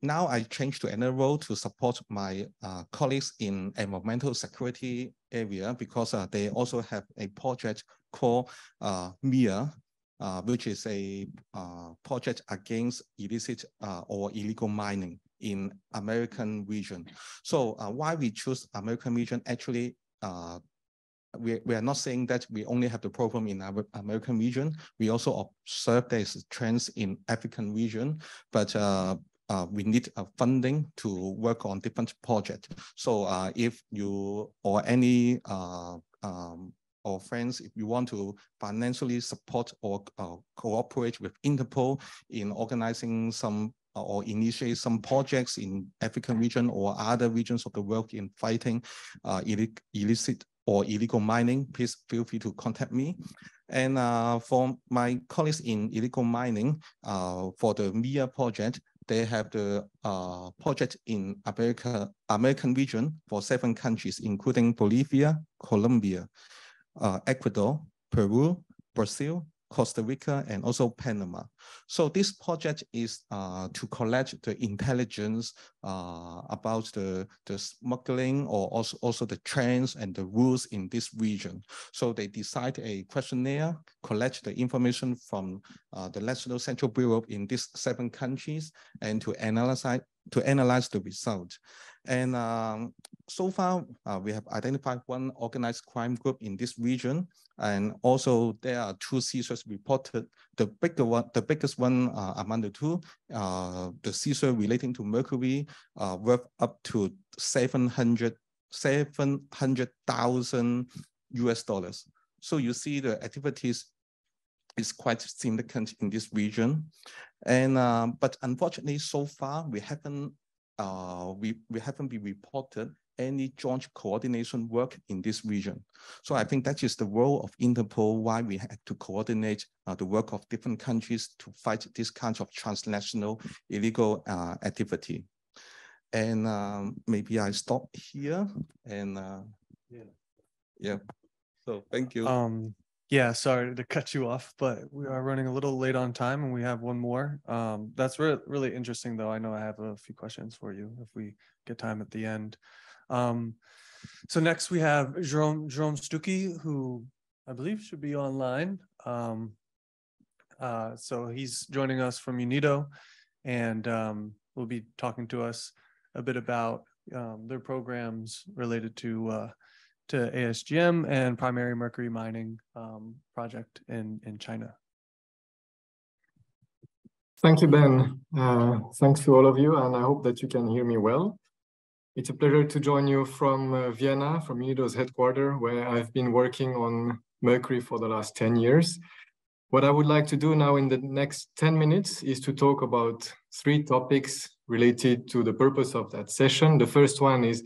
now I changed to another role to support my colleagues in environmental security area, because they also have a project called MIA, which is a project against illicit or illegal mining in American region. So why we choose American region, actually, we are not saying that we only have the problem in our American region. We also observe there's trends in African region, but we need funding to work on different projects. So if you or any or friends, if you want to financially support or cooperate with Interpol in organizing some or initiate some projects in African region or other regions of the world in fighting illicit or illegal mining, please feel free to contact me. And for my colleagues in illegal mining, for the MIA project, they have the project in American region for 7 countries, including Bolivia, Colombia, Ecuador, Peru, Brazil, Costa Rica, and also Panama. So this project is to collect the intelligence about the smuggling or also the trends and the rules in this region. So they decide a questionnaire, collect the information from the National Central Bureau in these 7 countries, and to analyze the result. And so far, we have identified 1 organized crime group in this region, and also there are 2 seizures reported. The biggest one among the 2, the seizure relating to mercury, worth up to $700,000 US. So you see the activities is quite significant in this region, and but unfortunately, so far we haven't been reported any joint coordination work in this region. So I think that is the role of Interpol, why we had to coordinate the work of different countries to fight this kind of transnational illegal activity. And maybe I stop here. And yeah, so thank you. Yeah, sorry to cut you off, but we are running a little late on time and we have one more. That's really interesting, though. I know I have a few questions for you if we get time at the end. So next we have Jerome Stucki, who I believe should be online. So he's joining us from UNIDO, and will be talking to us a bit about their programs related to ASGM and primary mercury mining project in China. Thank you, Ben. Thanks to all of you, and I hope that you can hear me well. It's a pleasure to join you from Vienna, from UNIDO's headquarters, where I've been working on mercury for the last 10 years. What I would like to do now in the next 10 minutes is to talk about 3 topics related to the purpose of that session. The first one is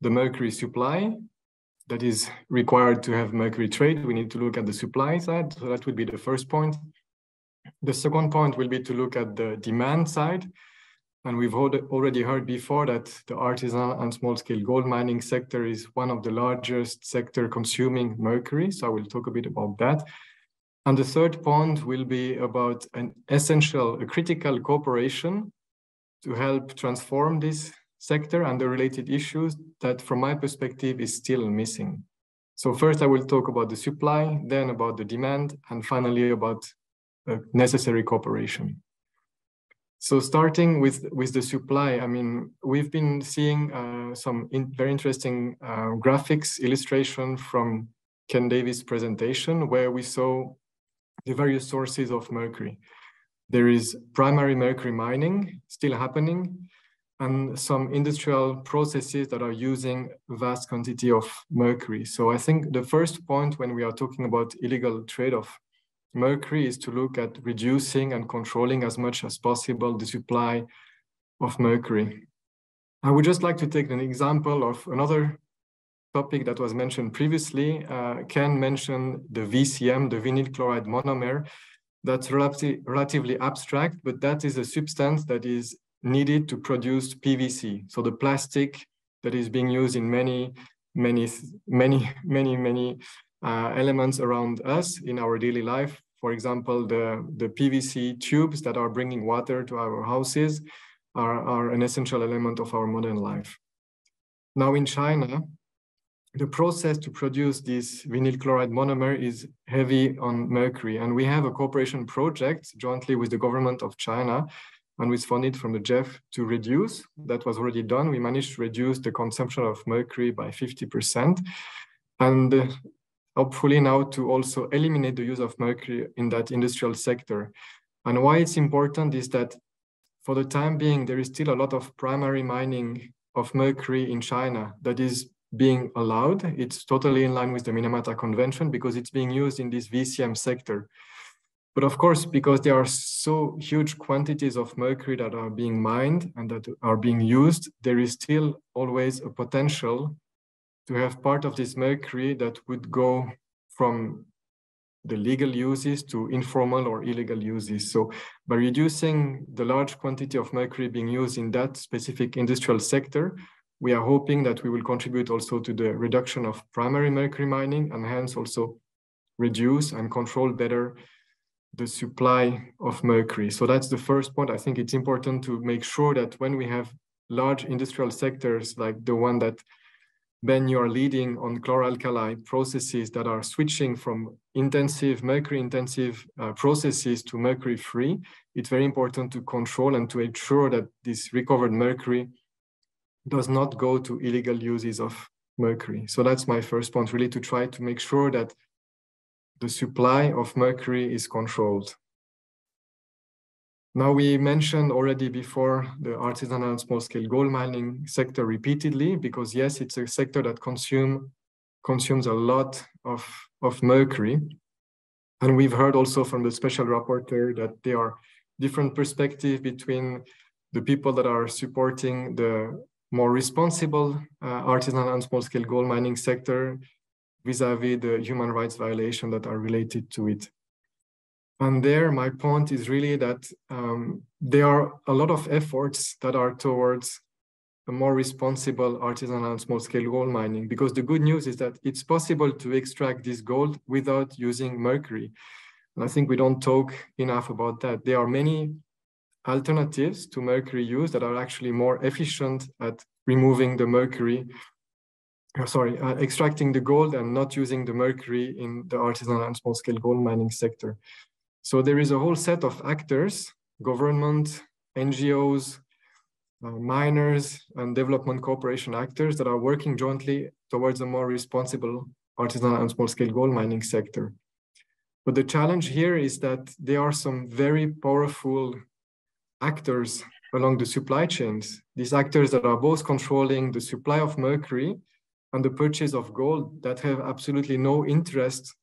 the mercury supply. that is required to have mercury trade. We need to look at the supply side. So that would be the first point. The second point will be to look at the demand side. And we've already heard before that the artisanal and small-scale gold mining sector is one of the largest sector consuming mercury. So I will talk a bit about that. And the third point will be about a critical cooperation to help transform this sector and the related issues that, from my perspective, is still missing. So first I will talk about the supply, then about the demand, and finally about necessary cooperation. So starting with the supply, I mean, we've been seeing some very interesting graphics illustration from Ken Davis' presentation, where we saw the various sources of mercury. There is primary mercury mining still happening, and some industrial processes that are using vast quantity of mercury. So I think the first point when we are talking about illegal trade of mercury is to look at reducing and controlling as much as possible the supply of mercury. I would just like to take an example of another topic that was mentioned previously. Ken mentioned the VCM, the vinyl chloride monomer. That's relatively abstract, but that is a substance that is needed to produce PVC. So the plastic that is being used in many elements around us in our daily life. For example, the PVC tubes that are bringing water to our houses are an essential element of our modern life. Now in China, the process to produce this vinyl chloride monomer is heavy on mercury. And we have a cooperation project jointly with the government of China and with funded from the GEF to reduce. That was already done. We managed to reduce the consumption of mercury by 50%. And hopefully now to also eliminate the use of mercury in that industrial sector. And why it's important is that for the time being, there is still a lot of primary mining of mercury in China that is being allowed. It's totally in line with the Minamata Convention because it's being used in this VCM sector. But of course, because there are so huge quantities of mercury that are being mined and that are being used, there is still always a potential to have part of this mercury that would go from the legal uses to informal or illegal uses. So by reducing the large quantity of mercury being used in that specific industrial sector, we are hoping that we will contribute also to the reduction of primary mercury mining and hence also reduce and control better the supply of mercury. So that's the first point. I think it's important to make sure that when we have large industrial sectors like the one that Ben, you are leading on chloralkali processes that are switching from mercury-intensive processes to mercury-free, it's very important to control and to ensure that this recovered mercury does not go to illegal uses of mercury. So that's my first point, really to try to make sure that the supply of mercury is controlled. Now, we mentioned already before the artisanal and small-scale gold mining sector repeatedly, because yes, it's a sector that consumes a lot of mercury. And we've heard also from the special rapporteur that there are different perspectives between the people that are supporting the more responsible artisanal and small-scale gold mining sector vis-a-vis the human rights violations that are related to it. And there, my point is really that there are a lot of efforts that are towards a more responsible artisanal and small-scale gold mining, because the good news is that it's possible to extract this gold without using mercury. And I think we don't talk enough about that. There are many alternatives to mercury use that are actually more efficient at removing the mercury, extracting the gold and not using the mercury in the artisanal and small-scale gold mining sector. So there is a whole set of actors, government, NGOs, miners, and development cooperation actors that are working jointly towards a more responsible artisanal and small-scale gold mining sector. But the challenge here is that there are some very powerful actors along the supply chains. These actors that are both controlling the supply of mercury and the purchase of gold that have absolutely no interest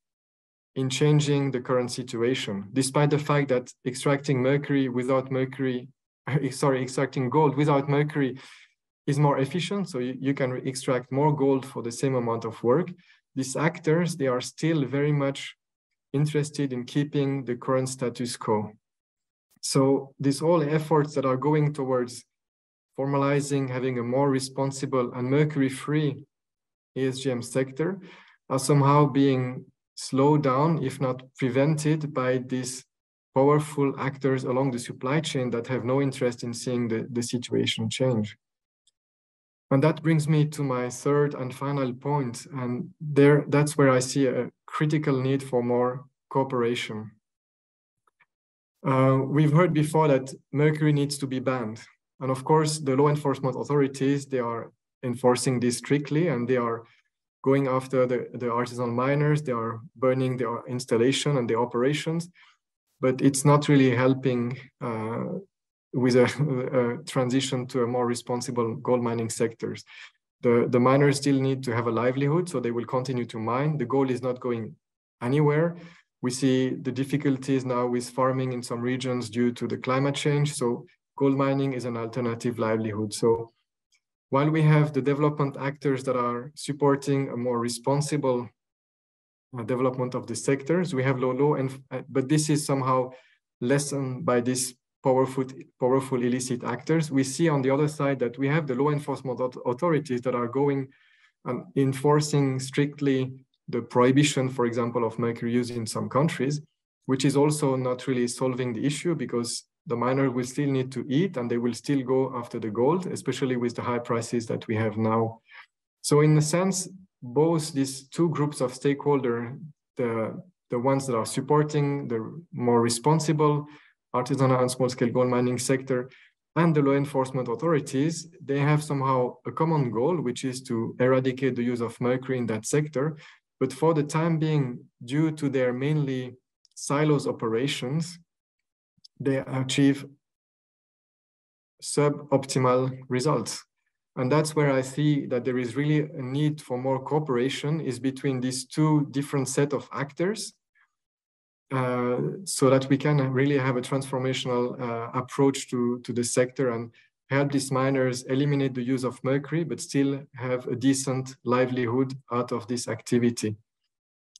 in changing the current situation, despite the fact that extracting gold without mercury is more efficient, so you can extract more gold for the same amount of work. These actors, they are still very much interested in keeping the current status quo. So these all efforts that are going towards formalizing, having a more responsible and mercury-free ESGM sector are somehow being slowed down, if not prevented, by these powerful actors along the supply chain that have no interest in seeing the situation change. And that brings me to my third and final point. And that's where I see a critical need for more cooperation. We've heard before that mercury needs to be banned. And of course, the law enforcement authorities, they are enforcing this strictly, and they are going after the artisanal miners, they are burning their installation and their operations, but it's not really helping with a transition to a more responsible gold mining sectors. The miners still need to have a livelihood, so they will continue to mine. The gold is not going anywhere. We see the difficulties now with farming in some regions due to the climate change. So gold mining is an alternative livelihood. So while we have the development actors that are supporting a more responsible development of the sectors, we have low, but this is somehow lessened by these powerful illicit actors. We see on the other side that we have the law enforcement authorities that are going and enforcing strictly the prohibition, for example, of mercury use in some countries, which is also not really solving the issue, because the miner will still need to eat and they will still go after the gold, especially with the high prices that we have now. So in a sense, both these two groups of stakeholders, the ones that are supporting the more responsible artisanal and small-scale gold mining sector, and the law enforcement authorities, they have somehow a common goal, which is to eradicate the use of mercury in that sector. But for the time being, due to their mainly silos operations, they achieve suboptimal results. And that's where I see that there is really a need for more cooperation is between these two different set of actors, so that we can really have a transformational approach to the sector and help these miners eliminate the use of mercury, but still have a decent livelihood out of this activity.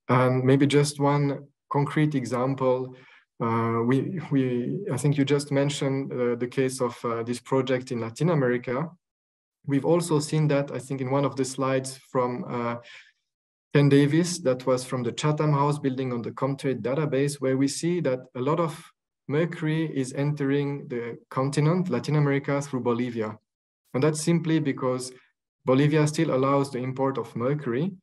And maybe just one concrete example, I think you just mentioned the case of this project in Latin America. We've also seen that, I think, in one of the slides from Ken Davis, that was from the Chatham House building on the Comtrade database, where we see that a lot of mercury is entering the continent, Latin America, through Bolivia. And that's simply because Bolivia still allows the import of mercury,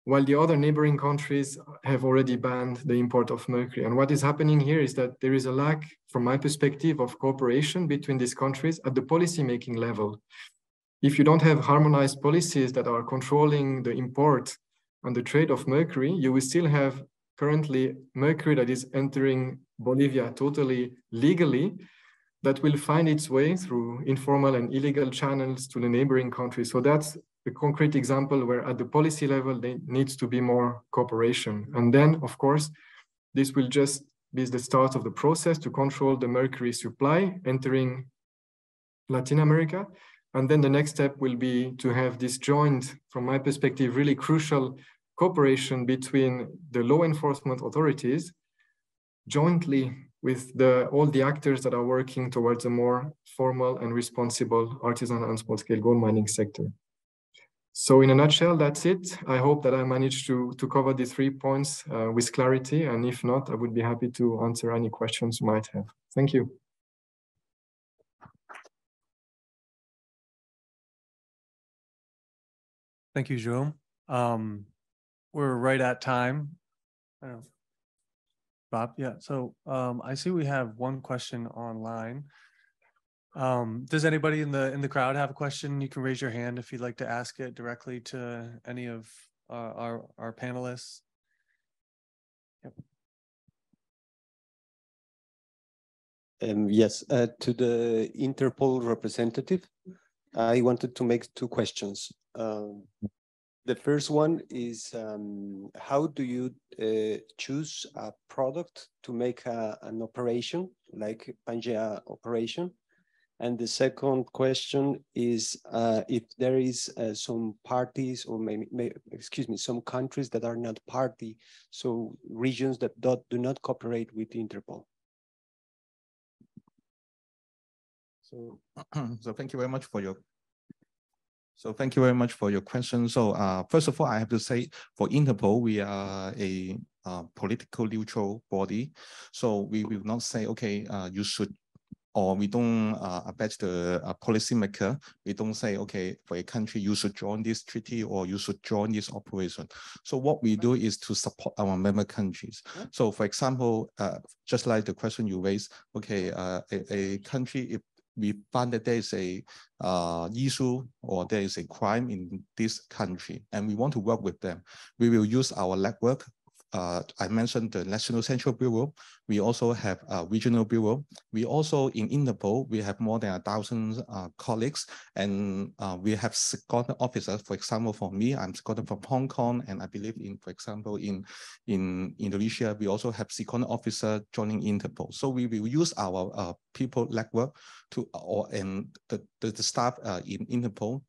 while the other neighboring countries have already banned the import of mercury. And what is happening here is that there is a lack, from my perspective, of cooperation between these countries at the policy-making level. If you don't have harmonized policies that are controlling the import and the trade of mercury, you will still have currently mercury that is entering Bolivia totally legally, that will find its way through informal and illegal channels to the neighboring countries. So that's a concrete example where at the policy level, there needs to be more cooperation. And then, of course, this will just be the start of the process to control the mercury supply entering Latin America. And then the next step will be to have this joint, from my perspective, really crucial cooperation between the law enforcement authorities jointly with all the actors that are working towards a more formal and responsible artisanal and small-scale gold mining sector. So in a nutshell, that's it. I hope that I managed to cover the 3 points with clarity. And if not, I would be happy to answer any questions you might have. Thank you. Thank you, Jerome. We're right at time. I don't know. Bob, yeah. So I see we have one question online. Does anybody in the crowd have a question? You can raise your hand if you'd like to ask it directly to any of our panelists. Yep. Yes, to the Interpol representative, I wanted to make 2 questions. The first one is, how do you choose a product to make an operation like Pangea operation? And the second question is if there is some parties or some countries that are not party, so regions that do not cooperate with Interpol. So, thank you very much for your. So thank you very much for your question. So first of all, I have to say for Interpol, we are a political neutral body. So we will not say, okay, you should, or we don't abet the policymaker. We don't say, okay, for a country, you should join this treaty or you should join this operation. So what we do is to support our member countries. So for example, just like the question you raised, okay, a country, if we find that there is a issue or there is a crime in this country and we want to work with them, we will use our network. I mentioned the National Central Bureau. We also have a regional bureau. We also, in Interpol, we have more than 1,000 colleagues, and we have seconded officers. For example, for me, I'm seconded from Hong Kong, and I believe for example, in Indonesia, we also have seconded officer joining Interpol. So we will use our people network and the staff in Interpol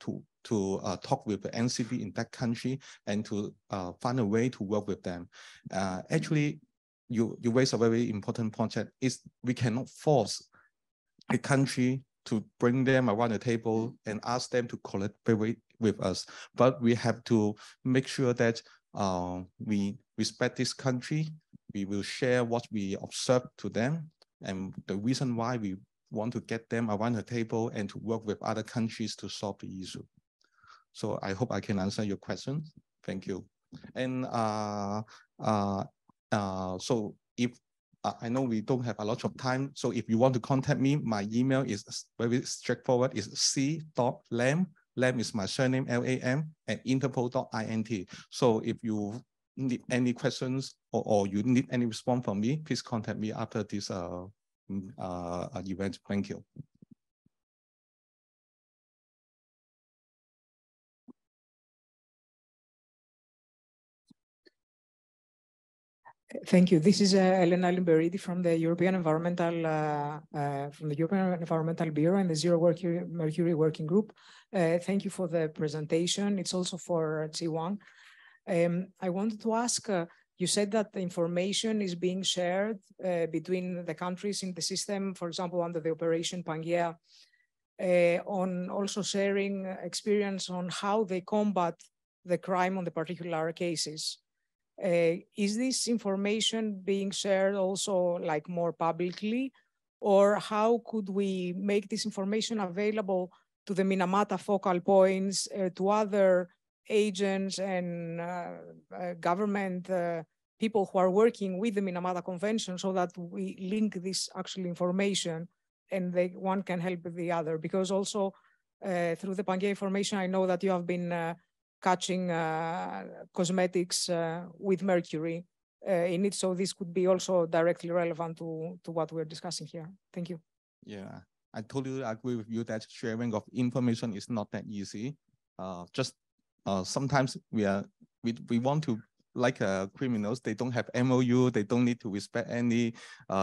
to talk with the NCB in that country and to find a way to work with them. Actually, you raise a very important point that is we cannot force a country to bring them around the table and ask them to collaborate with us. But we have to make sure that we respect this country. We will share what we observe to them and the reason why we want to get them around the table and to work with other countries to solve the issue. So I hope I can answer your question. Thank you. And so if I know we don't have a lot of time, so if you want to contact me, my email is very straightforward. It's c.lam. Lam is my surname, LAM, at interpol.int. So if you need any questions or you need any response from me, please contact me after this event. Thank you. Thank you. This is Elena Limberidi from the European Environmental Bureau and the Zero Mercury Working Group. Thank you for the presentation. It's also for Chi-wang. I wanted to ask, you said that the information is being shared between the countries in the system, for example, under the Operation Pangea, on also sharing experience on how they combat the crime on the particular cases. Is this information being shared also like more publicly, or how could we make this information available to the Minamata focal points, to other agents and government people who are working with the Minamata Convention, so that we link this actual information and one can help the other? Because also through the Pangea information, I know that you have been catching cosmetics with mercury in it. So this could be also directly relevant to what we're discussing here. Thank you. Yeah, I totally agree with you that sharing of information is not that easy. Sometimes we want to, like criminals, they don't have MOU, they don't need to respect any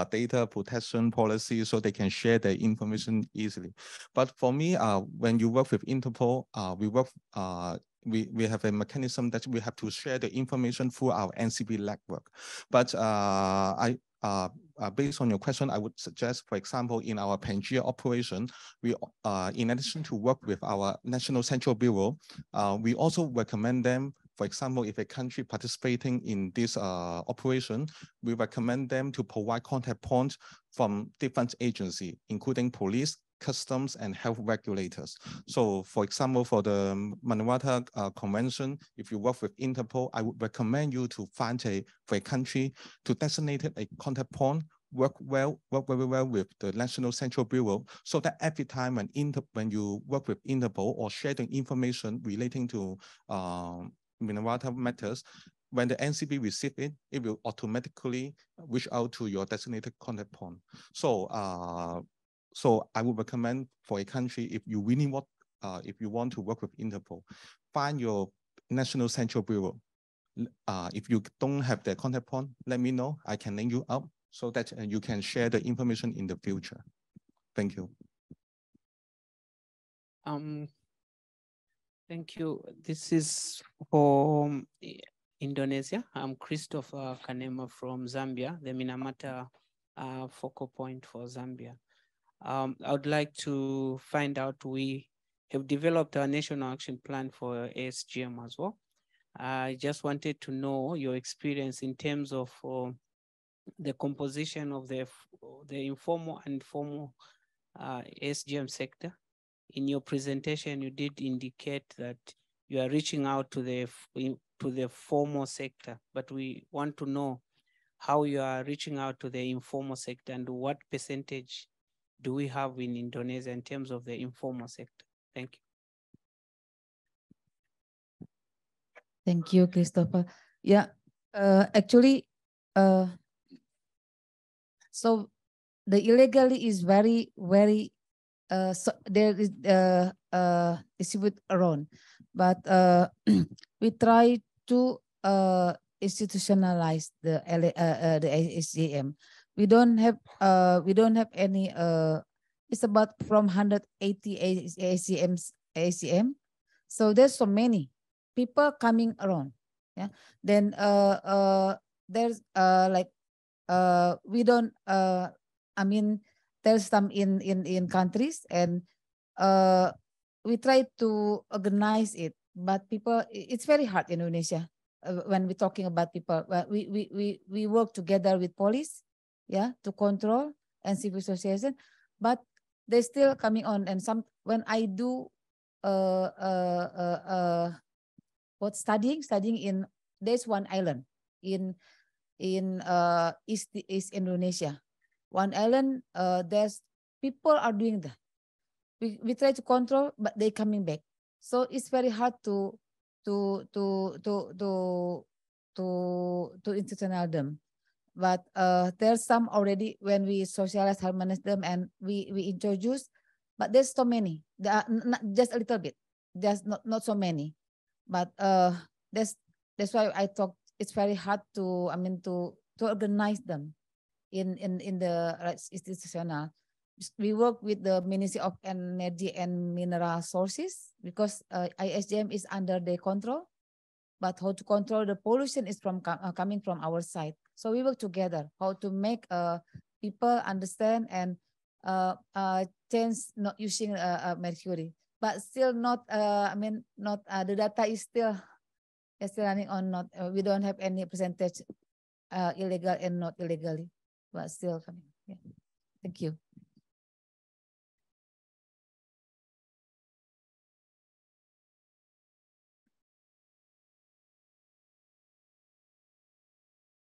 data protection policy, so they can share their information easily. But for me, when you work with Interpol, we have a mechanism that we have to share the information through our NCB network. But based on your question, I would suggest, for example, in our Pangea operation, we, in addition to work with our National Central Bureau, we also recommend them. For example, if a country participating in this operation, we recommend them to provide contact points from different agencies, including police, customs, and health regulators. So, for example, for the Minamata Convention, if you work with Interpol, I would recommend you to find for a country to designate a contact point, work very well with the National Central Bureau, so that every time when you work with Interpol or sharing information relating to Minamata matters, when the NCB receive it, it will automatically reach out to your designated contact point. So, so I would recommend for a country, if you really want, if you want to work with Interpol, find your National Central Bureau. If you don't have the contact point, let me know. I can link you up so that you can share the information in the future. Thank you. Thank you. This is for Indonesia. I'm Christopher Kanema from Zambia, the Minamata focal point for Zambia. I would like to find out, we have developed a national action plan for ASGM as well. I just wanted to know your experience in terms of the composition of the informal and formal ASGM sector. In your presentation, you did indicate that you are reaching out to the formal sector, but we want to know how you are reaching out to the informal sector and what percentage do we have in Indonesia in terms of the informal sector? Thank you. Thank you, Christopher. Yeah, actually, so the illegally is very, very, so there is distribute around, but we try to institutionalize the ASGM. We don't have any. It's about from 180 ASGM. So there's so many people coming around. Yeah. Then there's like we don't. I mean, there's some in countries, and we try to organize it, but people, it's very hard in Indonesia when we're talking about people. We work together with police, yeah, to control, and civil association, but they're still coming on. And some, when I do what studying in, there's one island in East Indonesia. One island, there's people are doing that. We try to control, but they coming back. So it's very hard to institutional them. But there's some already when we socialize, harmonize them, and we introduce. But there's so many. There are not, just a little bit. There's not so many. But that's why I talk. It's very hard to organize them in the institutional. We work with the Ministry of Energy and Mineral Sources because ISGM is under their control, but how to control the pollution is from coming from our side. So we work together how to make people understand and change not using mercury, but still not. The data is still running on. Not we don't have any percentage illegal and not illegally, but still coming. Yeah. Thank you.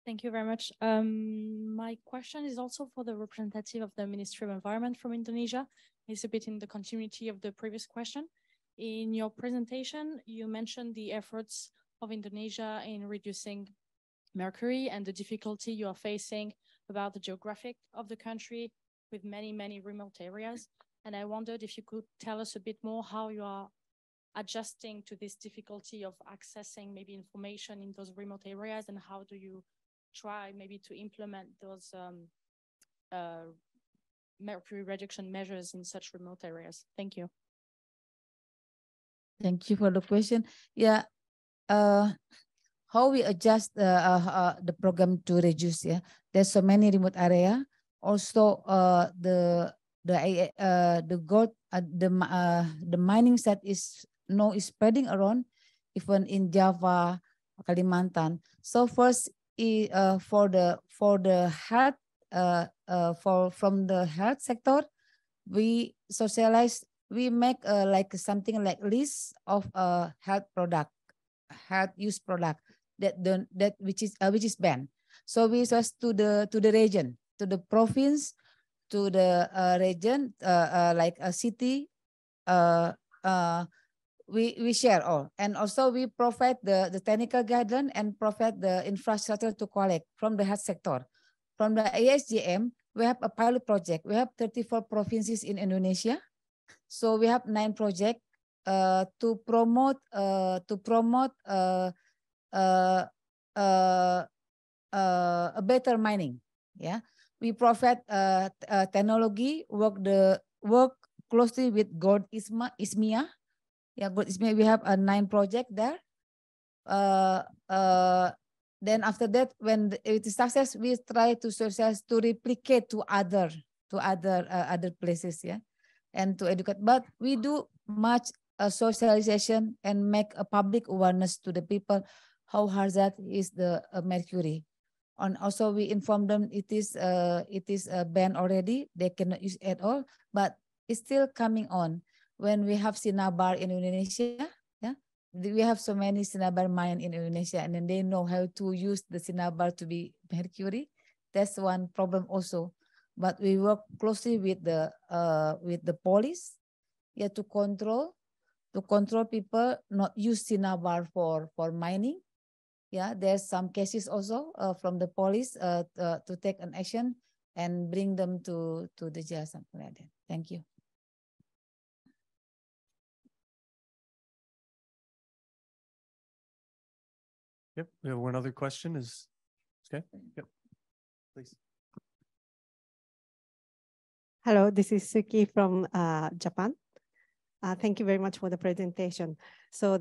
Thank you very much. My question is also for the representative of the Ministry of Environment from Indonesia. It's a bit in the continuity of the previous question. In your presentation, you mentioned the efforts of Indonesia in reducing mercury and the difficulty you are facing about the geographic of the country with many, many remote areas. And I wondered if you could tell us a bit more how you are adjusting to this difficulty of accessing maybe information in those remote areas, and how do you try maybe to implement those mercury reduction measures in such remote areas. Thank you. Thank you for the question. Yeah, how we adjust the program to reduce. Yeah, there's so many remote area. Also, the mining site is spreading around, even in Java, Kalimantan. So first, for the health from the health sector, we socialize. We make like something like list of health use product which is banned. So we just to the region, to the province, to the region, like a city. We share all, and also we provide the technical guideline and provide the infrastructure to collect from the health sector. From the ASGM, we have a pilot project. We have 34 provinces in Indonesia, so we have 9 projects to promote a better mining. Yeah, we provide technology, work closely with Gold ISMIA. Yeah, Gold ISMIA, we have a 9 project there. Then after that, when it is success, we try to replicate to other places, yeah, and to educate. But we do much socialization and make a public awareness to the people how hazard is the mercury. And also we inform them it is banned already. They cannot use at all, but it's still coming on. When we have cinnabar in Indonesia, yeah, we have so many cinnabar mine in Indonesia, and then they know how to use the cinnabar to be mercury. That's one problem also. But we work closely with the police, yeah, to control people not use cinnabar for mining. Yeah, there's some cases also from the police to take an action and bring them to the jail, something like that. Thank you. Yep, we have one other question. Is okay. Yep, please. Hello, this is Suki from Japan. Thank you very much for the presentation. So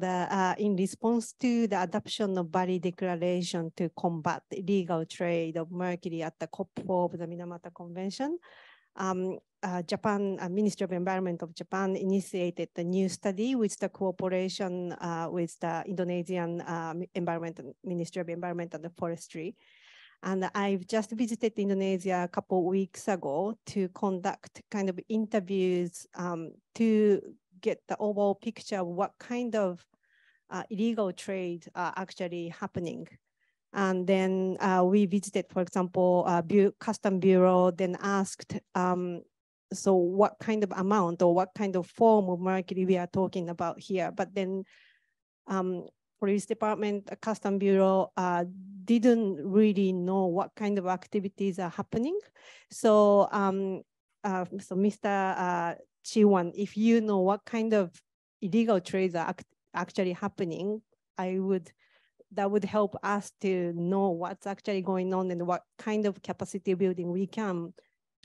in response to the adoption of Bali Declaration to combat illegal trade of mercury at the COP4 of the Minamata Convention, Ministry of Environment of Japan initiated a new study with the cooperation with the Indonesian Ministry of Environment and Forestry. And I've just visited Indonesia a couple of weeks ago to conduct kind of interviews to get the overall picture of what kind of illegal trade are actually happening. And then we visited, for example, Custom Bureau, then asked, so what kind of amount or what kind of form of mercury we are talking about here? But then Police Department, Custom Bureau didn't really know what kind of activities are happening. So, so Mr. Chi-wang, if you know what kind of illegal trades are actually happening, that would help us to know what's actually going on and what kind of capacity building we can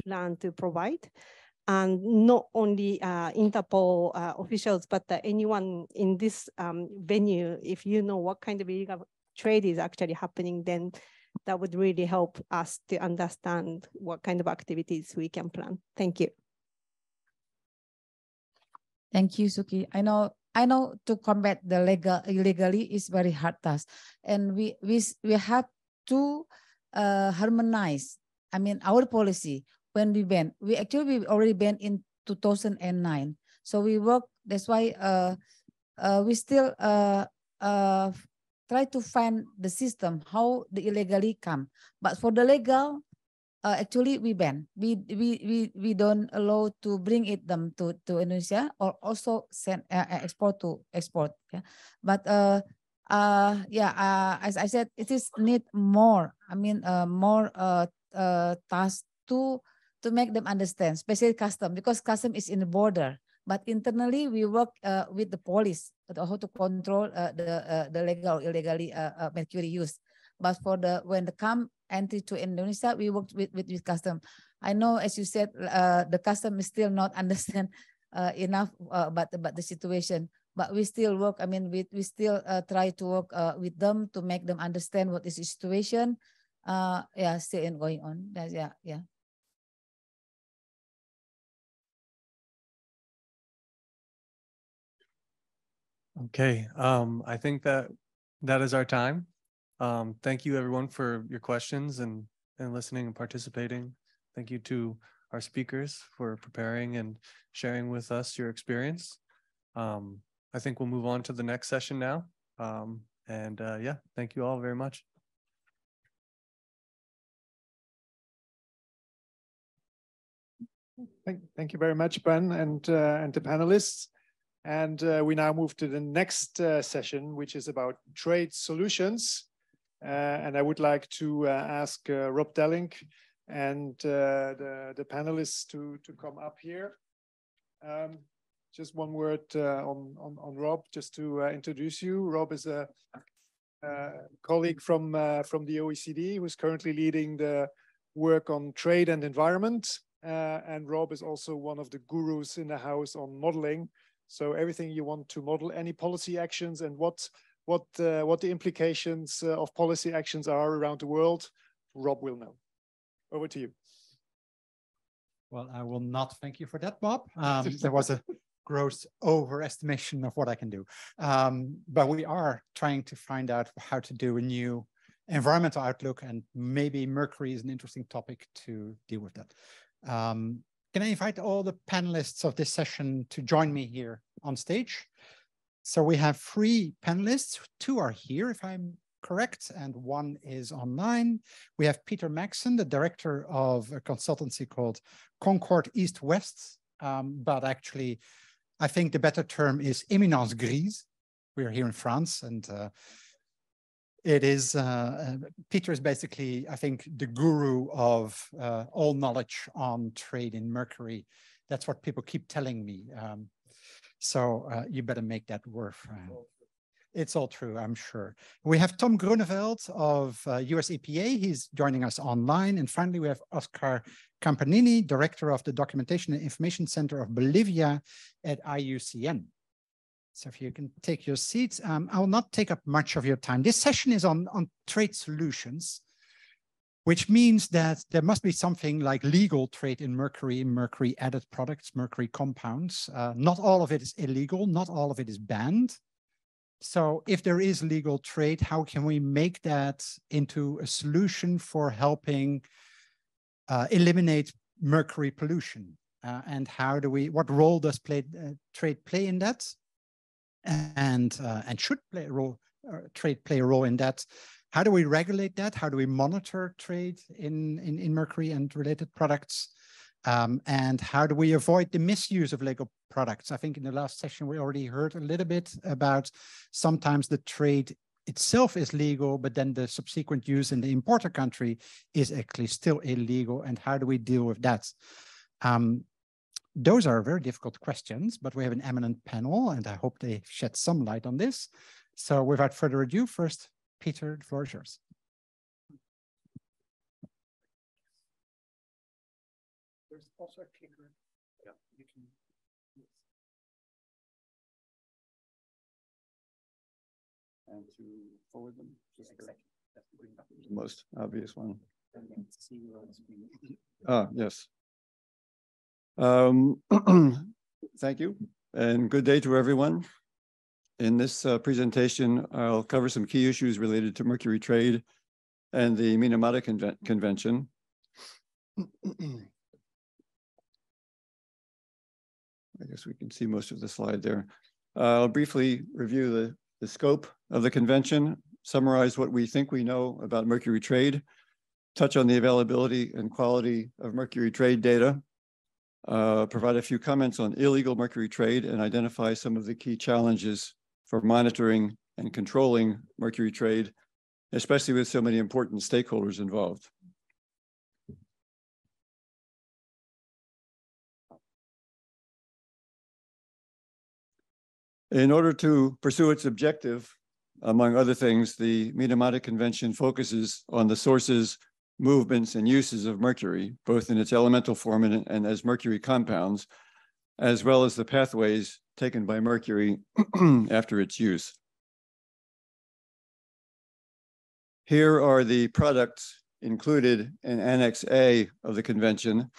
plan to provide. And not only Interpol officials, but anyone in this venue, if you know what kind of illegal trade is actually happening, then that would really help us to understand what kind of activities we can plan. Thank you. Thank you, Suki. I know to combat the illegally is very hard task, and we have to harmonize. I mean, our policy. When we ban, we already banned in 2009. So we work. That's why we still try to find the system how the illegally come. But for the legal, actually we ban. We don't allow to bring them to Indonesia or also send export. Yeah. But as I said, it is need more. I mean, more tasks to make them understand, especially custom, because custom is in the border. But internally, we work with the police how to control the legal or illegally mercury use. But for when the come entry to Indonesia, we work with custom. I know, as you said, the custom is still not understand enough about the situation. But we still work. I mean, we still try to work with them to make them understand what is the situation. Yeah, still going on. That's, yeah. Okay, I think that is our time. Thank you everyone for your questions and listening and participating. Thank you to our speakers for preparing and sharing with us your experience. I think we'll move on to the next session now. Yeah, thank you all very much. Thank you very much, Ben, and the panelists. And we now move to the next session, which is about trade solutions. And I would like to ask Rob Dellink and the panelists to come up here. Just one word on Rob, just to introduce you. Rob is a colleague from the OECD, who's currently leading the work on trade and environment. and Rob is also one of the gurus in the house on modeling. So everything you want to model, any policy actions and what the implications of policy actions are around the world, Rob will know. Over to you. Well, I will not thank you for that, Bob. There was a gross overestimation of what I can do. But we are trying to find out how to do a new environmental outlook, and maybe mercury is an interesting topic to deal with that. Can I invite all the panelists of this session to join me here on stage? So we have 3 panelists. 2 are here, if I'm correct, and 1 is online. We have Peter Maxson, the director of a consultancy called Concorde East-West, but actually, I think the better term is Éminence Grise. We're here in France, and it is, Peter is basically, I think, the guru of all knowledge on trade in mercury. That's what people keep telling me. So you better make that worth. It's all true, I'm sure. We have Tom Groeneveld of US EPA. He's joining us online. And finally, we have Oscar Campanini, Director of the Documentation and Information Center of Bolivia at IUCN. So if you can take your seats, I will not take up much of your time. This session is on trade solutions, which means that there must be something like legal trade in mercury, mercury-added products, mercury compounds. Not all of it is illegal, not all of it is banned. So if there is legal trade, how can we make that into a solution for helping eliminate mercury pollution? And how do we, what role does trade play in that? And should play a role, trade play a role in that? How do we regulate that? How do we monitor trade in mercury and related products? And how do we avoid the misuse of legal products? I think in the last session, we already heard a little bit about sometimes the trade itself is legal, but then the subsequent use in the importer country is actually still illegal. And how do we deal with that? Those are very difficult questions, but we have an eminent panel, and I hope they shed some light on this. So without further ado, first, Peter, the floor is yours. There's also a clicker. Yeah, you can. And to forward them, just the most obvious one. Yes. Thank you, and good day to everyone. In this presentation, I'll cover some key issues related to mercury trade and the Minamata Convention. I guess we can see most of the slide there. I'll briefly review the scope of the convention, summarize what we think we know about mercury trade, touch on the availability and quality of mercury trade data, provide a few comments on illegal mercury trade, and identify some of the key challenges for monitoring and controlling mercury trade, especially with so many important stakeholders involved. In order to pursue its objective, among other things, the Minamata Convention focuses on the sources, movements, and uses of mercury, both in its elemental form and as mercury compounds, as well as the pathways taken by mercury after its use. Here are the products included in Annex A of the convention,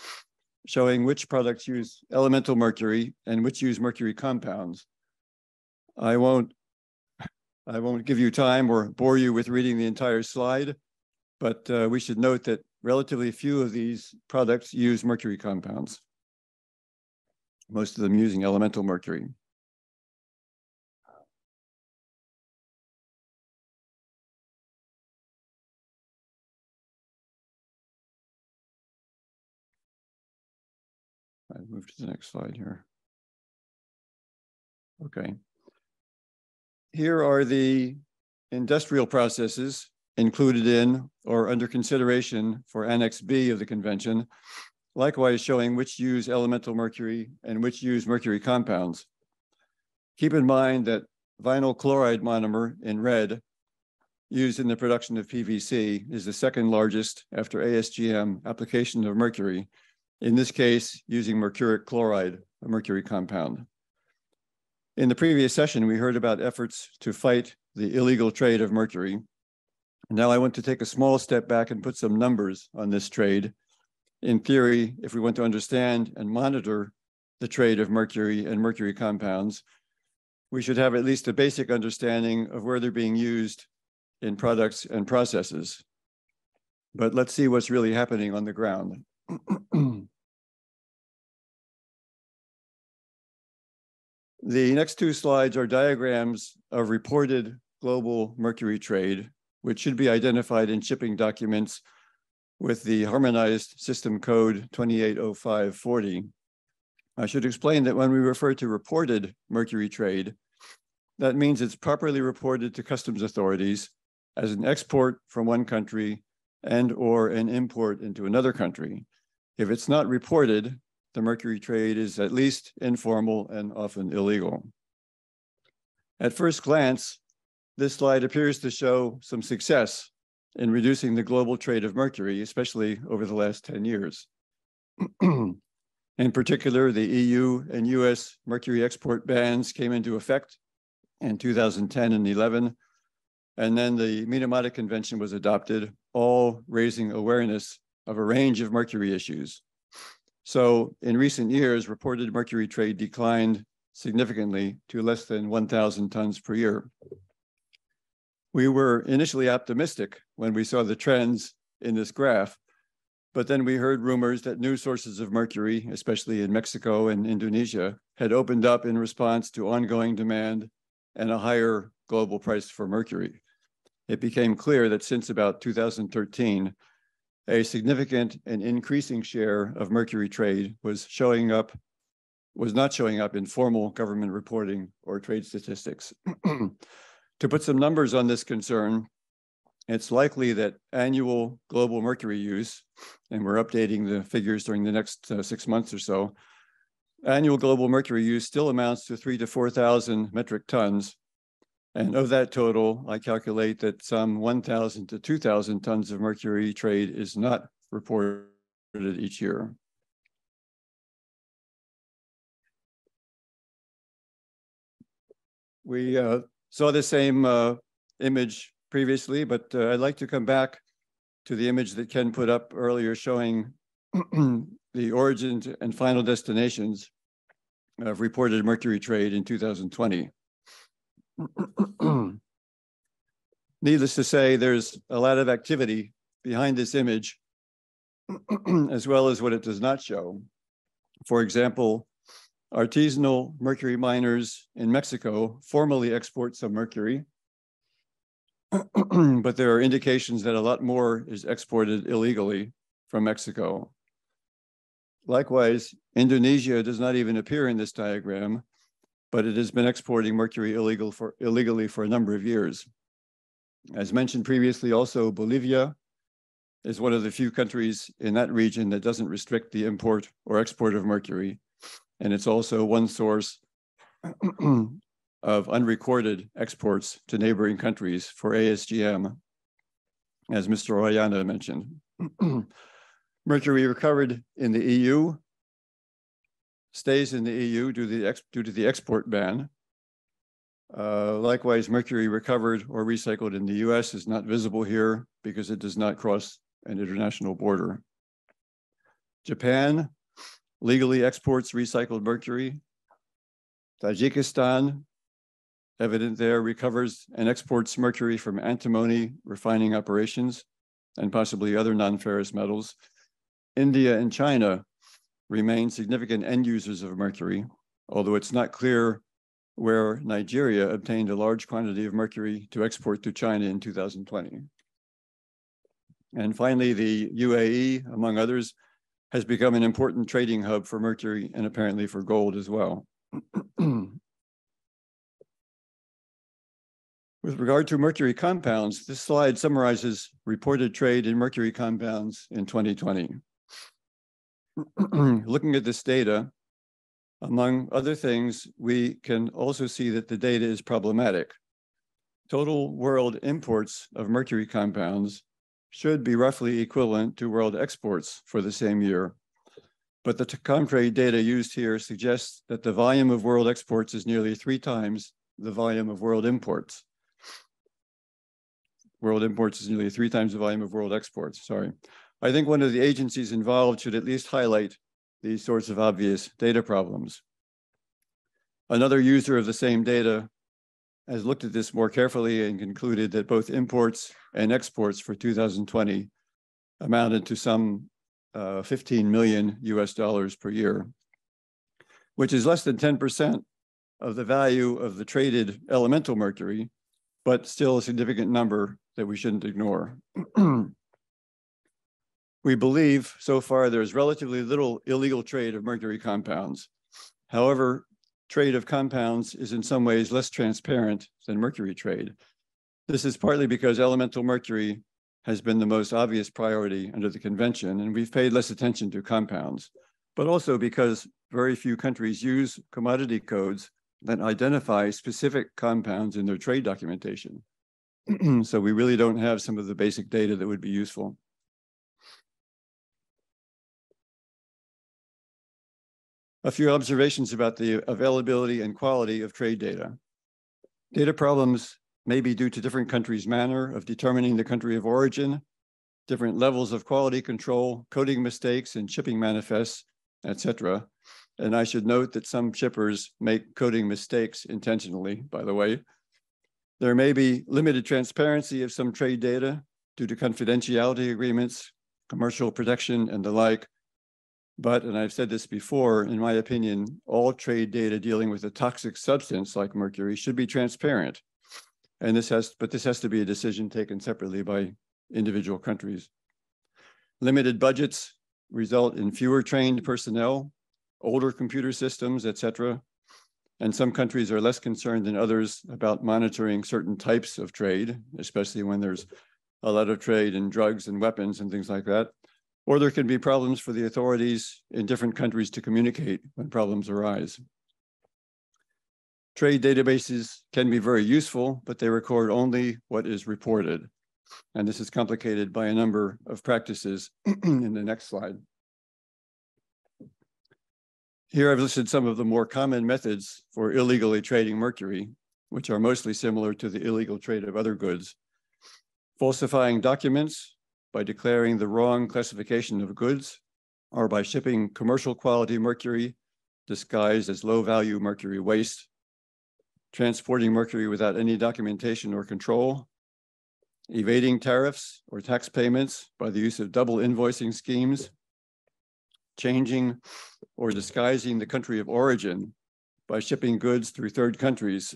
showing which products use elemental mercury and which use mercury compounds. I won't give you time or bore you with reading the entire slide, but we should note that relatively few of these products use mercury compounds, most of them using elemental mercury. I move to the next slide here. Okay. Here are the industrial processes included in or under consideration for Annex B of the convention, likewise showing which use elemental mercury and which use mercury compounds. Keep in mind that vinyl chloride monomer in red, used in the production of PVC, is the second largest after ASGM application of mercury in this case, using mercuric chloride, a mercury compound. In the previous session, we heard about efforts to fight the illegal trade of mercury. Now I want to take a small step back and put some numbers on this trade. In theory, if we want to understand and monitor the trade of mercury and mercury compounds, we should have at least a basic understanding of where they're being used in products and processes. But let's see what's really happening on the ground. The next two slides are diagrams of reported global mercury trade, which should be identified in shipping documents with the harmonized system code 280540. I should explain that when we refer to reported mercury trade, that means it's properly reported to customs authorities as an export from one country and or an import into another country. If it's not reported, the mercury trade is at least informal and often illegal. At first glance, this slide appears to show some success in reducing the global trade of mercury, especially over the last 10 years. In particular, the EU and US mercury export bans came into effect in 2010 and 11, and then the Minamata Convention was adopted, all raising awareness of a range of mercury issues. So in recent years, reported mercury trade declined significantly to less than 1,000 tons per year. We were initially optimistic when we saw the trends in this graph, but then we heard rumors that new sources of mercury, especially in Mexico and Indonesia, had opened up in response to ongoing demand and a higher global price for mercury. It became clear that since about 2013, a significant and increasing share of mercury trade was not showing up in formal government reporting or trade statistics. To put some numbers on this concern, it's likely that annual global mercury use, and we're updating the figures during the next 6 months or so, annual global mercury use still amounts to 3,000 to 4,000 metric tons. And of that total, I calculate that some 1,000 to 2,000 tons of mercury trade is not reported each year. We saw the same image previously, but I'd like to come back to the image that Ken put up earlier showing the origins and final destinations of reported mercury trade in 2020. Needless to say, there's a lot of activity behind this image, as well as what it does not show. For example, artisanal mercury miners in Mexico formally export some mercury, but there are indications that a lot more is exported illegally from Mexico. Likewise, Indonesia does not even appear in this diagram, but it has been exporting mercury illegally for a number of years. As mentioned previously, also Bolivia is one of the few countries in that region that doesn't restrict the import or export of mercury. And it's also one source of unrecorded exports to neighboring countries for ASGM, as Mr. Orellana mentioned. Mercury recovered in the EU stays in the EU due to the export ban. Likewise, mercury recovered or recycled in the US is not visible here because it does not cross an international border. Japan legally exports recycled mercury. Tajikistan, evident there, recovers and exports mercury from antimony refining operations and possibly other non-ferrous metals. India and China remain significant end users of mercury, although it's not clear where Nigeria obtained a large quantity of mercury to export to China in 2020. And finally, the UAE, among others, has become an important trading hub for mercury and apparently for gold as well. With regard to mercury compounds, this slide summarizes reported trade in mercury compounds in 2020. Looking at this data, among other things, we can also see that the data is problematic. Total world imports of mercury compounds should be roughly equivalent to world exports for the same year. but the Concorde data used here suggests that the volume of world exports is nearly 3 times the volume of world imports. World imports is nearly 3 times the volume of world exports, sorry. I think one of the agencies involved should at least highlight these sorts of obvious data problems. Another user of the same data has looked at this more carefully and concluded that both imports and exports for 2020 amounted to some 15 million US dollars per year, which is less than 10% of the value of the traded elemental mercury, but still a significant number that we shouldn't ignore. We believe so far there's relatively little illegal trade of mercury compounds. However, trade of compounds is in some ways less transparent than mercury trade. This is partly because elemental mercury has been the most obvious priority under the convention, and we've paid less attention to compounds, but also because very few countries use commodity codes that identify specific compounds in their trade documentation. So we really don't have some of the basic data that would be useful. A few observations about the availability and quality of trade data. Data problems may be due to different countries' manner of determining the country of origin, different levels of quality control, coding mistakes in shipping manifests, etc. And I should note that some shippers make coding mistakes intentionally, by the way. There may be limited transparency of some trade data due to confidentiality agreements, commercial protection, and the like. But, and I've said this before, in my opinion, all trade data dealing with a toxic substance like mercury should be transparent. And this has to be a decision taken separately by individual countries. Limited budgets result in fewer trained personnel, older computer systems, etc. And some countries are less concerned than others about monitoring certain types of trade, especially when there's a lot of trade in drugs and weapons and things like that. Or there can be problems for the authorities in different countries to communicate when problems arise. Trade databases can be very useful, but they record only what is reported. And this is complicated by a number of practices in the next slide. Here I've listed some of the more common methods for illegally trading mercury, which are mostly similar to the illegal trade of other goods. Falsifying documents by declaring the wrong classification of goods, or by shipping commercial quality mercury disguised as low-value mercury waste, transporting mercury without any documentation or control, evading tariffs or tax payments by the use of double invoicing schemes, changing or disguising the country of origin by shipping goods through third countries,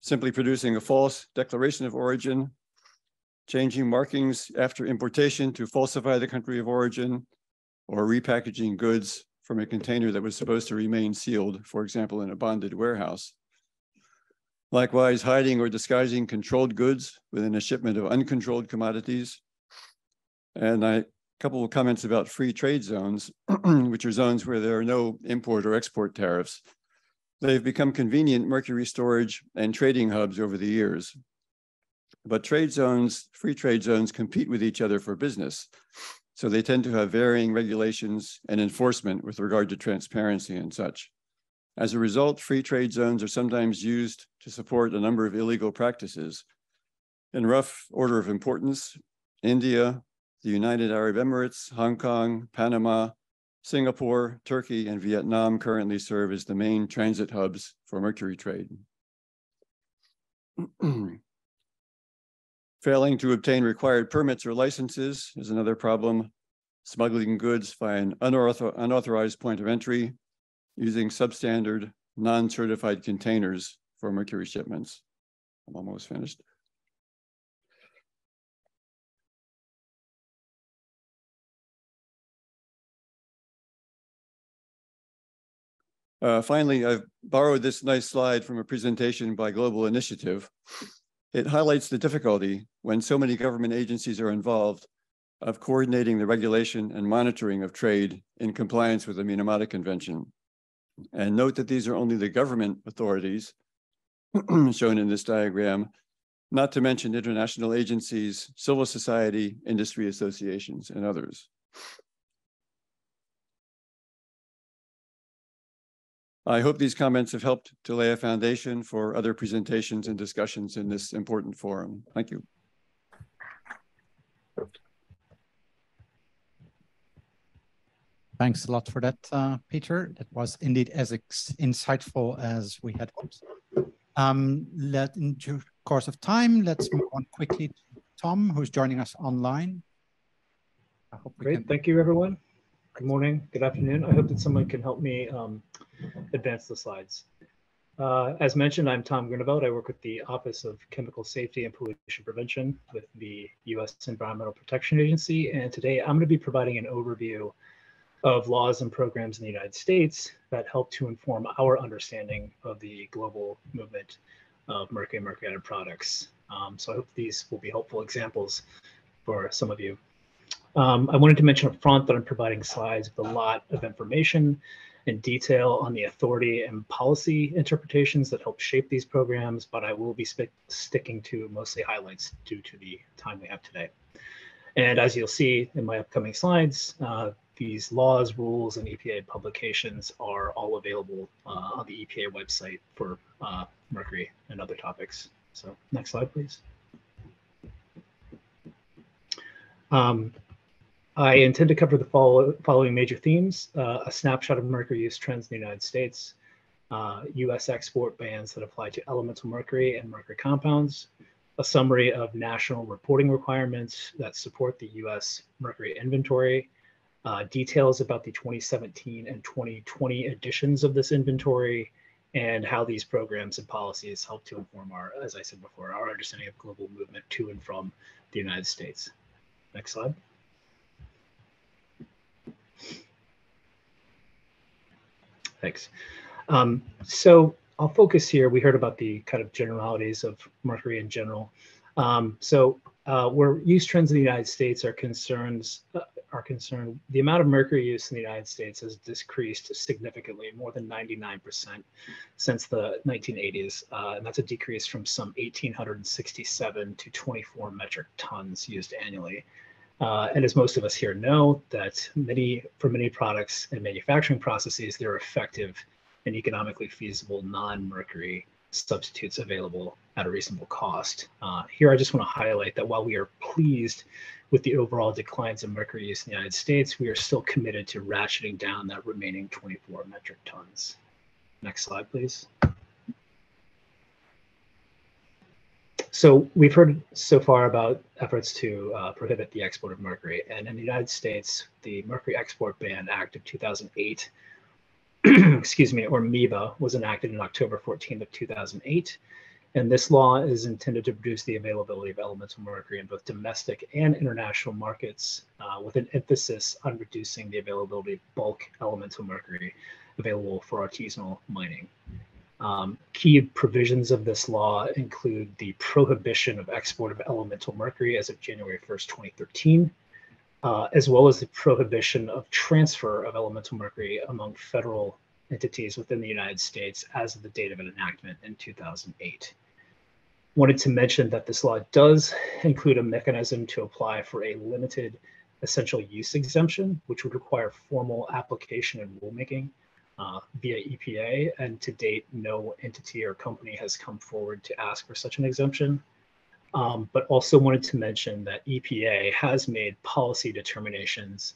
simply producing a false declaration of origin, changing markings after importation to falsify the country of origin, or repackaging goods from a container that was supposed to remain sealed, for example, in a bonded warehouse. Likewise, hiding or disguising controlled goods within a shipment of uncontrolled commodities. And a couple of comments about free trade zones, which are zones where there are no import or export tariffs. They've become convenient mercury storage and trading hubs over the years. But trade zones, free trade zones, compete with each other for business. So they tend to have varying regulations and enforcement with regard to transparency and such. As a result, free trade zones are sometimes used to support a number of illegal practices. In rough order of importance, India, the United Arab Emirates, Hong Kong, Panama, Singapore, Turkey, and Vietnam currently serve as the main transit hubs for mercury trade. Failing to obtain required permits or licenses is another problem. Smuggling goods by an unauthorized point of entry, using substandard, non-certified containers for mercury shipments. I'm almost finished. Finally, I've borrowed this nice slide from a presentation by Global Initiative. It highlights the difficulty when so many government agencies are involved of coordinating the regulation and monitoring of trade in compliance with the Minamata Convention. And note that these are only the government authorities shown in this diagram, not to mention international agencies, civil society, industry associations, and others. I hope these comments have helped to lay a foundation for other presentations and discussions in this important forum. Thank you. Thanks a lot for that, Peter. It was indeed as insightful as we had hoped. In due course of time, let's move on quickly to Tom, who's joining us online. I hope we Great, thank you, everyone. Good morning, good afternoon. I hope that someone can help me advance the slides. As mentioned, I'm Tom Groeneveld. I work with the Office of Chemical Safety and Pollution Prevention with the U.S. Environmental Protection Agency. And today I'm going to be providing an overview of laws and programs in the United States that help to inform our understanding of the global movement of mercury and mercury-added products. So I hope these will be helpful examples for some of you. I wanted to mention up front that I'm providing slides with a lot of information and detail on the authority and policy interpretations that help shape these programs, but I will be sticking to mostly highlights due to the time we have today. And as you'll see in my upcoming slides, these laws, rules, and EPA publications are all available on the EPA website for mercury and other topics. So next slide, please. I intend to cover the following major themes: a snapshot of mercury use trends in the United States, U.S. export bans that apply to elemental mercury and mercury compounds, a summary of national reporting requirements that support the U.S. mercury inventory, details about the 2017 and 2020 editions of this inventory, and how these programs and policies help to inform our, as I said before, our understanding of global movement to and from the United States. Next slide. Thanks. So I'll focus here. We heard about the kind of generalities of mercury in general. Where use trends in the United States are concerned, the amount of mercury use in the United States has decreased significantly, more than 99% since the 1980s. And that's a decrease from some 1,867 to 24 metric tons used annually. And as most of us here know, that for many products and manufacturing processes, there are effective and economically feasible non-mercury substitutes available at a reasonable cost. Here, I just want to highlight that while we are pleased with the overall declines in mercury use in the United States, we are still committed to ratcheting down that remaining 24 metric tons. Next slide, please. So we've heard so far about efforts to prohibit the export of mercury. And in the United States, the Mercury Export Ban Act of 2008, excuse me, or MEBA, was enacted on October 14th of 2008. And this law is intended to reduce the availability of elemental mercury in both domestic and international markets, with an emphasis on reducing the availability of bulk elemental mercury available for artisanal mining. Key provisions of this law include the prohibition of export of elemental mercury as of January 1st, 2013, as well as the prohibition of transfer of elemental mercury among federal entities within the United States as of the date of an enactment in 2008. Wanted to mention that this law does include a mechanism to apply for a limited essential use exemption, which would require formal application and rulemaking via EPA, and to date, no entity or company has come forward to ask for such an exemption. But also wanted to mention that EPA has made policy determinations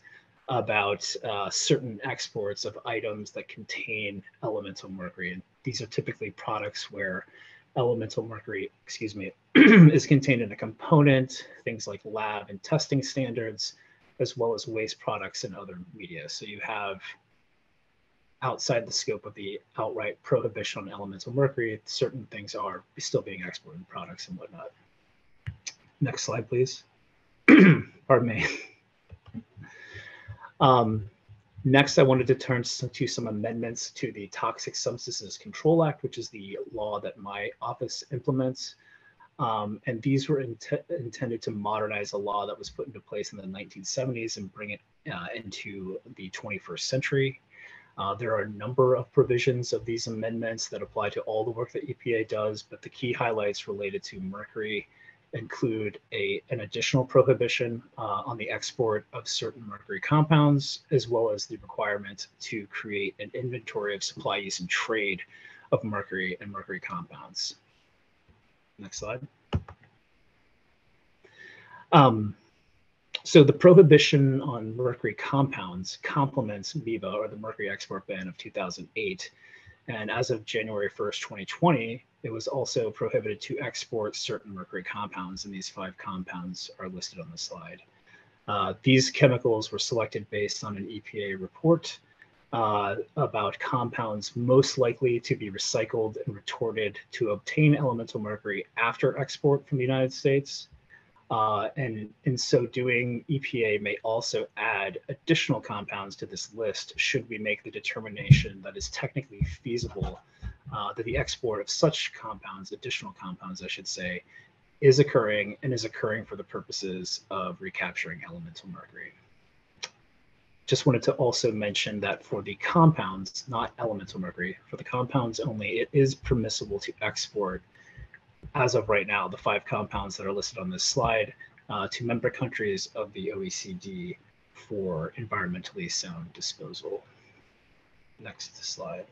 about certain exports of items that contain elemental mercury. And these are typically products where elemental mercury, excuse me, is contained in a component, things like lab and testing standards, as well as waste products and other media. So you have, outside the scope of the outright prohibition on elemental mercury, certain things are still being exported in products and whatnot. Next slide, please. Pardon me. Next, I wanted to turn to some amendments to the Toxic Substances Control Act, which is the law that my office implements. And these were intended to modernize a law that was put into place in the 1970s and bring it into the 21st century. There are a number of provisions of these amendments that apply to all the work that EPA does, but the key highlights related to mercury include an additional prohibition on the export of certain mercury compounds, as well as the requirement to create an inventory of supply, use, and trade of mercury and mercury compounds. Next slide. So the prohibition on mercury compounds complements MIBA, or the Mercury Export Ban of 2008. And as of January 1st, 2020, it was also prohibited to export certain mercury compounds, and these 5 compounds are listed on the slide. These chemicals were selected based on an EPA report about compounds most likely to be recycled and retorted to obtain elemental mercury after export from the United States. And in so doing, EPA may also add additional compounds to this list should we make the determination that is technically feasible that the export of such compounds, additional compounds, I should say, is occurring and is occurring for the purposes of recapturing elemental mercury. Just wanted to also mention that for the compounds, not elemental mercury, for the compounds only, it is permissible to export, as of right now, the 5 compounds that are listed on this slide to member countries of the OECD for environmentally sound disposal. Next slide.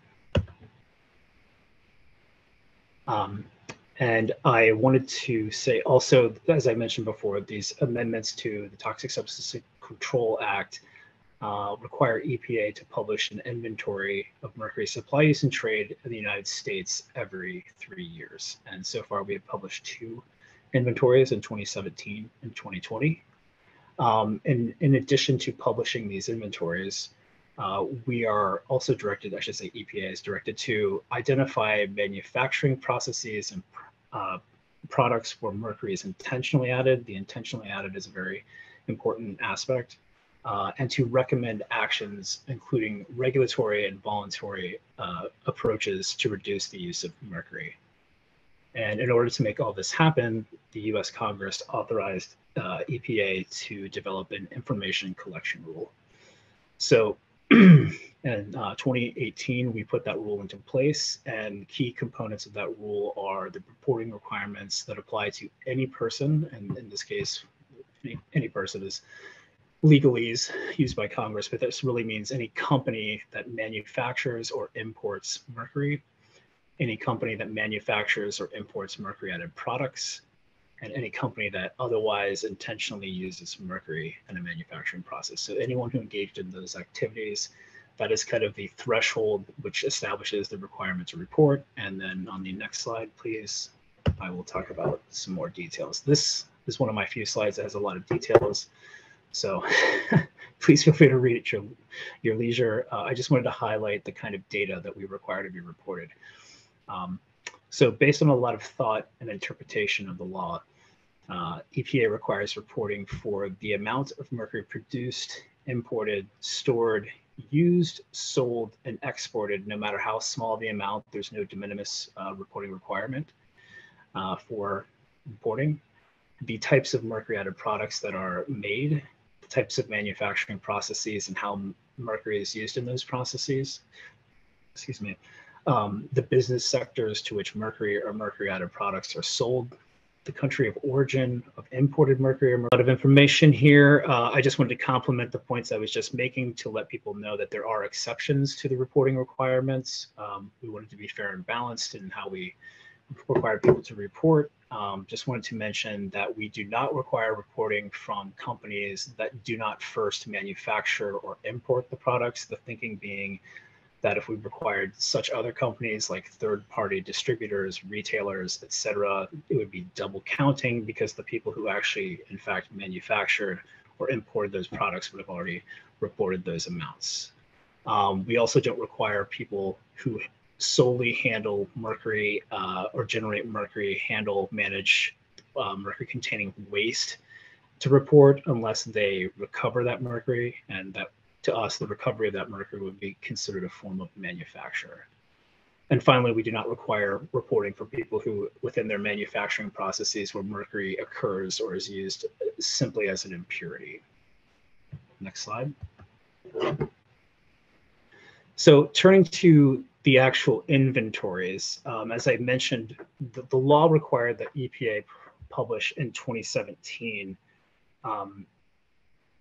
And I wanted to say also, as I mentioned before, these amendments to the Toxic Substances Control Act require EPA to publish an inventory of mercury supply, use, and trade in the United States every 3 years. And so far, we have published 2 inventories in 2017 and 2020. And in addition to publishing these inventories, we are also directed, I should say EPA is directed to identify manufacturing processes and products where mercury is intentionally added. The intentionally added is a very important aspect. And to recommend actions, including regulatory and voluntary approaches to reduce the use of mercury. And in order to make all this happen, the US Congress authorized EPA to develop an information collection rule. So in 2018, we put that rule into place, and key components of that rule are the reporting requirements that apply to any person, and in this case, any person is legalese used by Congress, but this really means any company that manufactures or imports mercury, any company that manufactures or imports mercury-added products, and any company that otherwise intentionally uses mercury in a manufacturing process. So anyone who engaged in those activities, that is kind of the threshold which establishes the requirement to report. And then on the next slide, please, I will talk about some more details. This is one of my few slides that has a lot of details. So please feel free to read at your leisure. I just wanted to highlight the kind of data that we require to be reported. So based on a lot of thought and interpretation of the law, EPA requires reporting for the amount of mercury produced, imported, stored, used, sold, and exported. No matter how small the amount, there's no de minimis reporting requirement for reporting. The types of mercury-added products that are made, the types of manufacturing processes, and how mercury is used in those processes. Excuse me. The business sectors to which mercury or mercury-added products are sold, the country of origin of imported mercury. A lot of information here. I just wanted to complement the points I was just making to let people know that there are exceptions to the reporting requirements. We wanted to be fair and balanced in how we require people to report. Just wanted to mention that we do not require reporting from companies that do not first manufacture or import the products. The thinking being that if we required such other companies like third-party distributors, retailers, etc., it would be double counting because the people who actually, in fact, manufactured or imported those products would have already reported those amounts. We also don't require people who solely handle mercury or generate mercury, manage mercury-containing waste to report unless they recover that mercury, and that to us, the recovery of that mercury would be considered a form of manufacture. And finally, we do not require reporting for people who, within their manufacturing processes, where mercury occurs or is used simply as an impurity. Next slide. So turning to the actual inventories, as I mentioned, the law required that EPA publish in 2017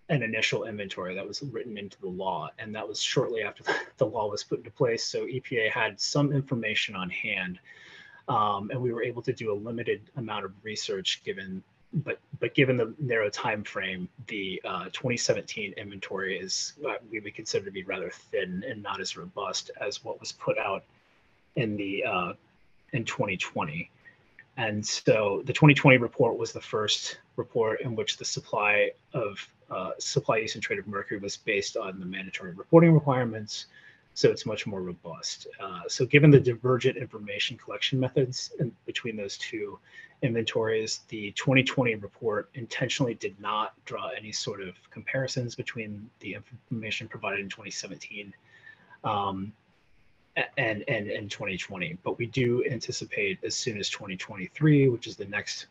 an initial inventory that was written into the law, and that was shortly after the law was put into place. So EPA had some information on hand, and we were able to do a limited amount of research but given the narrow time frame, the 2017 inventory is what we would consider to be rather thin and not as robust as what was put out in 2020. And so the 2020 report was the first report in which the supply use and trade of mercury was based on the mandatory reporting requirements. So it's much more robust. So given the divergent information collection methods between those two inventories, the 2020 report intentionally did not draw any sort of comparisons between the information provided in 2017 and 2020, but we do anticipate as soon as 2023, which is the next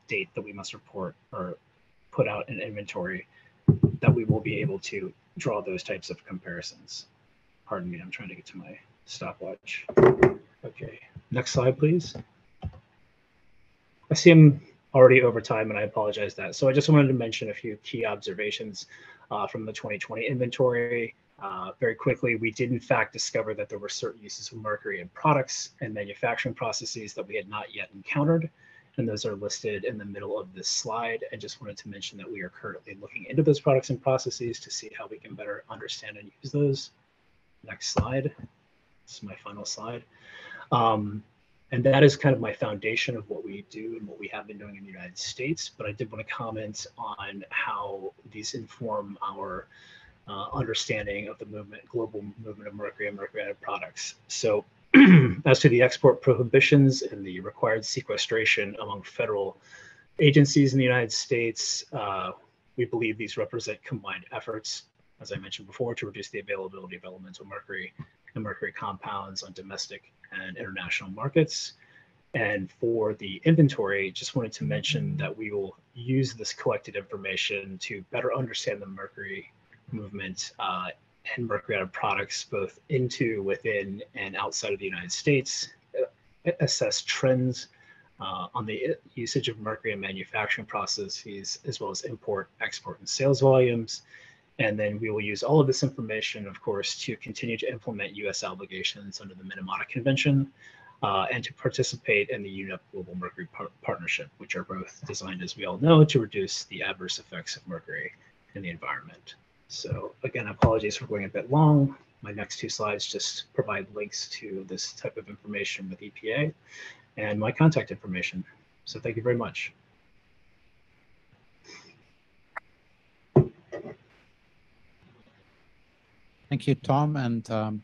date that we must report or put out an inventory, that we will be able to draw those types of comparisons. Pardon me, I'm trying to get to my stopwatch. Okay, next slide, please. I see I'm already over time, and I apologize that. So I just wanted to mention a few key observations from the 2020 inventory. Very quickly, we did in fact discover that there were certain uses of mercury in products and manufacturing processes that we had not yet encountered, and those are listed in the middle of this slide. I just wanted to mention that we are currently looking into those products and processes to see how we can better understand and use those. Next slide. This is my final slide. And that is kind of my foundation of what we do and what we have been doing in the United States, but I did want to comment on how these inform our understanding of the global movement of mercury and mercury-added products. So as to the export prohibitions and the required sequestration among federal agencies in the United States, we believe these represent combined efforts, as I mentioned before, to reduce the availability of elemental mercury and mercury compounds on domestic and international markets. And for the inventory, just wanted to mention that we will use this collected information to better understand the mercury movement and mercury-added products both into, within, and outside of the United States, assess trends on the usage of mercury in manufacturing processes, as well as import, export, and sales volumes. And then we will use all of this information, of course, to continue to implement U.S. obligations under the Minamata Convention and to participate in the UNEP Global Mercury Partnership, which are both designed, as we all know, to reduce the adverse effects of mercury in the environment. So again, apologies for going a bit long. My next two slides just provide links to this type of information with EPA and my contact information. So thank you very much. Thank you, Tom. And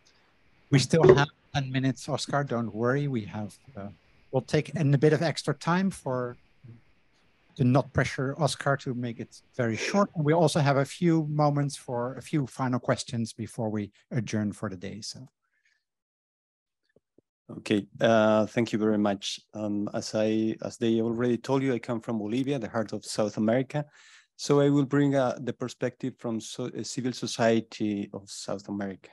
we still have 10 minutes, Oscar. Don't worry. We have, we'll take in a bit of extra time to not pressure Oscar to make it very short. And we also have a few moments for a few final questions before we adjourn for the day. So. Okay, thank you very much. As they already told you, I come from Bolivia, the heart of South America. So I will bring the perspective from civil society of South America.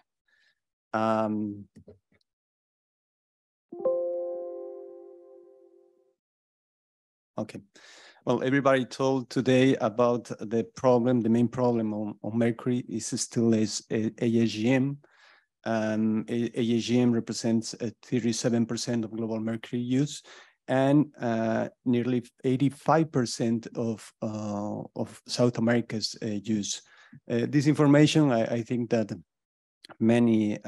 Okay, well, everybody told today about the problem. The main problem on mercury is still ASGM. ASGM represents 37% of global mercury use, and nearly 85% of South America's use. This information, I think that many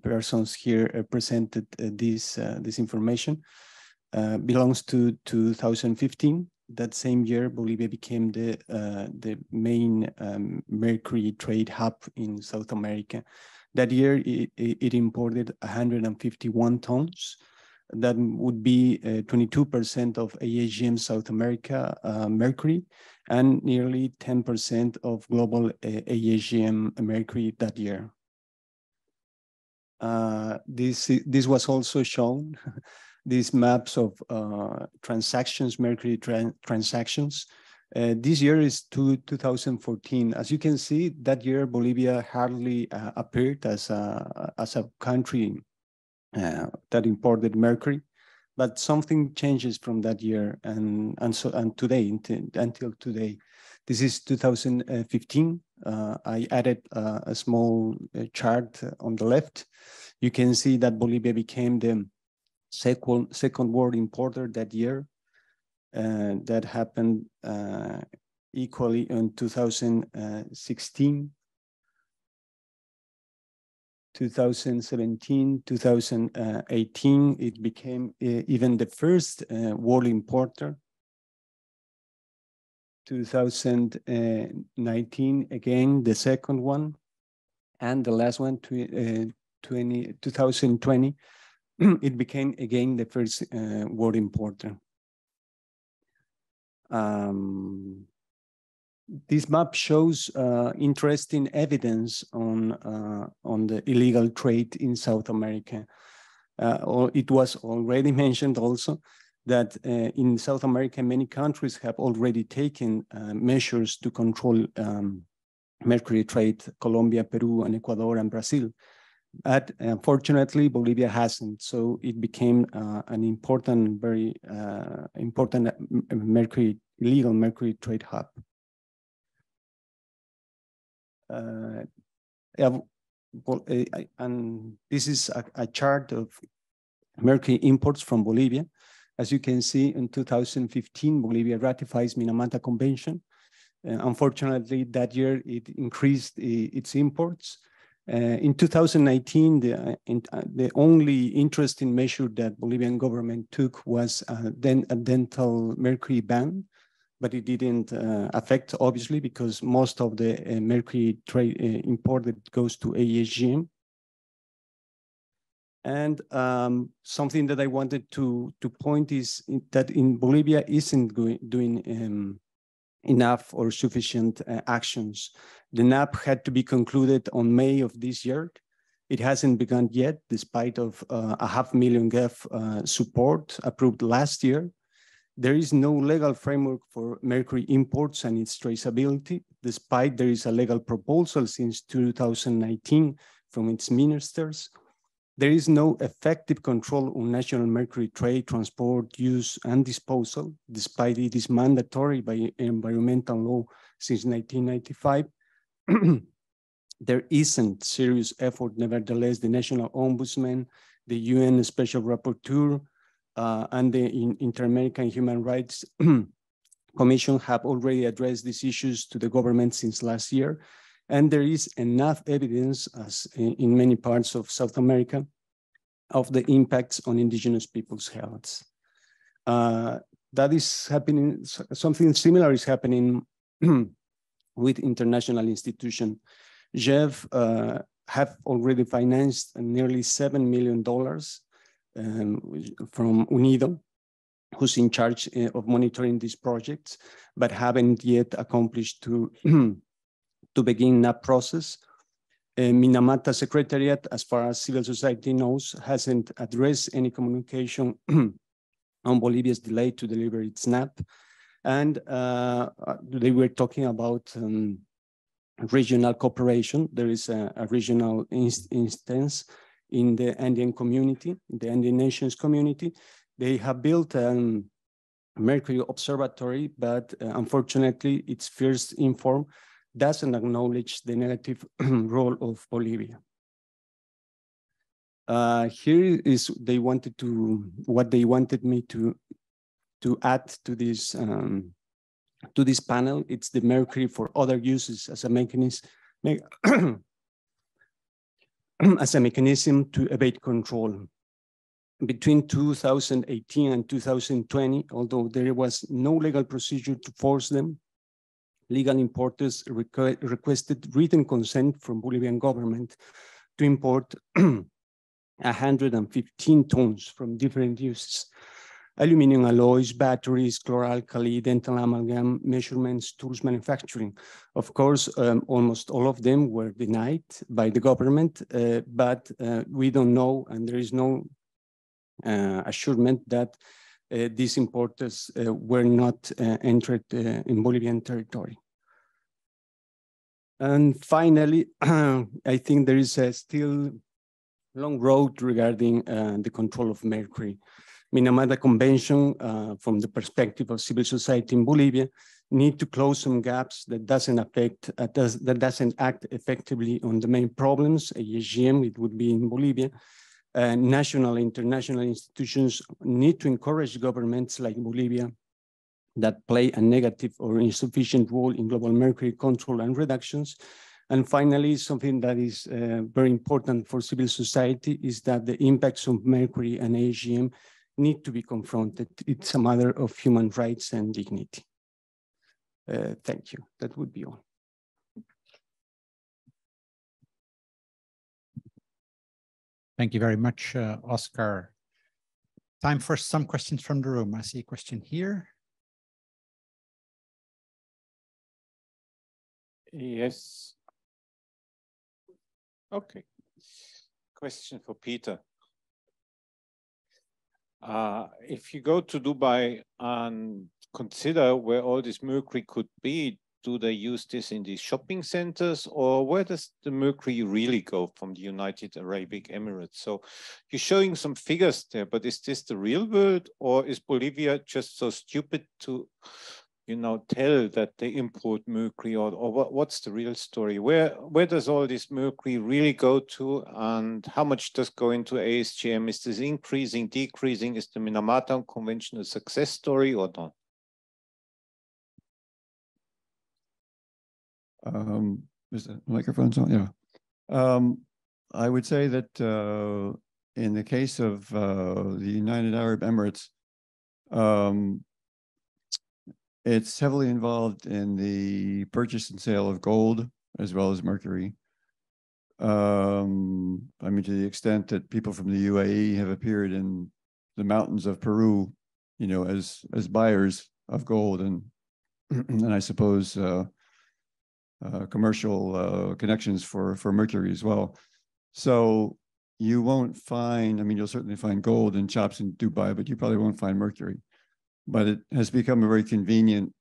persons here presented this information. Belongs to 2015. That same year, Bolivia became the main mercury trade hub in South America. That year, it imported 151 tons. That would be 22% of ASGM South America mercury, and nearly 10% of global ASGM mercury that year. This was also shown. These maps of transactions, mercury transactions. This year is 2014. As you can see, that year Bolivia hardly appeared as a country that imported mercury. but something changes from that year and today until today. This is 2015. I added a small chart on the left. You can see that Bolivia became the second world importer that year. That happened equally in 2016, 2017, 2018. It became even the first world importer. 2019, again, the second one. And the last one, 2020, it became again the first world importer. This map shows interesting evidence on the illegal trade in South America. It was already mentioned also that in South America, many countries have already taken measures to control mercury trade, Colombia, Peru, and Ecuador, and Brazil. But unfortunately, Bolivia hasn't. So it became an important, very important illegal mercury trade hub. And this is a chart of mercury imports from Bolivia. As you can see, in 2015, Bolivia ratifies Minamata Convention. Unfortunately, that year it increased its imports. In 2019, the only interesting measure that Bolivian government took was then a dental mercury ban, but it didn't affect, obviously, because most of the mercury trade imported goes to ASGM. And something that I wanted to point is that in Bolivia isn't doing enough or sufficient actions. The NAP had to be concluded on May of this year. It hasn't begun yet, despite of a $500,000 GEF support approved last year. There is no legal framework for mercury imports and its traceability, despite there is a legal proposal since 2019 from its ministers. There is no effective control on national mercury trade, transport, use, and disposal, despite it is mandatory by environmental law since 1995. There isn't serious effort. Nevertheless, the National Ombudsman, the UN Special Rapporteur, and the Inter-American Human Rights Commission have already addressed these issues to the government since last year. And there is enough evidence, as in many parts of South America, of the impacts on indigenous people's health. That is happening, something similar is happening with international institutions. GEF have already financed nearly $7 million from UNIDO, who's in charge of monitoring these projects, but haven't yet accomplished to begin that process. Minamata Secretariat, as far as civil society knows, hasn't addressed any communication on Bolivia's delay to deliver its NAP. And they were talking about regional cooperation. There is a regional instance in the Andean community, the Andean nations community. They have built a mercury observatory, but unfortunately, its first inform doesn't acknowledge the negative role of Bolivia. Here is what they wanted me to add to this panel. It's the mercury for other uses as a mechanism as a mechanism to evade control. Between 2018 and 2020, although there was no legal procedure to force them, legal importers requested written consent from Bolivian government to import 115 tons from different uses: aluminum alloys, batteries, chloralkali, dental amalgam, measurements, tools manufacturing. Of course, almost all of them were denied by the government, but we don't know, and there is no assurance that these importers were not entered in Bolivian territory. And finally, I think there is a still long road regarding the control of mercury. Minamata Convention, from the perspective of civil society in Bolivia, need to close some gaps that doesn't act effectively on the main problems. ASGM, it would be in Bolivia. National, international institutions need to encourage governments like Bolivia that play a negative or insufficient role in global mercury control and reductions. And finally, something that is very important for civil society is that the impacts of mercury and ASGM need to be confronted. It's a matter of human rights and dignity. Thank you. That would be all. Thank you very much, Oscar. Time for some questions from the room. I see a question here. Yes. Okay. Question for Peter. If you go to Dubai and consider where all this mercury could be, do they use this in these shopping centers, or where does the mercury really go from the United Arab Emirates? So you're showing some figures there, but is this the real world, or is Bolivia just so stupid to, you know, tell that they import mercury, or what's the real story? Where does all this mercury really go to, and how much does go into ASGM? Is this increasing, decreasing? Is the Minamata Convention a success story or not? Is the microphone's on? Yeah. I would say that in the case of the United Arab Emirates, it's heavily involved in the purchase and sale of gold as well as mercury. I mean, to the extent that people from the UAE have appeared in the mountains of Peru, you know, as buyers of gold, and I suppose commercial connections for mercury as well. So you won't find, I mean, you'll certainly find gold in shops in Dubai, but you probably won't find mercury. But it has become a very convenient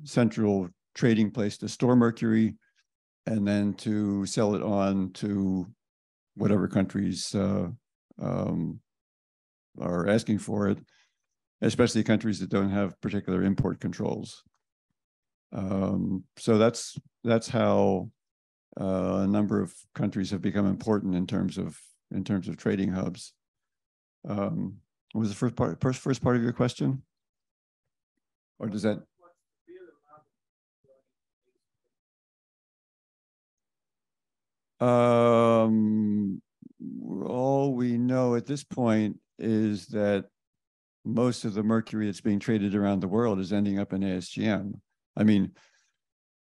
central trading place to store mercury and then to sell it on to whatever countries are asking for it, especially countries that don't have particular import controls. So that's how a number of countries have become important in terms of trading hubs. What was the first part of your question? Or does that? All we know at this point is that most of the mercury that's being traded around the world is ending up in ASGM. I mean,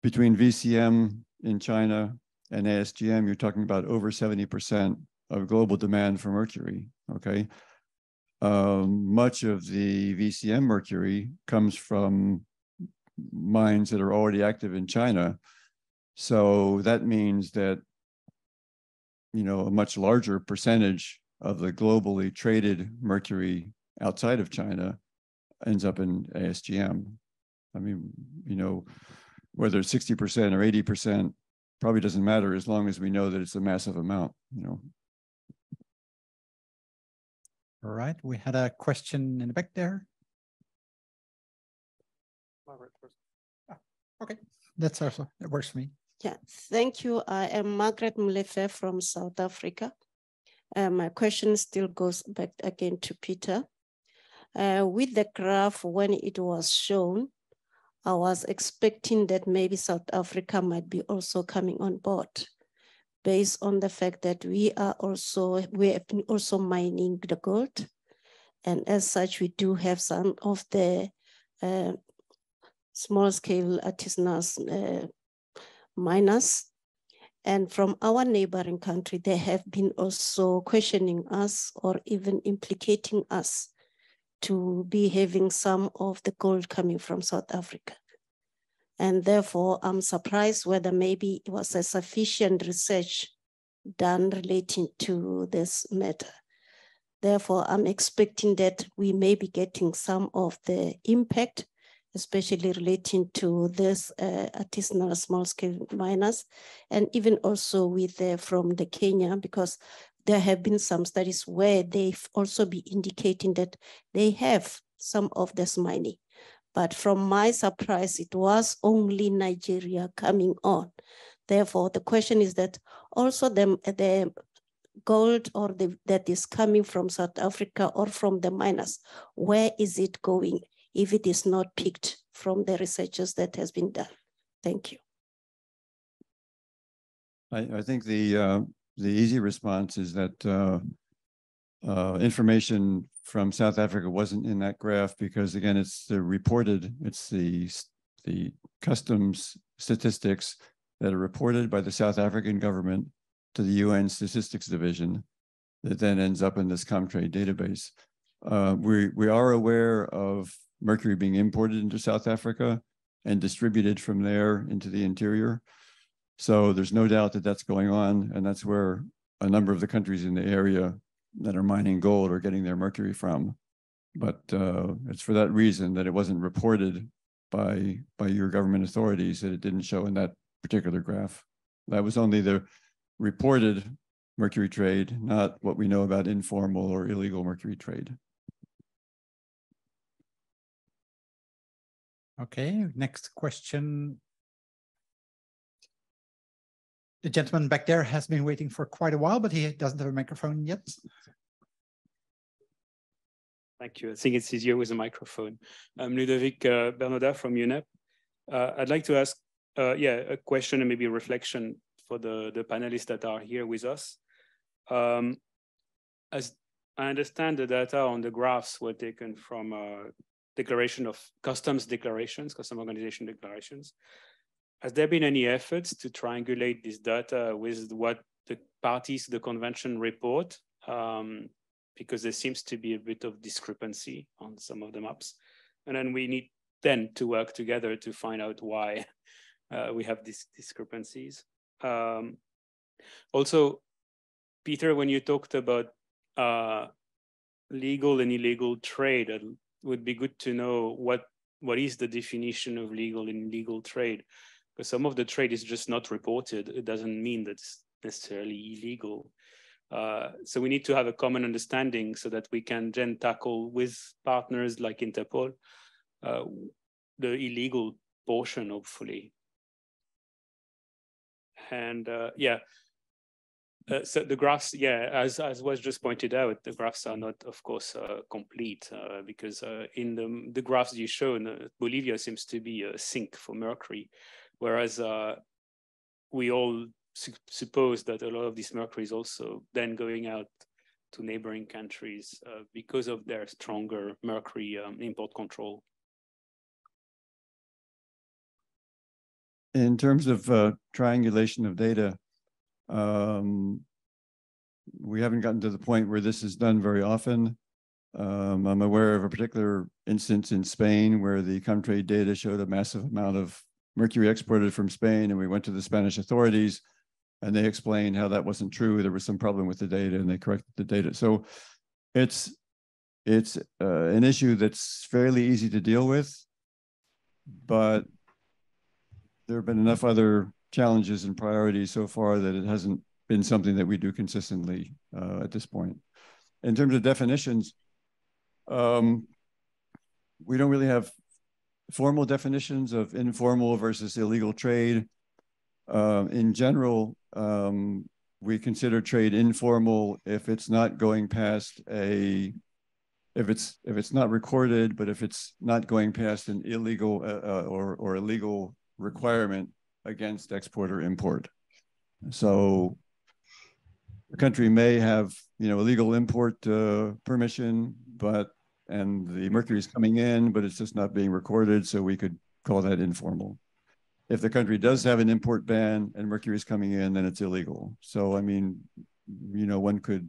between VCM in China and ASGM, you're talking about over 70% of global demand for mercury, okay? Much of the VCM mercury comes from mines that are already active in China. So that means that, you know, a much larger percentage of the globally traded mercury outside of China ends up in ASGM. I mean, you know, whether it's 60% or 80% probably doesn't matter as long as we know that it's a massive amount, you know. All right, we had a question in the back there. Okay, that's also, it works for me. Yeah, thank you. I am Margaret Mlefe from South Africa. My question still goes back again to Peter. With the graph, when it was shown, I was expecting that maybe South Africa might be also coming on board, based on the fact that we have been also mining the gold. And as such, we do have some of the small scale artisanal miners. And from our neighboring country, they have been also questioning us or even implicating us to be having some of the gold coming from South Africa. And therefore, I'm surprised whether maybe it was a sufficient research done relating to this matter. Therefore, I'm expecting that we may be getting some of the impact, especially relating to this artisanal small-scale miners, and even also with from the Kenya, because there have been some studies where they've also been indicating that they have some of this mining. But from my surprise, it was only Nigeria coming on. Therefore, the question is that also the gold or that is coming from South Africa or from the miners, where is it going if it is not picked from the researchers that has been done? Thank you. I think the easy response is that information from South Africa wasn't in that graph because, again, it's the customs statistics that are reported by the South African government to the UN Statistics Division that then ends up in this Comtrade database. We are aware of mercury being imported into South Africa and distributed from there into the interior. So there's no doubt that that's going on, and that's where a number of the countries in the area that are mining gold are getting their mercury from. But it's for that reason that it wasn't reported by your government authorities, that it didn't show in that particular graph. That was only the reported mercury trade, not what we know about informal or illegal mercury trade. Okay, next question. The gentleman back there has been waiting for quite a while, but he doesn't have a microphone yet. Thank you. I think it's easier with a microphone. I'm Ludovic Bernoda from UNEP. I'd like to ask a question and maybe a reflection for the panelists that are here with us. As I understand, the data on the graphs were taken from a declaration of customs declarations, custom organization declarations. Has there been any efforts to triangulate this data with what the parties to the convention report? Because there seems to be a bit of discrepancy on some of the maps. And then we need then to work together to find out why we have these discrepancies. Also, Peter, when you talked about legal and illegal trade, it would be good to know what is the definition of legal and illegal trade. Because some of the trade is just not reported. It doesn't mean that it's necessarily illegal. So we need to have a common understanding so that we can then tackle with partners like Interpol the illegal portion, hopefully. And so the graphs, as was just pointed out, the graphs are not, of course, complete because in the graphs you show, Bolivia seems to be a sink for mercury. Whereas we all suppose that a lot of this mercury is also then going out to neighboring countries because of their stronger mercury import control. In terms of triangulation of data, we haven't gotten to the point where this is done very often. I'm aware of a particular instance in Spain where the Comtrade data showed a massive amount of mercury exported from Spain, and we went to the Spanish authorities and they explained how that wasn't true. There was some problem with the data and they corrected the data. So it's an issue that's fairly easy to deal with, but there have been enough other challenges and priorities so far that it hasn't been something that we do consistently at this point. In terms of definitions, we don't really have formal definitions of informal versus illegal trade. In general, we consider trade informal if it's not going past if it's not recorded, but if it's not going past an illegal or illegal requirement against export or import. So the country may have, illegal import permission, and the mercury is coming in, but it's just not being recorded, so we could call that informal. If the country does have an import ban and mercury is coming in, then it's illegal. So, I mean, one could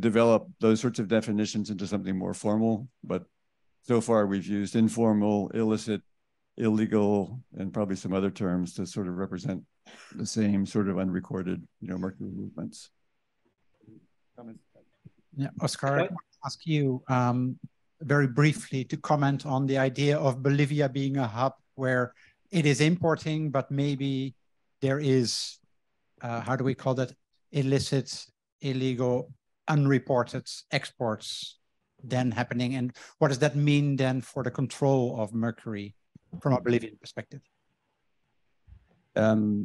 develop those sorts of definitions into something more formal, but so far we've used informal, illicit, illegal, and probably some other terms to sort of represent the same sort of unrecorded, mercury movements. Yeah, Oscar, I want to ask you very briefly to comment on the idea of Bolivia being a hub where it is importing, but maybe there is, how do we call that, illicit, illegal, unreported exports then happening? And what does that mean then for the control of mercury from a Bolivian perspective?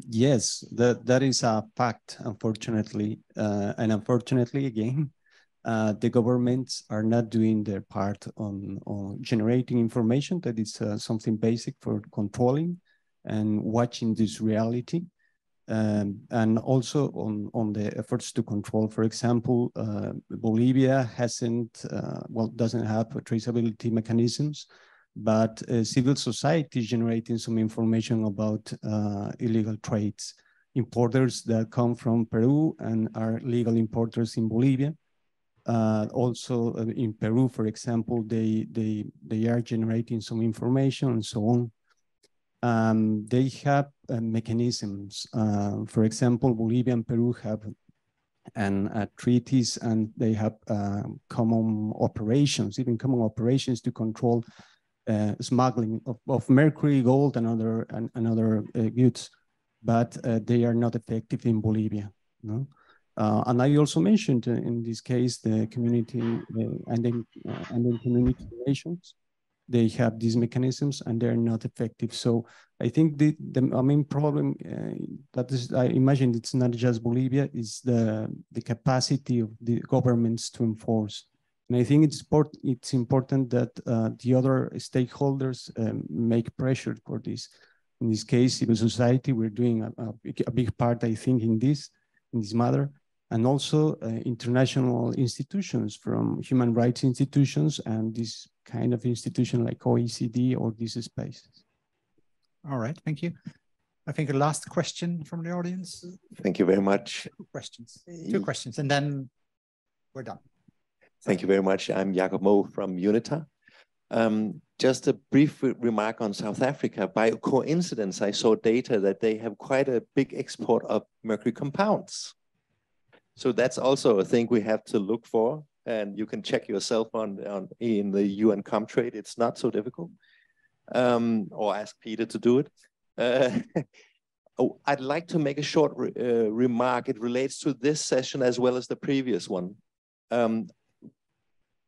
Yes, that is a fact, unfortunately. And unfortunately, again, the governments are not doing their part on generating information. That is something basic for controlling and watching this reality. And also on the efforts to control. For example, Bolivia doesn't have traceability mechanisms, but civil society is generating some information about illegal trades. Importers that come from Peru and are legal importers in Bolivia. Also in Peru, for example, they are generating some information and so on. They have mechanisms. For example, Bolivia and Peru have treaties, and they have common operations, even common operations to control smuggling of mercury, gold, and other goods, but they are not effective in Bolivia. No? And I also mentioned in this case the community and then community relations. They have these mechanisms and they're not effective. So I think the main problem that is, I imagine it's not just Bolivia, is the capacity of the governments to enforce. And I think it's important that the other stakeholders make pressure for this. In this case, civil society, we're doing a big part, I think, in this matter. And also international institutions, from human rights institutions and this kind of institution like OECD or these spaces. All right, thank you. I think a last question from the audience. Thank you very much. Two questions, and then we're done. Thank you very much. I'm Jakob Mo from UNITA. Just a brief remark on South Africa. By coincidence, I saw data that they have quite a big export of mercury compounds. So that's also a thing we have to look for, and you can check yourself in the UN Comtrade. It's not so difficult, or ask Peter to do it. I'd like to make a short remark. It relates to this session as well as the previous one.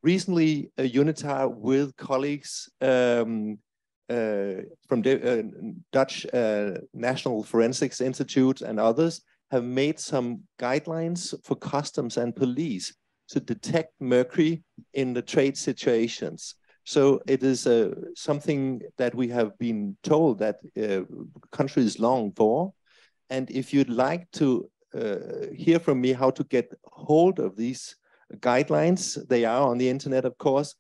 Recently, UNITA with colleagues from the Dutch National Forensics Institute and others have made some guidelines for customs and police to detect mercury in the trade situations. So it is something that we have been told that countries long for. And if you'd like to hear from me how to get hold of these guidelines, they are on the internet, of course,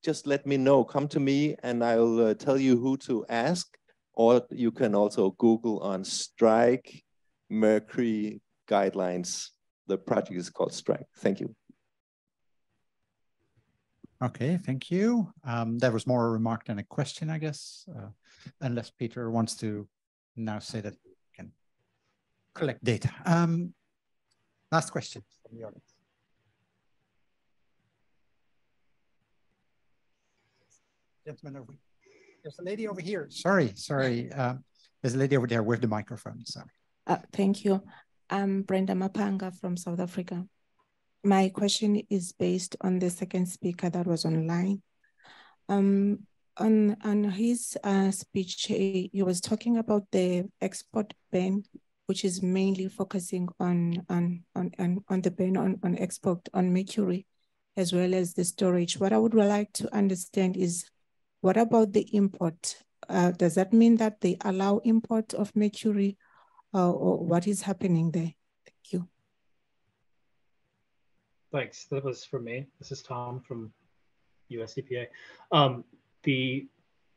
just let me know. Come to me and I'll tell you who to ask. Or you can also Google on Strike Mercury Guidelines. The project is called Strike. Thank you. Okay, thank you. That was more a remark than a question, I guess, unless Peter wants to now say that we can collect data. Last question from the audience. Gentleman over here. There's a lady over here. Sorry. There's a lady over there with the microphone. Sorry. Thank you. I'm Brenda Mapanga from South Africa. My question is based on the second speaker that was online. On his speech, he was talking about the export ban, which is mainly focusing on the ban on export on mercury, as well as the storage. What I would like to understand is, what about the import? Does that mean that they allow import of mercury, or what is happening there? Thank you. Thanks. That was for me. This is Tom from US EPA.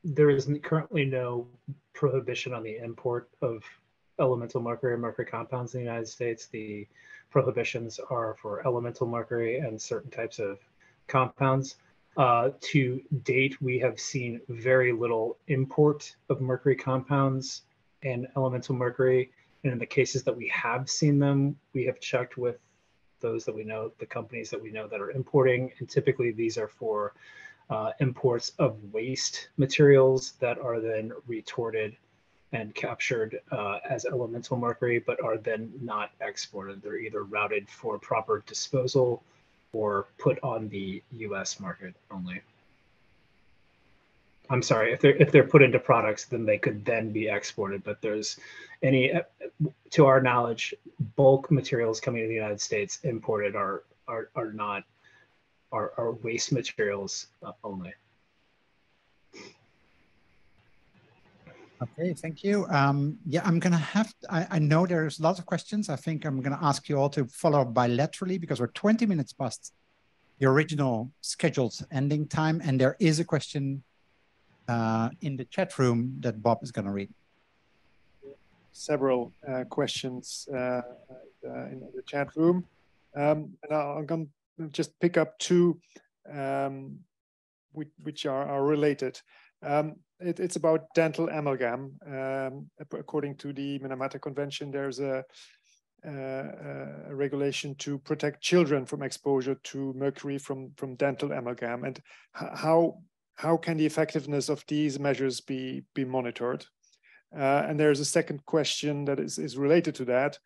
There is currently no prohibition on the import of elemental mercury or mercury compounds in the United States. The prohibitions are for elemental mercury and certain types of compounds. To date, we have seen very little import of mercury compounds and elemental mercury. And in the cases that we have seen them, we have checked with those that we know, the companies that we know that are importing. And typically these are for imports of waste materials that are then retorted and captured as elemental mercury, but are then not exported. They're either routed for proper disposal or put on the US market only. I'm sorry, if they're put into products, then they could then be exported, but there's any, to our knowledge, bulk materials coming to the United States imported are not, are waste materials only. Okay, thank you. Yeah, I'm going to have, I know there's lots of questions. I think I'm going to ask you all to follow up bilaterally because we're 20 minutes past the original scheduled ending time. And there is a question in the chat room that Bob is going to read. Several questions in the chat room. And I'm going to just pick up two which are related. It's about dental amalgam. According to the Minamata Convention, there's a regulation to protect children from exposure to mercury from dental amalgam. And how can the effectiveness of these measures be monitored? And there's a second question that is related to that.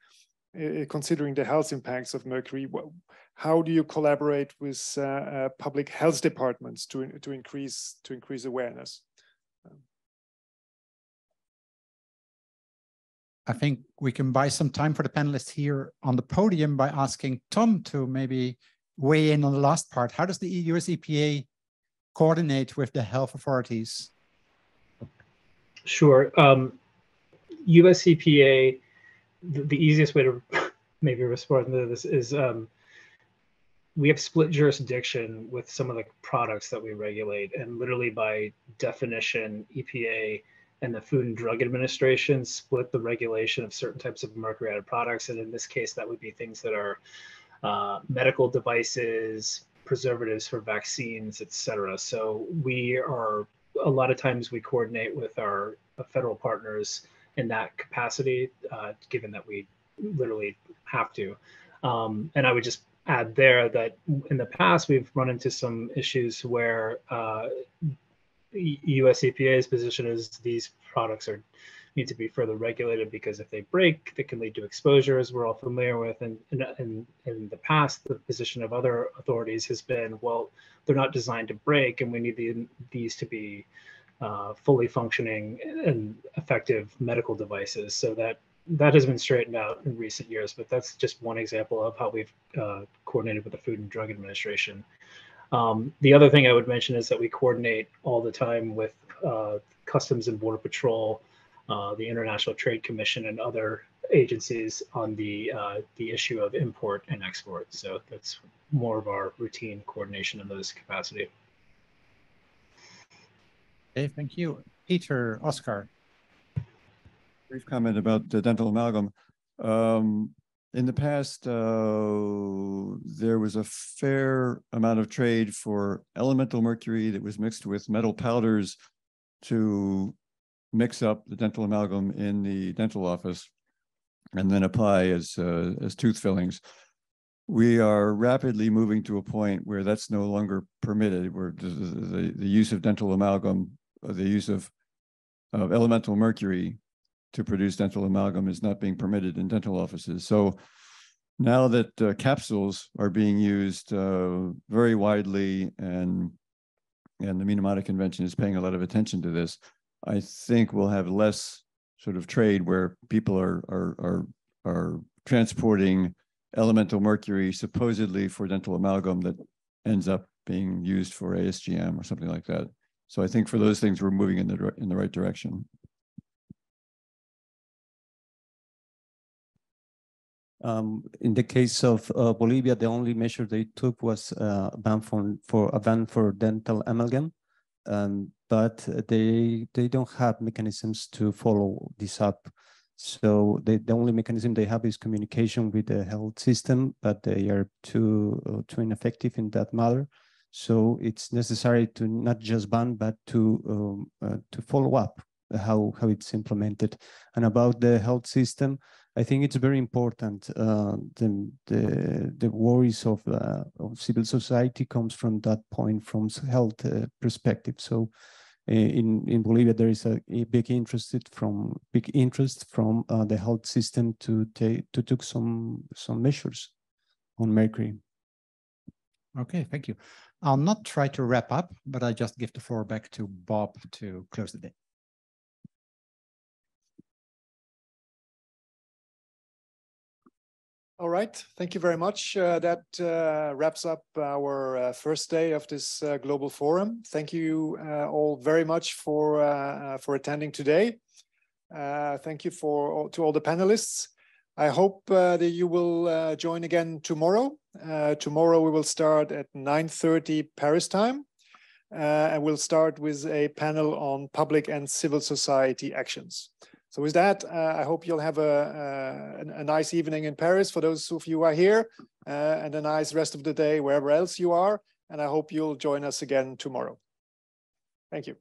Considering the health impacts of mercury, how do you collaborate with public health departments to increase awareness? I think we can buy some time for the panelists here on the podium by asking Tom to maybe weigh in on the last part. How does the US EPA coordinate with the health authorities? Sure. US EPA, the easiest way to maybe respond to this is we have split jurisdiction with some of the products that we regulate, and literally by definition, EPA and the Food and Drug Administration split the regulation of certain types of mercury-added products. And in this case, that would be things that are medical devices, preservatives for vaccines, et cetera. So we are, a lot of times we coordinate with our federal partners in that capacity, given that we literally have to. And I would just add there that in the past, we've run into some issues where US EPA's position is these products need to be further regulated because if they break, they can lead to exposure, as we're all familiar with. And in the past, the position of other authorities has been, well, they're not designed to break, and we need these to be fully functioning and effective medical devices. So that has been straightened out in recent years, but that's just one example of how we've coordinated with the Food and Drug Administration. The other thing I would mention is that we coordinate all the time with Customs and Border Patrol, the International Trade Commission, and other agencies on the issue of import and export. So that's more of our routine coordination in those capacity. Okay, thank you. Peter, Oscar. Brief comment about the dental amalgam. In the past, there was a fair amount of trade for elemental mercury that was mixed with metal powders to mix up the dental amalgam in the dental office and then apply as tooth fillings. We are rapidly moving to a point where that's no longer permitted, where the use of dental amalgam, the use of elemental mercury to produce dental amalgam is not being permitted in dental offices. So now that capsules are being used very widely, and the Minamata Convention is paying a lot of attention to this, I think we'll have less sort of trade where people are transporting elemental mercury supposedly for dental amalgam that ends up being used for ASGM or something like that. So I think for those things, we're moving in the right direction. In the case of Bolivia, the only measure they took was a ban for dental amalgam, but they don't have mechanisms to follow this up. So the only mechanism they have is communication with the health system, but they are too ineffective in that matter. So it's necessary to not just ban, but to follow up how it's implemented. And about the health system, I think it's very important. The worries of civil society comes from that point, from health perspective. So in Bolivia, there is a big interest from the health system to take some measures on mercury. Okay, thank you. I'll not try to wrap up, but I just give the floor back to Bob to close the day. All right, thank you very much. That wraps up our first day of this global forum. Thank you all very much for attending today. Thank you to all the panelists. I hope that you will join again tomorrow. Tomorrow we will start at 9:30 Paris time, and we'll start with a panel on public and civil society actions. So with that, I hope you'll have a nice evening in Paris for those of you who are here, and a nice rest of the day wherever else you are. And I hope you'll join us again tomorrow. Thank you.